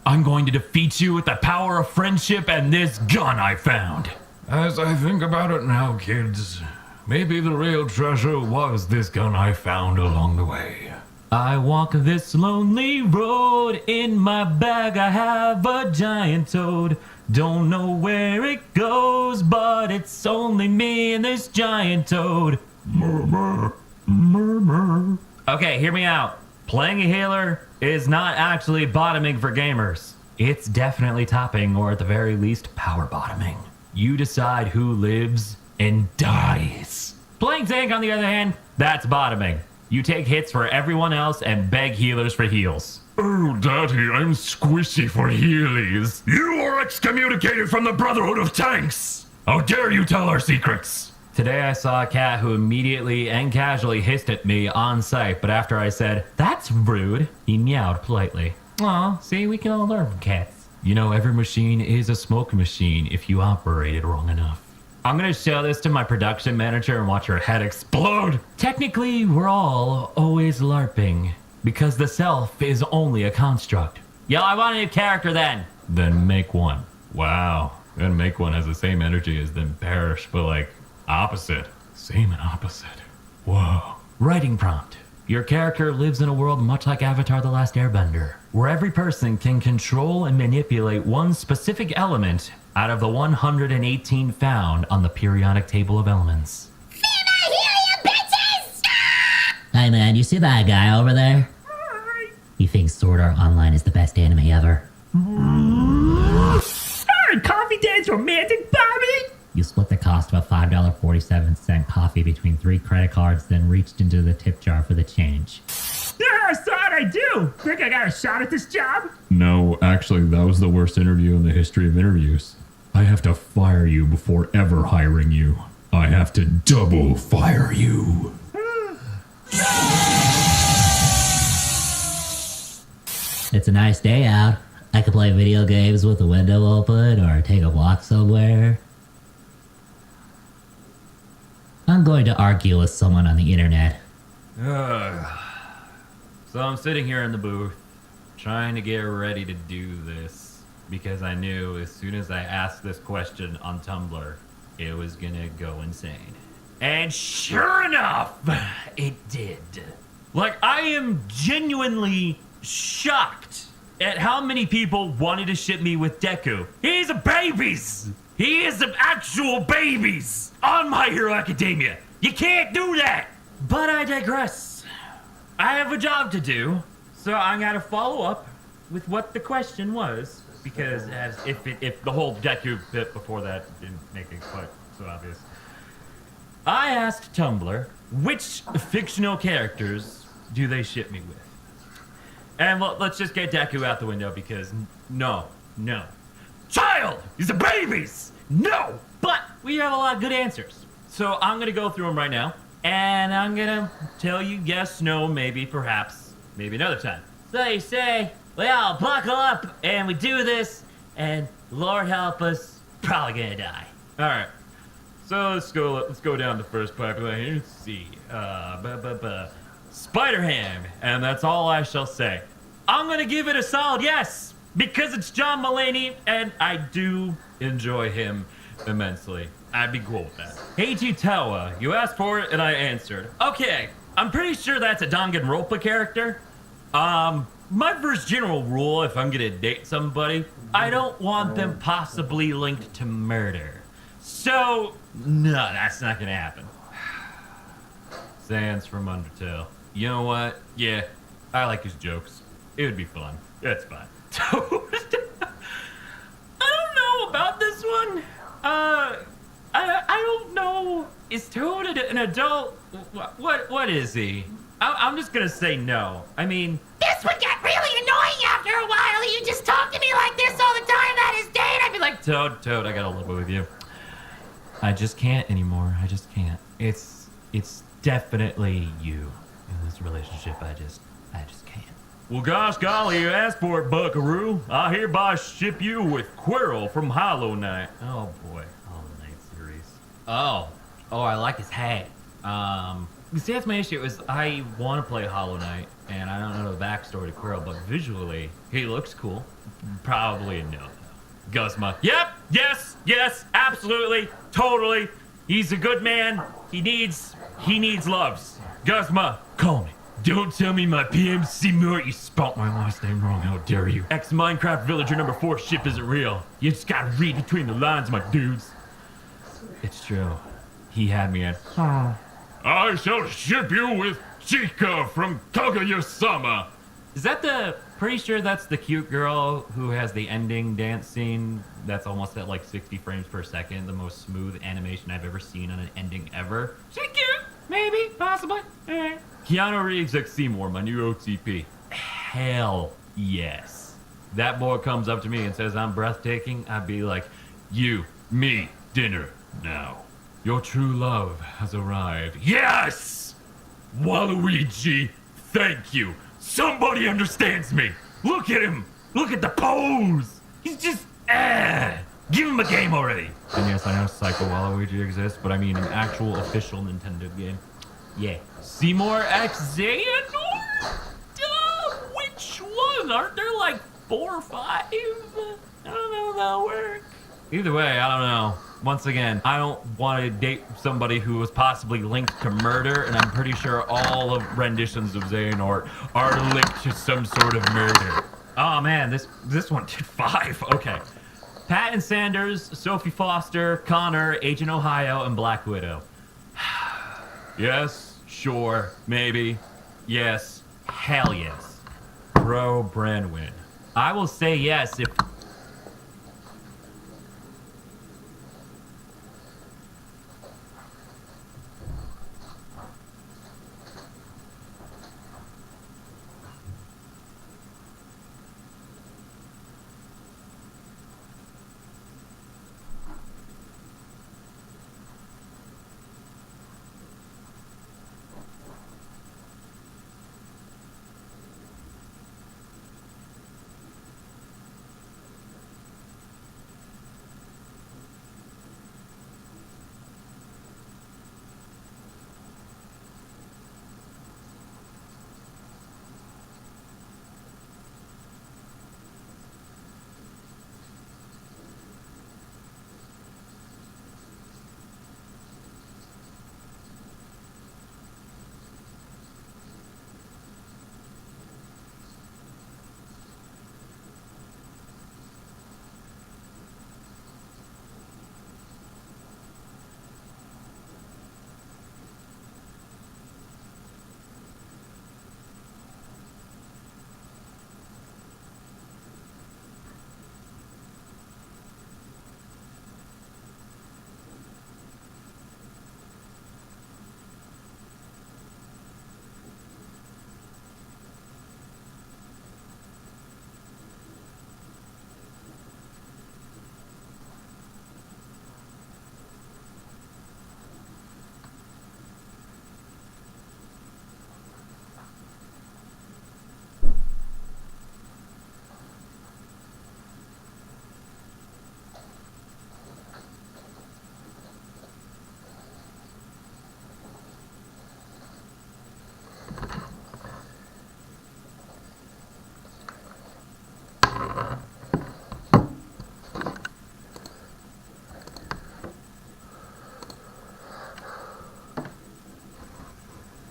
I'm going to defeat you with the power of friendship and this gun I found. As I think about it now, kids, maybe the real treasure was this gun I found along the way. I walk this lonely road. In my bag I have a giant toad. Don't know where it goes, but it's only me and this giant toad. Murmur, murmur. Okay, hear me out. Playing a healer is not actually bottoming for gamers. It's definitely topping, or at the very least, power bottoming. You decide who lives and dies. Playing tank, on the other hand, that's bottoming. You take hits for everyone else and beg healers for heals. Oh, Daddy, I'm squishy for healies. You are excommunicated from the Brotherhood of Tanks! How dare you tell our secrets? Today I saw a cat who immediately and casually hissed at me on sight, but after I said, "That's rude," he meowed politely. Aw, see, we can all learn from cats. You know, every machine is a smoke machine if you operate it wrong enough. I'm gonna show this to my production manager and watch her head explode. Technically, we're all always LARPing, because the self is only a construct. Yo, I want a new character then. Then make one. Wow. Then make one has the same energy as then perish, but like opposite. Same and opposite. Whoa. Writing prompt. Your character lives in a world much like Avatar: The Last Airbender, where every person can control and manipulate one specific element out of the 118 found on the periodic table of elements. Female helium bitches! Hey man, you see that guy over there? He thinks Sword Art Online is the best anime ever. Coffee Date's romantic, Bobby! You split the cost of a $5.47 coffee between 3 credit cards, then reached into the tip jar for the change. Yeah, so what I do? Think I got a shot at this job? No, actually, that was the worst interview in the history of interviews. I have to fire you before ever hiring you. I have to double fire you. It's a nice day out. I could play video games with the window open or take a walk somewhere. I'm going to argue with someone on the internet. So I'm sitting here in the booth, trying to get ready to do this, because I knew as soon as I asked this question on Tumblr, it was gonna go insane. And sure enough, it did. Like, I am genuinely shocked at how many people wanted to ship me with Deku. He's a babies! He is some actual babies on My Hero Academia. You can't do that! But I digress. I have a job to do, so I'm gonna follow up with what the question was, because if the whole Deku bit before that didn't make it quite so obvious. I asked Tumblr, which fictional characters do they ship me with? And let's just get Deku out the window, because no. Child! He's a babies! No! But we have a lot of good answers. So I'm gonna go through them right now, and I'm gonna tell you yes, no, maybe, perhaps, maybe another time. So you say, we all buckle up, and we do this, and Lord help us, probably gonna die. Alright. So let's go down the first pipeline here. Let's see. Spider-Ham, and that's all I shall say. I'm gonna give it a solid yes, because it's John Mulaney, and I do enjoy him immensely. I'd be cool with that. Hey Tawa, you asked for it and I answered. Okay, I'm pretty sure that's a Danganronpa character. My first general rule, if I'm gonna date somebody, I don't want them possibly linked to murder. So, no, that's not gonna happen. Sans from Undertale. You know what? Yeah, I like his jokes. It would be fun. It's fine. Toad. I don't know about this one. I don't know. Is Toad an adult? What is he? I'm just gonna say no. I mean, This would get really annoying after a while. You just talk to me like this all the time. That is date. I'd be like, Toad, I gotta live with you. I just can't anymore. I just can't. It's definitely you in this relationship. I just can't. Well, gosh golly, you asked for it, Buckaroo. I hereby ship you with Quirrell from Hollow Knight. Oh boy, Hollow Knight series. Oh, I like his hat. You see, that's my issue. Is I want to play Hollow Knight, and I don't know the backstory to Quirrell, but visually he looks cool. Probably a no. Guzma. Yep. Yes. Absolutely. Totally. He's a good man. He needs loves. Guzma, call me. Don't tell me my PMC Mort, you spelt my last name wrong, how dare you. Ex-Minecraft Villager number 4 ship isn't real. You just gotta read between the lines, my dudes. It's true. He had me at, I shall ship you with Chica from Kaguya-sama. Is that pretty sure that's the cute girl who has the ending dance scene that's almost at like 60 frames per second, the most smooth animation I've ever seen on an ending ever? She cute, maybe, possibly. Keanu Reeves X Seymour, my new OTP. Hell yes. That boy comes up to me and says I'm breathtaking, I'd be like, you, me, dinner, now. Your true love has arrived. Yes! Waluigi, thank you. Somebody understands me. Look at him. Look at the pose. He's just, give him a game already. And yes, I know Psycho Waluigi exists, but I mean an actual official Nintendo game. Yeah. Seymour X Xehanort? Which one? Aren't there like 4 or 5? I don't know if that'll work. Either way, I don't know. Once again, I don't want to date somebody who was possibly linked to murder, and I'm pretty sure all of renditions of Xehanort are linked to some sort of murder. Oh man, this one did 5. Okay. Patton Sanders, Sophie Foster, Connor, Agent Ohio, and Black Widow. Yes, sure, maybe. Yes, hell yes. Bro Brandwin. I will say yes if...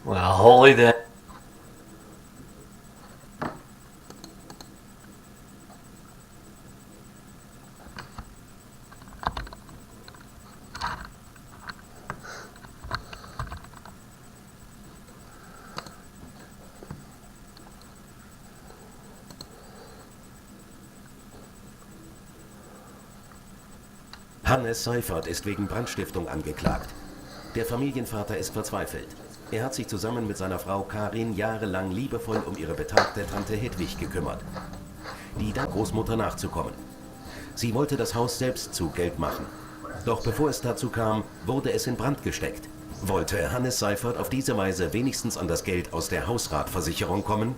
Well, holy then. Hannes Seifert ist wegen Brandstiftung angeklagt. Der Familienvater ist verzweifelt. Er hat sich zusammen mit seiner Frau Karin jahrelang liebevoll um ihre betagte Tante Hedwig gekümmert. Die der Großmutter nachzukommen. Sie wollte das Haus selbst zu Geld machen. Doch bevor es dazu kam, wurde es in Brand gesteckt. Wollte Hannes Seifert auf diese Weise wenigstens an das Geld aus der Hausratversicherung kommen?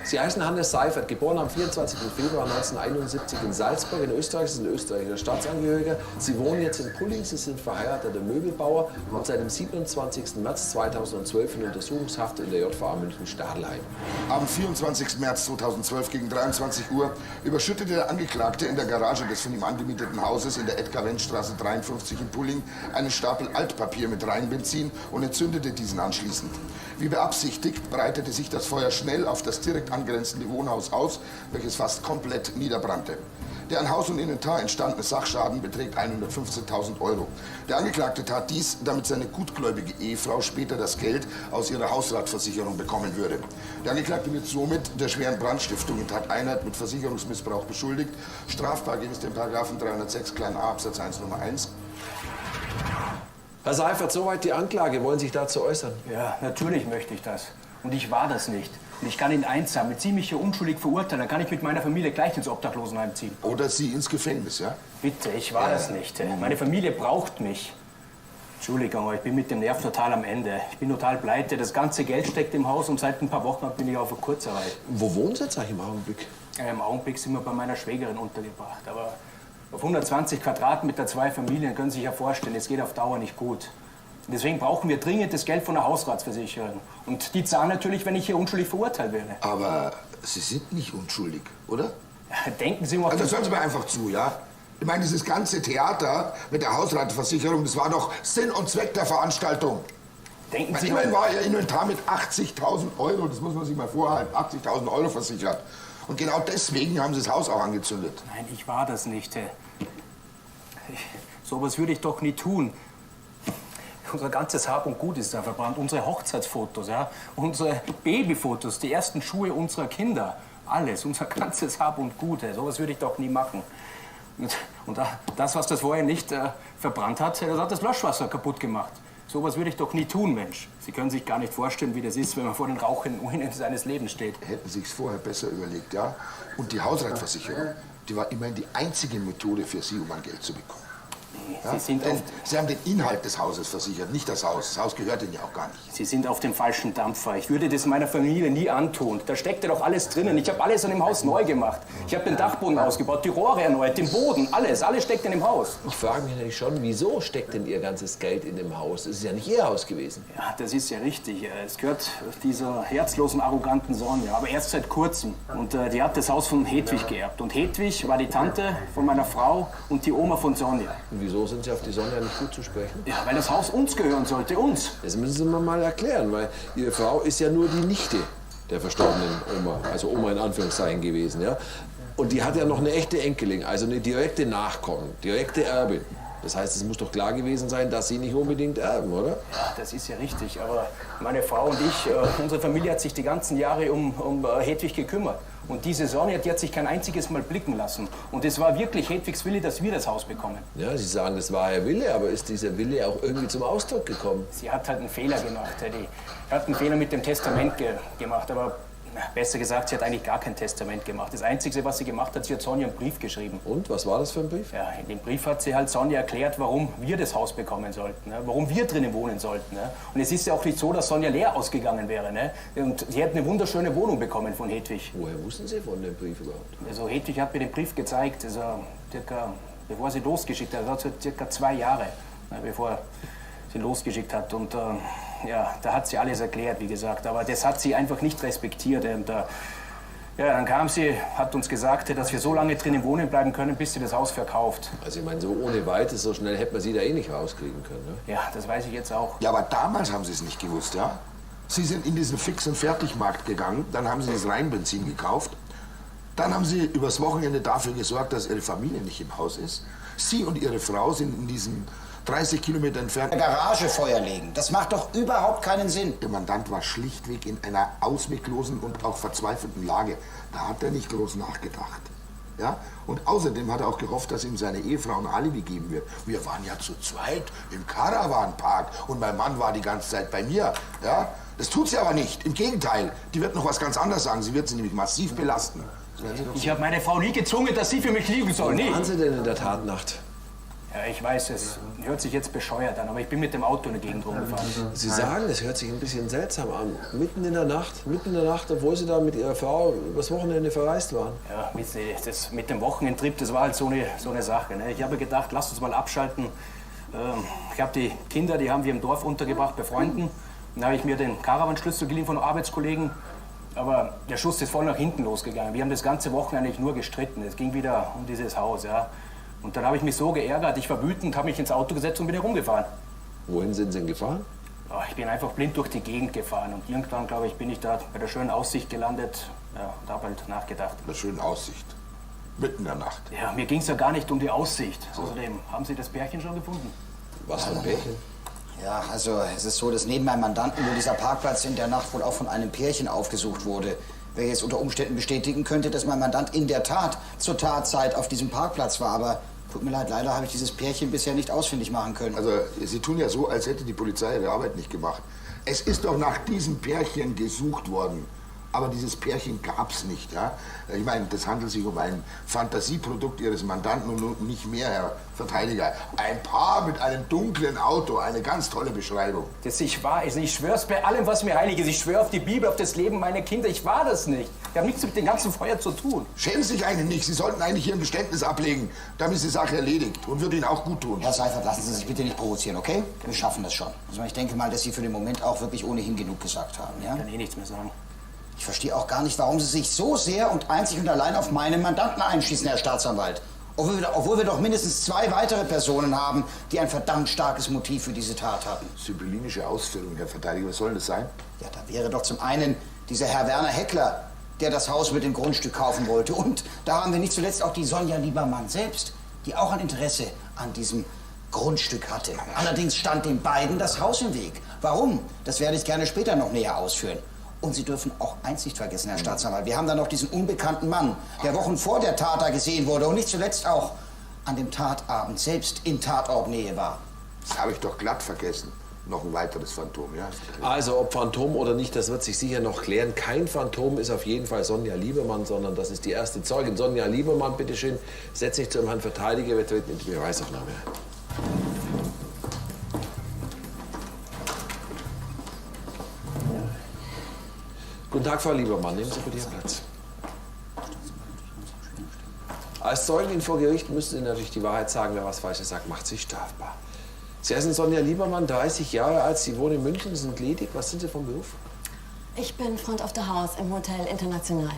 Sie heißen Hannes Seifert, geboren am 24. Februar 1971 in Salzburg in Österreich. Sie sind österreichischer Staatsangehöriger. Sie wohnen jetzt in Pulling, Sie sind verheirateter Möbelbauer und seit dem 27. März 2012 in Untersuchungshaft in der JVA München-Stadelheim. Am 24. März 2012 gegen 23 Uhr überschüttete der Angeklagte in der Garage des von ihm angemieteten Hauses in der Edgar-Wendt-Straße 53 in Pulling einen Stapel Altpapier mit Reinbenzin und entzündete diesen anschließend. Wie beabsichtigt breitete sich das Feuer schnell auf das direkt angrenzende Wohnhaus aus, welches fast komplett niederbrannte. Der an Haus und Inventar entstandene Sachschaden beträgt 115.000 €. Der Angeklagte tat dies, damit seine gutgläubige Ehefrau später das Geld aus ihrer Hausratversicherung bekommen würde. Der Angeklagte wird somit der schweren Brandstiftung in Tateinheit mit Versicherungsmissbrauch beschuldigt, strafbar gemäß den Paragraphen 306 a Absatz 1 Nummer 1 Herr Seifert, soweit die Anklage. Wollen Sie sich dazu äußern? Ja, natürlich möchte ich das. Und ich war das nicht. Und ich kann Ihnen eins sagen, mit ziemlich unschuldig verurteilen, dann kann ich mit meiner Familie gleich ins Obdachlosenheim ziehen. Oder Sie ins Gefängnis, ja? Bitte, ich war das nicht. Meine Familie braucht mich. Entschuldigung, aber ich bin mit dem Nerv total am Ende. Ich bin total pleite. Das ganze Geld steckt im Haus und seit ein paar Wochen bin ich auf Kurzarbeit. Wo wohnen Sie jetzt eigentlich im Augenblick? Im Augenblick sind wir bei meiner Schwägerin untergebracht. Aber auf 120 Quadratmeter 2 Familien, können Sie sich ja vorstellen, es geht auf Dauer nicht gut. Deswegen brauchen wir dringend das Geld von der Hausratsversicherung. Und die zahlen natürlich, wenn ich hier unschuldig verurteilt werde. Aber Sie sind nicht unschuldig, oder? Ja, denken Sie mal... Also hören Sie mir einfach zu, ja? Ich meine, dieses ganze Theater mit der Hausratsversicherung, das war doch Sinn und Zweck der Veranstaltung. Denken Sie immerhin mal... war Ihr Inventar mit 80.000 Euro, das muss man sich mal vorhalten, 80.000 Euro versichert. Und genau deswegen haben Sie das Haus auch angezündet. Nein, ich war das nicht. Sowas würde ich doch nie tun. Unser ganzes Hab und Gut ist da verbrannt. Unsere Hochzeitsfotos, ja? Unsere Babyfotos, die ersten Schuhe unserer Kinder. Alles, unser ganzes Hab und Gut. Sowas würde ich doch nie machen. Und das, was das vorher nicht verbrannt hat, das hat das Löschwasser kaputt gemacht. Sowas würde ich doch nie tun, Mensch. Sie können sich gar nicht vorstellen, wie das ist, wenn man vor den Rauchenden seines Lebens steht. Hätten Sie es vorher besser überlegt, ja? Und die Hausratsversicherung, die war immerhin die einzige Methode für Sie, um an Geld zu bekommen. Ja? Sie haben den Inhalt des Hauses versichert, nicht das Haus. Das Haus gehört Ihnen ja auch gar nicht. Sie sind auf dem falschen Dampfer. Ich würde das meiner Familie nie antun. Da steckte doch alles drinnen. Ich habe alles an dem Haus neu gemacht. Ich habe den Dachboden ausgebaut, die Rohre erneuert, den Boden, alles. Alles steckt in dem Haus. Ich frage mich natürlich schon, wieso steckt denn Ihr ganzes Geld in dem Haus? Es ist ja nicht Ihr Haus gewesen. Ja, das ist ja richtig. Es gehört dieser herzlosen, arroganten Sonja. Aber erst seit kurzem. Und die hat das Haus von Hedwig geerbt. Und Hedwig war die Tante von meiner Frau und die Oma von Sonja. Und wieso sind Sie auf die Sonja nicht gut zu sprechen? Ja, weil das Haus uns gehören sollte, uns. Das müssen Sie mir mal erklären, weil Ihre Frau ist ja nur die Nichte der verstorbenen Oma, also Oma in Anführungszeichen gewesen, ja. Und die hat ja noch eine echte Enkelin, also eine direkte Nachkommen, direkte Erbin. Das heißt, es muss doch klar gewesen sein, dass Sie nicht unbedingt erben, oder? Ja, das ist ja richtig, aber meine Frau und ich, unsere Familie hat sich die ganzen Jahre um Hedwig gekümmert. Und diese Sonja, die hat sich kein einziges Mal blicken lassen. Und es war wirklich Hedwigs Wille, dass wir das Haus bekommen. Ja, Sie sagen, das war Ihr Wille, aber ist dieser Wille auch irgendwie zum Ausdruck gekommen? Sie hat halt einen Fehler gemacht. Die hat einen Fehler mit dem Testament gemacht, aber besser gesagt, sie hat eigentlich gar kein Testament gemacht. Das Einzige, was sie gemacht hat, sie hat Sonja einen Brief geschrieben. Und, was war das für ein Brief? Ja, in dem Brief hat sie halt Sonja erklärt, warum wir das Haus bekommen sollten, ne? Warum wir drinnen wohnen sollten. Ne? Und es ist ja auch nicht so, dass Sonja leer ausgegangen wäre. Ne? Und sie hat eine wunderschöne Wohnung bekommen von Hedwig. Woher wussten Sie von dem Brief überhaupt? Also Hedwig hat mir den Brief gezeigt, also circa, bevor sie losgeschickt hat, also circa 2 Jahre, ne, bevor sie losgeschickt hat. Und ja, da hat sie alles erklärt, wie gesagt, aber das hat sie einfach nicht respektiert. Und ja, dann kam sie, hat uns gesagt, dass wir so lange drinnen wohnen bleiben können, bis sie das Haus verkauft. Also ich meine, so ohne Weiteres, so schnell hätte man sie da eh nicht rauskriegen können, ne? Ja, das weiß ich jetzt auch. Ja, aber damals haben Sie es nicht gewusst, ja? Sie sind in diesen Fix- und Fertigmarkt gegangen, dann haben Sie das Rheinbenzin gekauft, dann haben Sie übers Wochenende dafür gesorgt, dass Ihre Familie nicht im Haus ist. Sie und Ihre Frau sind in diesem 30 Kilometer entfernt Garage Feuer legen. Das macht doch überhaupt keinen Sinn. Der Mandant war schlichtweg in einer ausweglosen und auch verzweifelten Lage. Da hat er nicht groß nachgedacht. Ja? Und außerdem hat er auch gehofft, dass ihm seine Ehefrau ein Alibi geben wird. Wir waren ja zu zweit im Caravan-Park und mein Mann war die ganze Zeit bei mir. Ja? Das tut sie aber nicht. Im Gegenteil, die wird noch was ganz anderes sagen. Sie wird sie nämlich massiv belasten. Ich habe meine Frau nie gezwungen, dass sie für mich lieben soll. Nie. Was waren Sie denn in der Tatnacht? Ja, ich weiß, es hört sich jetzt bescheuert an, aber ich bin mit dem Auto in der Gegend rumgefahren. Sie sagen, es hört sich ein bisschen seltsam an. Mitten in der Nacht, obwohl Sie da mit Ihrer Frau übers Wochenende verreist waren. Ja, das mit dem Wochenendtrip, das war halt so eine Sache. Ne? Ich habe gedacht, lasst uns mal abschalten. Ich habe die Kinder, die haben wir im Dorf untergebracht bei Freunden. Dann habe ich mir den Caravan-Schlüssel geliehen von Arbeitskollegen. Aber der Schuss ist voll nach hinten losgegangen. Wir haben das ganze Wochenende eigentlich nur gestritten. Es ging wieder um dieses Haus, ja. Und dann habe ich mich so geärgert, ich war wütend, habe mich ins Auto gesetzt und bin herumgefahren. Wohin sind Sie denn gefahren? Oh, ich bin einfach blind durch die Gegend gefahren. Und irgendwann, glaube ich, bin ich da bei der schönen Aussicht gelandet, ja, und habe halt nachgedacht. Bei der schönen Aussicht? Mitten in der Nacht? Ja, mir ging es ja gar nicht um die Aussicht. Außerdem, haben Sie das Pärchen schon gefunden? Was für ein Pärchen? Ja, also es ist so, dass neben meinem Mandanten nur dieser Parkplatz in der Nacht wohl auch von einem Pärchen aufgesucht wurde. Wer jetzt unter Umständen bestätigen könnte, dass mein Mandant in der Tat zur Tatzeit auf diesem Parkplatz war, aber Tut mir leid, leider habe ich dieses Pärchen bisher nicht ausfindig machen können. Also, Sie tun ja so, als hätte die Polizei ihre Arbeit nicht gemacht. Es ist doch nach diesem Pärchen gesucht worden. Aber dieses Pärchen gab's nicht, ja? Ich meine, das handelt sich um ein Fantasieprodukt Ihres Mandanten und nicht mehr, Herr Verteidiger. Ein Paar mit einem dunklen Auto, eine ganz tolle Beschreibung. Das ich war es. Ich schwör's bei allem, was mir heilig ist. Ich schwöre auf die Bibel, auf das Leben meiner Kinder. Ich war das nicht. Ich habe nichts mit dem ganzen Feuer zu tun. Schämen Sie sich eigentlich nicht. Sie sollten eigentlich Ihr Geständnis ablegen. Damit ist die Sache erledigt und würde Ihnen auch gut tun. Herr Seifert, lassen Sie sich bitte nicht provozieren, okay? Wir schaffen das schon. Also ich denke mal, dass Sie für den Moment auch wirklich ohnehin genug gesagt haben, ja? Ich kann eh nichts mehr sagen. Ich verstehe auch gar nicht, warum Sie sich so sehr und einzig und allein auf meinen Mandanten einschießen, Herr Staatsanwalt. Obwohl wir doch mindestens 2 weitere Personen haben, die ein verdammt starkes Motiv für diese Tat hatten. Sibyllinische Ausführungen, Herr Verteidiger. Was soll das sein? Ja, da wäre doch zum einen dieser Herr Werner Heckler, der das Haus mit dem Grundstück kaufen wollte. Und da haben wir nicht zuletzt auch die Sonja Liebermann selbst, die auch ein Interesse an diesem Grundstück hatte. Allerdings stand den beiden das Haus im Weg. Warum? Das werde ich gerne später noch näher ausführen. Und Sie dürfen auch eins nicht vergessen, Herr Staatsanwalt. Wir haben da noch diesen unbekannten Mann, der Wochen vor der Tat da gesehen wurde und nicht zuletzt auch an dem Tatabend selbst in Tatortnähe war. Das habe ich doch glatt vergessen. Noch ein weiteres Phantom, ja? Also ob Phantom oder nicht, das wird sich sicher noch klären. Kein Phantom ist auf jeden Fall Sonja Liebermann, sondern das ist die erste Zeugin. Sonja Liebermann, bitteschön, setz dich zu dem Herrn Verteidiger, wir treten in die Beweisaufnahme. Guten Tag, Frau Liebermann. Nehmen Sie bitte Ihren Platz. Als Zeugin vor Gericht müssen Sie natürlich die Wahrheit sagen. Wer was Falsches sagt, macht sich strafbar. Sie heißen Sonja Liebermann, 30 Jahre alt. Sie wohnen in München, sind ledig. Was sind Sie vom Beruf? Ich bin Front of the House im Hotel International.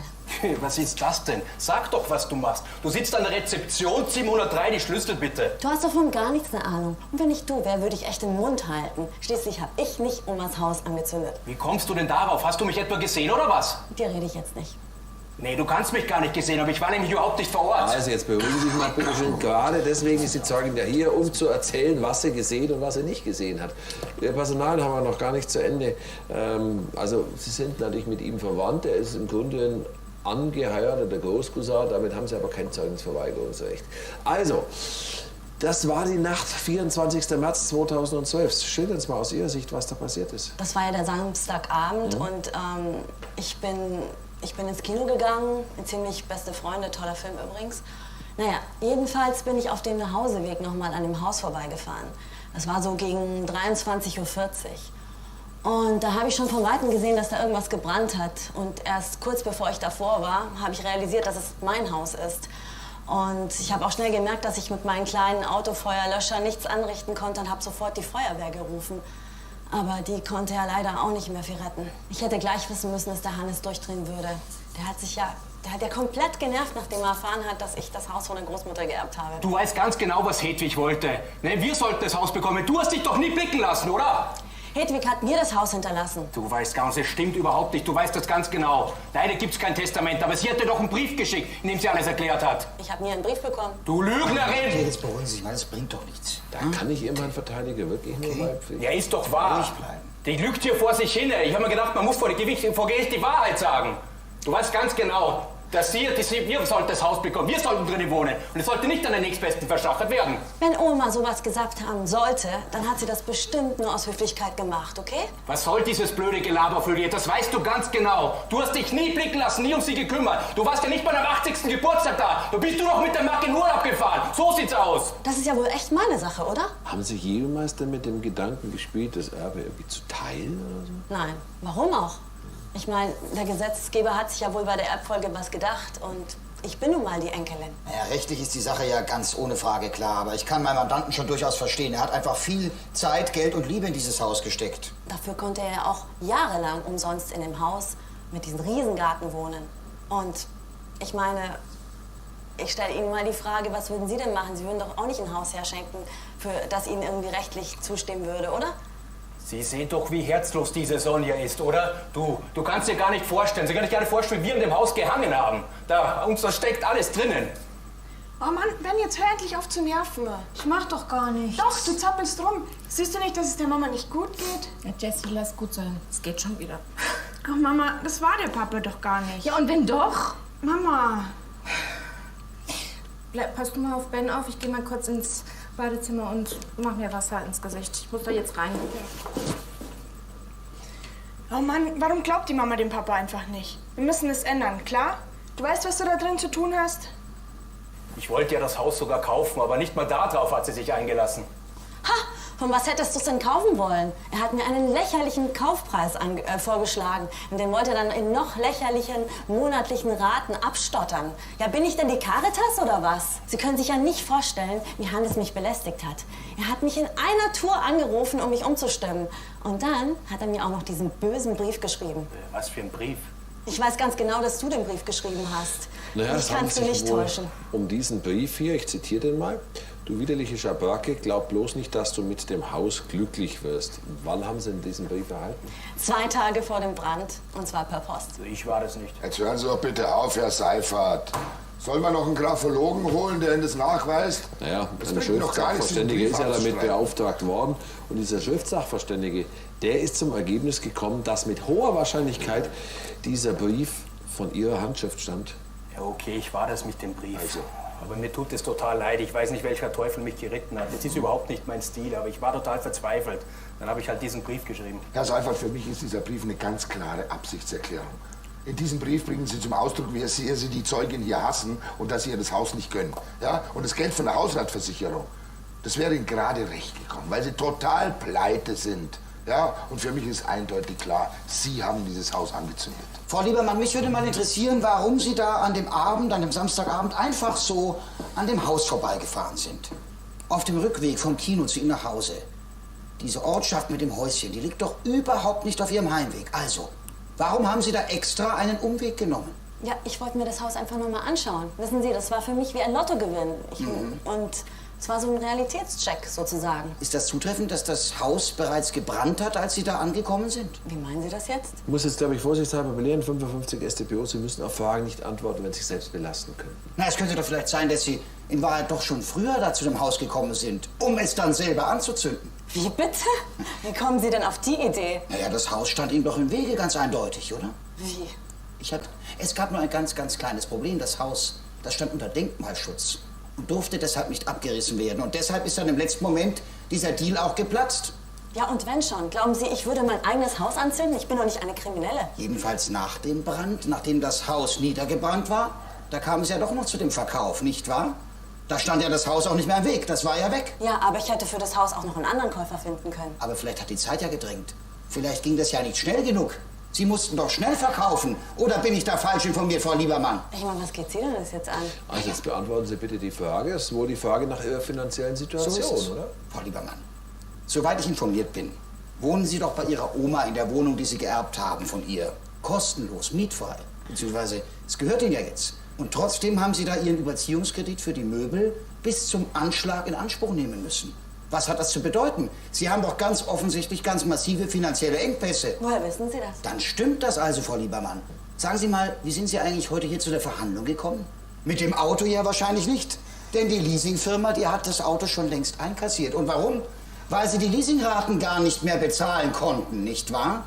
Was ist das denn? Sag doch, was du machst. Du sitzt an der Rezeption, 703, die Schlüssel bitte. Du hast davon gar nichts eine Ahnung. Und wenn nicht du wäre, würde ich echt den Mund halten. Schließlich habe ich nicht Omas Haus angezündet. Wie kommst du denn darauf? Hast du mich etwa gesehen oder was? Mit dir rede ich jetzt nicht. Nee, du kannst mich gar nicht gesehen haben. Ich war nämlich überhaupt nicht vor Ort. Also jetzt beruhigen Sie sich mal bitte schön. Gerade deswegen ist die Zeugin ja hier, um zu erzählen, was sie gesehen und was sie nicht gesehen hat. Ihr Personal haben wir noch gar nicht zu Ende. Also Sie sind natürlich mit ihm verwandt. Er ist im Grunde ein angeheirateter Großcousin. Damit haben Sie aber kein Zeugnisverweigerungsrecht. Also, das war die Nacht, 24. März 2012. Schildern Sie mal aus Ihrer Sicht, was da passiert ist. Das war ja der Samstagabend und ich bin ins Kino gegangen, ziemlich beste Freunde, toller Film übrigens. Naja, jedenfalls bin ich auf dem Nachhauseweg nochmal an dem Haus vorbeigefahren. Das war so gegen 23:40 Uhr. Und da habe ich schon von Weitem gesehen, dass da irgendwas gebrannt hat. Und erst kurz bevor ich davor war, habe ich realisiert, dass es mein Haus ist. Und ich habe auch schnell gemerkt, dass ich mit meinen kleinen Autofeuerlöschern nichts anrichten konnte und habe sofort die Feuerwehr gerufen. Aber die konnte ja leider auch nicht mehr viel retten. Ich hätte gleich wissen müssen, dass der Hannes durchdrehen würde. Der hat ja komplett genervt, nachdem er erfahren hat, dass ich das Haus von der Großmutter geerbt habe. Du weißt ganz genau, was Hedwig wollte. Ne, wir sollten das Haus bekommen. Du hast dich doch nie blicken lassen, oder? Hedwig hat mir das Haus hinterlassen. Du weißt ganz, es stimmt überhaupt nicht. Du weißt das ganz genau. Leider gibt's kein Testament, aber sie hat dir doch einen Brief geschickt, in dem sie alles erklärt hat. Ich habe nie einen Brief bekommen. Du Lügnerin! Okay, jetzt beruhigen Sie sich mal, das bringt doch nichts. Da kann ich Ihrem Herrn Verteidiger wirklich nur beipflichten. Ja, ist doch wahr. Die lügt hier vor sich hin. Ich habe mir gedacht, man muss vor Gericht die Wahrheit sagen. Du weißt ganz genau, dass wir sollten das Haus bekommen. Wir sollten drinnen wohnen. Und es sollte nicht an den Nächstbesten verschachert werden. Wenn Oma sowas gesagt haben sollte, dann hat sie das bestimmt nur aus Höflichkeit gemacht, okay? Was soll dieses blöde Gelaber für dich? Das weißt du ganz genau. Du hast dich nie blicken lassen, nie um sie gekümmert. Du warst ja nicht bei deinem 80. Geburtstag da. Du bist doch mit der Mack in Urlaub gefahren. So sieht's aus. Das ist ja wohl echt meine Sache, oder? Haben Sie jemals denn mit dem Gedanken gespielt, das Erbe irgendwie zu teilen oder so? Nein. Warum auch? Ich meine, der Gesetzgeber hat sich ja wohl bei der Erbfolge was gedacht und ich bin nun mal die Enkelin. Ja, rechtlich ist die Sache ja ganz ohne Frage klar, aber ich kann meinen Mandanten schon durchaus verstehen. Er hat einfach viel Zeit, Geld und Liebe in dieses Haus gesteckt. Dafür konnte er ja auch jahrelang umsonst in dem Haus mit diesem Riesengarten wohnen. Und ich meine, ich stelle Ihnen mal die Frage, was würden Sie denn machen? Sie würden doch auch nicht ein Haus herschenken, für das Ihnen irgendwie rechtlich zustimmen würde, oder? Sie sehen doch, wie herzlos diese Sonja ist, oder? Du kannst dir gar nicht vorstellen. Sie kann sich gar nicht vorstellen, wie wir in dem Haus gehangen haben. Da steckt alles drinnen. Oh Mann, Ben, jetzt hör endlich auf zu nerven. Ich mach doch gar nichts. Doch, du zappelst rum. Siehst du nicht, dass es der Mama nicht gut geht? Ja, Jessie, lass gut sein. Es geht schon wieder. Ach Mama, das war der Papa doch gar nicht. Ja, und wenn doch? Mama. Passt du mal auf Ben auf. Ich gehe mal kurz ins Badezimmer und mach mir Wasser ins Gesicht. Ich muss da jetzt rein. Oh Mann, warum glaubt die Mama dem Papa einfach nicht? Wir müssen es ändern, klar? Du weißt, was du da drin zu tun hast? Ich wollte ja das Haus sogar kaufen, aber nicht mal darauf hat sie sich eingelassen. Ha! Von was hättest du es denn kaufen wollen? Er hat mir einen lächerlichen Kaufpreis vorgeschlagen. Und den wollte er dann in noch lächerlichen monatlichen Raten abstottern. Ja, bin ich denn die Caritas oder was? Sie können sich ja nicht vorstellen, wie Hannes mich belästigt hat. Er hat mich in einer Tour angerufen, um mich umzustimmen. Und dann hat er mir auch noch diesen bösen Brief geschrieben. Was für ein Brief? Ich weiß ganz genau, dass du den Brief geschrieben hast. Naja, Ich kann es nicht täuschen. Um diesen Brief hier, ich zitiere den mal. Du widerliche Schabracke, glaub bloß nicht, dass du mit dem Haus glücklich wirst. Wann haben Sie denn diesen Brief erhalten? 2 Tage vor dem Brand, und zwar per Post. Ich war das nicht. Jetzt hören Sie doch bitte auf, Herr Seifert. Soll man noch einen Graphologen holen, der Ihnen das nachweist? Naja, Das ein bringt mir doch gar nichts, diesen Schriftsachverständige Brief ist ja damit abzuschreiben. beauftragt worden. Und dieser Schriftsachverständige, der ist zum Ergebnis gekommen, dass mit hoher Wahrscheinlichkeit dieser Brief von Ihrer Handschrift stammt. Ja, okay, ich war das mit dem Brief. Aber mir tut es total leid. Ich weiß nicht, welcher Teufel mich geritten hat. Das ist überhaupt nicht mein Stil, aber ich war total verzweifelt. Dann habe ich halt diesen Brief geschrieben. Herr Seifert, für mich ist dieser Brief eine ganz klare Absichtserklärung. In diesem Brief bringen Sie zum Ausdruck, wie sehr Sie die Zeugin hier hassen und dass Sie ihr das Haus nicht gönnen. Ja? Und das Geld von der Hausratversicherung, das wäre Ihnen gerade recht gekommen, weil Sie total pleite sind. Ja? Und für mich ist eindeutig klar, Sie haben dieses Haus angezündet. Frau Liebermann, mich würde mal interessieren, warum Sie da an dem Abend, an dem Samstagabend, einfach so an dem Haus vorbeigefahren sind. Auf dem Rückweg vom Kino zu Ihnen nach Hause. Diese Ortschaft mit dem Häuschen, die liegt doch überhaupt nicht auf Ihrem Heimweg. Also, warum haben Sie da extra einen Umweg genommen? Ja, ich wollte mir das Haus einfach nur mal anschauen. Wissen Sie, das war für mich wie ein Lottogewinn. Und es war so ein Realitätscheck sozusagen. Ist das zutreffend, dass das Haus bereits gebrannt hat, als Sie da angekommen sind? Wie meinen Sie das jetzt? Ich muss jetzt, glaube ich, vorsichtshalber belehren, 55 StPO, Sie müssen auf Fragen nicht antworten, wenn Sie sich selbst belasten könnten. Na, es könnte doch vielleicht sein, dass Sie in Wahrheit doch schon früher da zu dem Haus gekommen sind, um es dann selber anzuzünden. Wie bitte? Wie kommen Sie denn auf die Idee? Naja, das Haus stand Ihnen doch im Wege, ganz eindeutig, oder? Wie? Es gab nur ein ganz kleines Problem. Das Haus, das stand unter Denkmalschutz und durfte deshalb nicht abgerissen werden. Und deshalb ist dann im letzten Moment dieser Deal auch geplatzt. Ja, und wenn schon? Glauben Sie, ich würde mein eigenes Haus anzünden? Ich bin doch nicht eine Kriminelle. Jedenfalls nach dem Brand, nachdem das Haus niedergebrannt war, da kam es ja doch noch zu dem Verkauf, nicht wahr? Da stand ja das Haus auch nicht mehr im Weg, das war ja weg. Ja, aber ich hätte für das Haus auch noch einen anderen Käufer finden können. Aber vielleicht hat die Zeit ja gedrängt. Vielleicht ging das ja nicht schnell genug. Sie mussten doch schnell verkaufen. Oder bin ich da falsch informiert, Frau Liebermann? Ich meine, was geht Sie denn das jetzt an? Also jetzt beantworten Sie bitte die Frage. Es ist wohl die Frage nach Ihrer finanziellen Situation, So ist es, oder? Frau Liebermann. Soweit ich informiert bin, wohnen Sie doch bei Ihrer Oma in der Wohnung, die Sie geerbt haben von ihr. Kostenlos, mietfrei. Beziehungsweise, es gehört Ihnen ja jetzt. Und trotzdem haben Sie da Ihren Überziehungskredit für die Möbel bis zum Anschlag in Anspruch nehmen müssen. Was hat das zu bedeuten? Sie haben doch ganz offensichtlich ganz massive finanzielle Engpässe. Woher wissen Sie das? Dann stimmt das also, Frau Liebermann. Sagen Sie mal, wie sind Sie eigentlich heute hier zu der Verhandlung gekommen? Mit dem Auto ja wahrscheinlich nicht. Denn die Leasingfirma, die hat das Auto schon längst einkassiert. Und warum? Weil sie die Leasingraten gar nicht mehr bezahlen konnten, nicht wahr?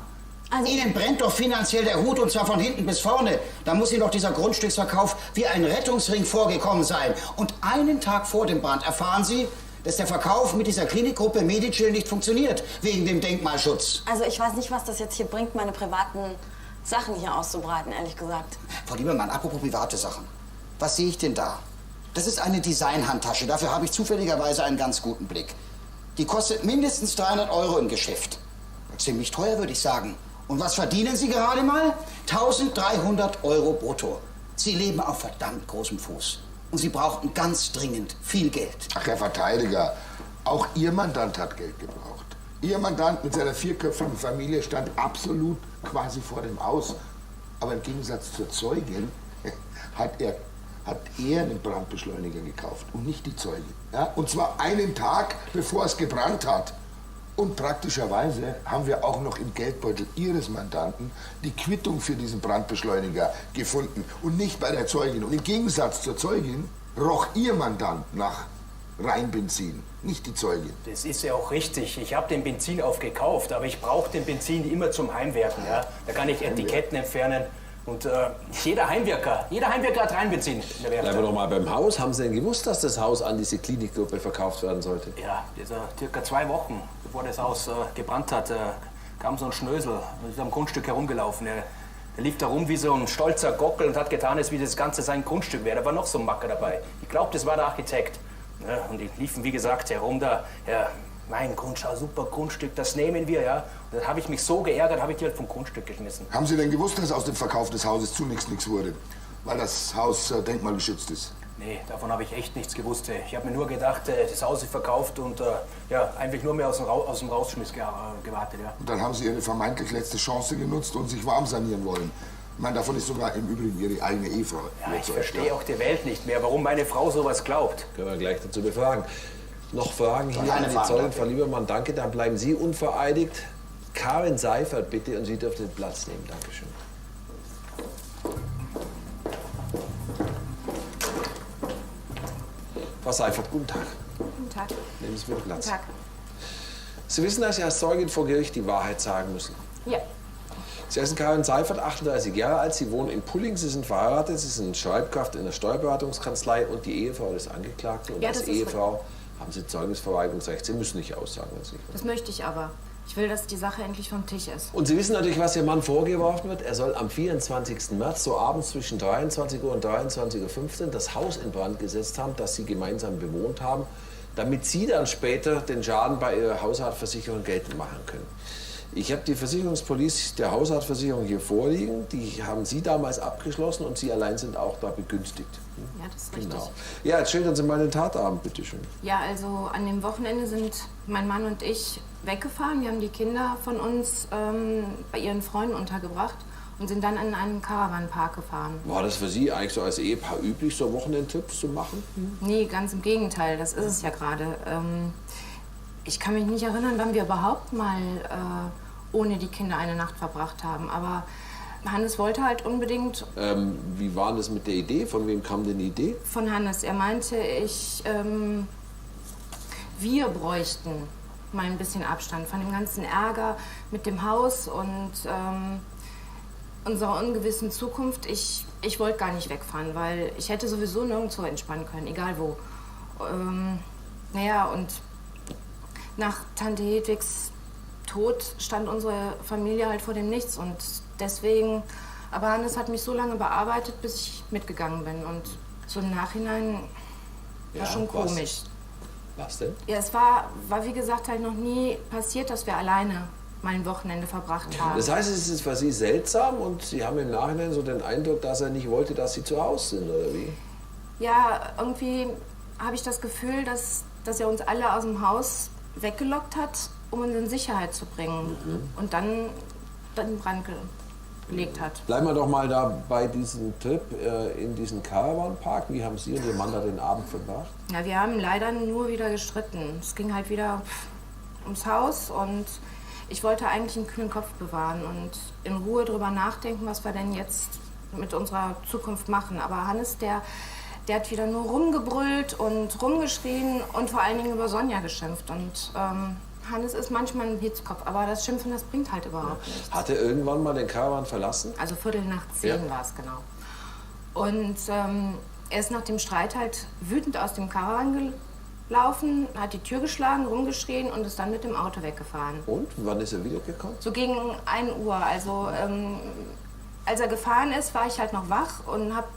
Ihnen brennt doch finanziell der Hut, und zwar von hinten bis vorne. Da muss Ihnen doch dieser Grundstücksverkauf wie ein Rettungsring vorgekommen sein. Und einen Tag vor dem Brand erfahren Sie, dass der Verkauf mit dieser Klinikgruppe Medicil nicht funktioniert, wegen dem Denkmalschutz. Also ich weiß nicht, was das jetzt hier bringt, meine privaten Sachen hier auszubreiten, ehrlich gesagt. Frau Liebermann, apropos private Sachen. Was sehe ich denn da? Das ist eine Designhandtasche. Dafür habe ich zufälligerweise einen ganz guten Blick. Die kostet mindestens 300 € im Geschäft. Ziemlich teuer, würde ich sagen. Und was verdienen Sie gerade mal? 1300 € brutto. Sie leben auf verdammt großem Fuß. Und Sie brauchten ganz dringend viel Geld. Ach, Herr Verteidiger, auch Ihr Mandant hat Geld gebraucht. Ihr Mandant mit seiner 4-köpfigen Familie stand absolut quasi vor dem Aus. Aber im Gegensatz zur Zeugin hat er einen Brandbeschleuniger gekauft und nicht die Zeugin. Ja? Und zwar einen Tag, bevor es gebrannt hat. Und praktischerweise haben wir auch noch im Geldbeutel Ihres Mandanten die Quittung für diesen Brandbeschleuniger gefunden und nicht bei der Zeugin. Und im Gegensatz zur Zeugin roch Ihr Mandant nach Reinbenzin, nicht die Zeugin. Das ist ja auch richtig. Ich habe den Benzin aufgekauft, aber ich brauche den Benzin immer zum Heimwerken. Ja? Da kann ich Etiketten entfernen. Und jeder Heimwerker hat Reinbenzin in der Werkstatt. Bleiben wir doch mal beim Haus. Haben Sie denn gewusst, dass das Haus an diese Klinikgruppe verkauft werden sollte? Ja, circa 2 Wochen, bevor das Haus gebrannt hat, kam so ein Schnösel und ist am Grundstück herumgelaufen. Der lief da rum wie so ein stolzer Gockel und hat getan, als wie das Ganze sein Grundstück wäre. Da war noch so ein Macker dabei. Ich glaube, das war der Architekt. Ja, und die liefen, wie gesagt, herum da. Ja, mein Grundstück, super Grundstück, das nehmen wir, ja. Und dann habe ich mich so geärgert, habe ich die halt vom Grundstück geschmissen. Haben Sie denn gewusst, dass aus dem Verkauf des Hauses zunächst nichts wurde? Weil das Haus denkmalgeschützt ist? Nee, davon habe ich echt nichts gewusst. Ich habe mir nur gedacht, das Haus ist verkauft und ja, eigentlich nur mehr aus dem Rausschmiss gewartet, ja. Und dann haben Sie Ihre vermeintlich letzte Chance genutzt und sich warm sanieren wollen. Ich meine, davon ist sogar im Übrigen Ihre eigene Ehefrau. Ja, ich verstehe auch die Welt nicht mehr, warum meine Frau sowas glaubt. Können wir gleich dazu befragen. Noch Fragen hier an die Zeugin, Frau Liebermann. Danke, dann bleiben Sie unvereidigt. Karin Seifert, bitte, und Sie dürfen den Platz nehmen. Dankeschön. Frau Seifert, guten Tag. Guten Tag. Nehmen Sie bitte Platz. Guten Tag. Sie wissen, dass Sie als Zeugin vor Gericht die Wahrheit sagen müssen. Ja. Sie heißen Karin Seifert, 38 Jahre alt. Sie wohnen in Pulling. Sie sind verheiratet. Sie sind Schreibkraft in der Steuerberatungskanzlei und die Ehefrau des Angeklagten. Und Ja, als das ist Ehefrau haben Sie Zeugnisverweigerungsrecht. Sie müssen nicht aussagen, wenn Sie nicht wollen. Das möchte ich aber. Ich will, dass die Sache endlich vom Tisch ist. Und Sie wissen natürlich, was Ihr Mann vorgeworfen wird. Er soll am 24. März, so abends zwischen 23 Uhr und 23.15 Uhr, das Haus in Brand gesetzt haben, das Sie gemeinsam bewohnt haben, damit Sie dann später den Schaden bei Ihrer Hausratversicherung geltend machen können. Ich habe die Versicherungspolice der Hausratversicherung hier vorliegen. Die haben Sie damals abgeschlossen und Sie allein sind auch da begünstigt. Ja, das ist richtig. Genau. Ja, jetzt schildern Sie mal den Tatabend, bitteschön. Ja, also an dem Wochenende sind mein Mann und ich weggefahren. Wir haben die Kinder von uns bei ihren Freunden untergebracht und sind dann in einen Caravanpark gefahren. War das für Sie eigentlich so als Ehepaar üblich, so Wochenendtrips zu machen? Nee, ganz im Gegenteil. Das ist es ja gerade. Ich kann mich nicht erinnern, wann wir überhaupt mal ohne die Kinder eine Nacht verbracht haben. Aber Hannes wollte halt unbedingt... Wie war das mit der Idee? Von wem kam denn die Idee? Von Hannes. Er meinte, wir bräuchten mal ein bisschen Abstand von dem ganzen Ärger mit dem Haus und unserer ungewissen Zukunft. Ich wollte gar nicht wegfahren, weil ich hätte sowieso nirgendwo entspannen können, egal wo. Naja, und nach Tante Hedwigs Tod stand unsere Familie halt vor dem Nichts und deswegen, aber Hannes hat mich so lange bearbeitet, bis ich mitgegangen bin und so im Nachhinein war schon komisch. Was denn? Ja, es war wie gesagt halt noch nie passiert, dass wir alleine mal ein Wochenende verbracht haben. Das heißt, es ist für Sie seltsam und Sie haben im Nachhinein so den Eindruck, dass er nicht wollte, dass Sie zu Hause sind, oder wie? Ja, irgendwie habe ich das Gefühl, dass er uns alle aus dem Haus weggelockt hat, um uns in Sicherheit zu bringen. Und dann in Brand gelegt hat. Bleiben wir doch mal da bei diesem Trip in diesen Caravanpark. Wie haben Sie und Ihr Mann da den Abend verbracht? Ja, wir haben leider nur wieder gestritten. Es ging halt wieder ums Haus und ich wollte eigentlich einen kühlen Kopf bewahren und in Ruhe drüber nachdenken, was wir denn jetzt mit unserer Zukunft machen. Aber Hannes, der hat wieder nur rumgebrüllt und rumgeschrien und vor allen Dingen über Sonja geschimpft. Und Hannes ist manchmal ein Hitzkopf, aber das Schimpfen, das bringt halt überhaupt nichts. Hat er irgendwann mal den Caravan verlassen? Also 9:45 war es genau. Und er ist nach dem Streit halt wütend aus dem Caravan gelaufen, hat die Tür geschlagen, rumgeschrien und ist dann mit dem Auto weggefahren. Und? Wann ist er wiedergekommen? So gegen 1 Uhr. Also als er gefahren ist, war ich halt noch wach und habe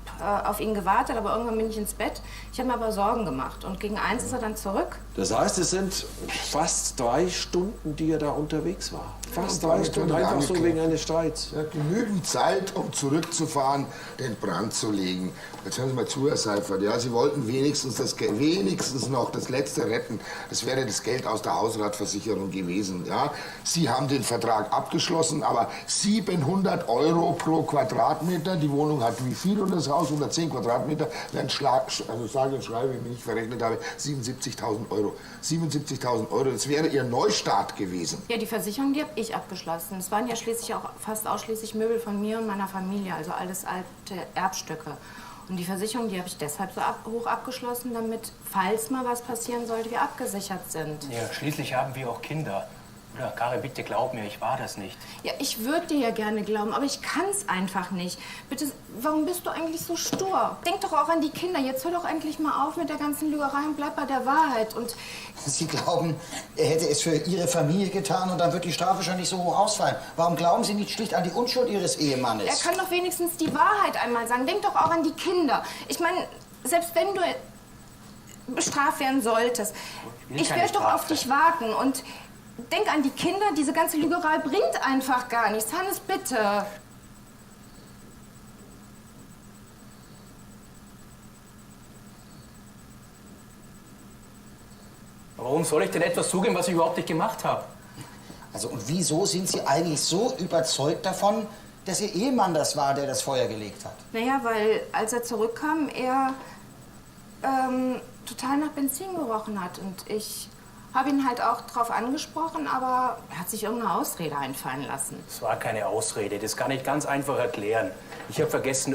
auf ihn gewartet, aber irgendwann bin ich ins Bett. Ich habe mir aber Sorgen gemacht und gegen 1 ist er dann zurück. Das heißt, es sind fast 3 Stunden, die er da unterwegs war. Fast 3 Stunden, einfach so wegen eines Streits. Ja, genügend Zeit, um zurückzufahren, den Brand zu legen. Jetzt hören Sie mal zu, Herr Seifert. Ja, Sie wollten wenigstens noch das Letzte retten. Das wäre das Geld aus der Hausratversicherung gewesen. Ja? Sie haben den Vertrag abgeschlossen, aber 700 € pro Quadratmeter. Die Wohnung hat wie viel und das Haus 110 Quadratmeter. Während also sage und schreibe, wenn ich mich verrechnet habe, 77.000 €. 77.000 €, das wäre Ihr Neustart gewesen. Ja, die Versicherung, die habe ich abgeschlossen. Es waren ja schließlich auch fast ausschließlich Möbel von mir und meiner Familie, also alles alte Erbstücke. Und die Versicherung, die habe ich deshalb so hoch abgeschlossen, damit, falls mal was passieren sollte, wir abgesichert sind. Ja, schließlich haben wir auch Kinder. Ja, Karin, bitte glaub mir, ich war das nicht. Ja, ich würde dir ja gerne glauben, aber ich kann's einfach nicht. Bitte, warum bist du eigentlich so stur? Denk doch auch an die Kinder. Jetzt hör doch endlich mal auf mit der ganzen Lügerei und bleib bei der Wahrheit. Und Sie glauben, er hätte es für Ihre Familie getan und dann wird die Strafe schon nicht so hoch ausfallen. Warum glauben Sie nicht schlicht an die Unschuld Ihres Ehemannes? er kann doch wenigstens die Wahrheit einmal sagen. Denk doch auch an die Kinder. Ich meine, selbst wenn du bestraft werden solltest, ich werde doch auf dich warten. Und denk an die Kinder, diese ganze Lügerei bringt einfach gar nichts. Hannes, bitte. Warum soll ich denn etwas zugeben, was ich überhaupt nicht gemacht habe? Also, und wieso sind Sie eigentlich so überzeugt davon, dass Ihr Ehemann das war, der das Feuer gelegt hat? Naja, weil als er zurückkam, er total nach Benzin gerochen hat. Und ich habe ihn halt auch drauf angesprochen, aber er hat sich irgendeine Ausrede einfallen lassen. Das war keine Ausrede, das kann ich ganz einfach erklären. Ich habe vergessen,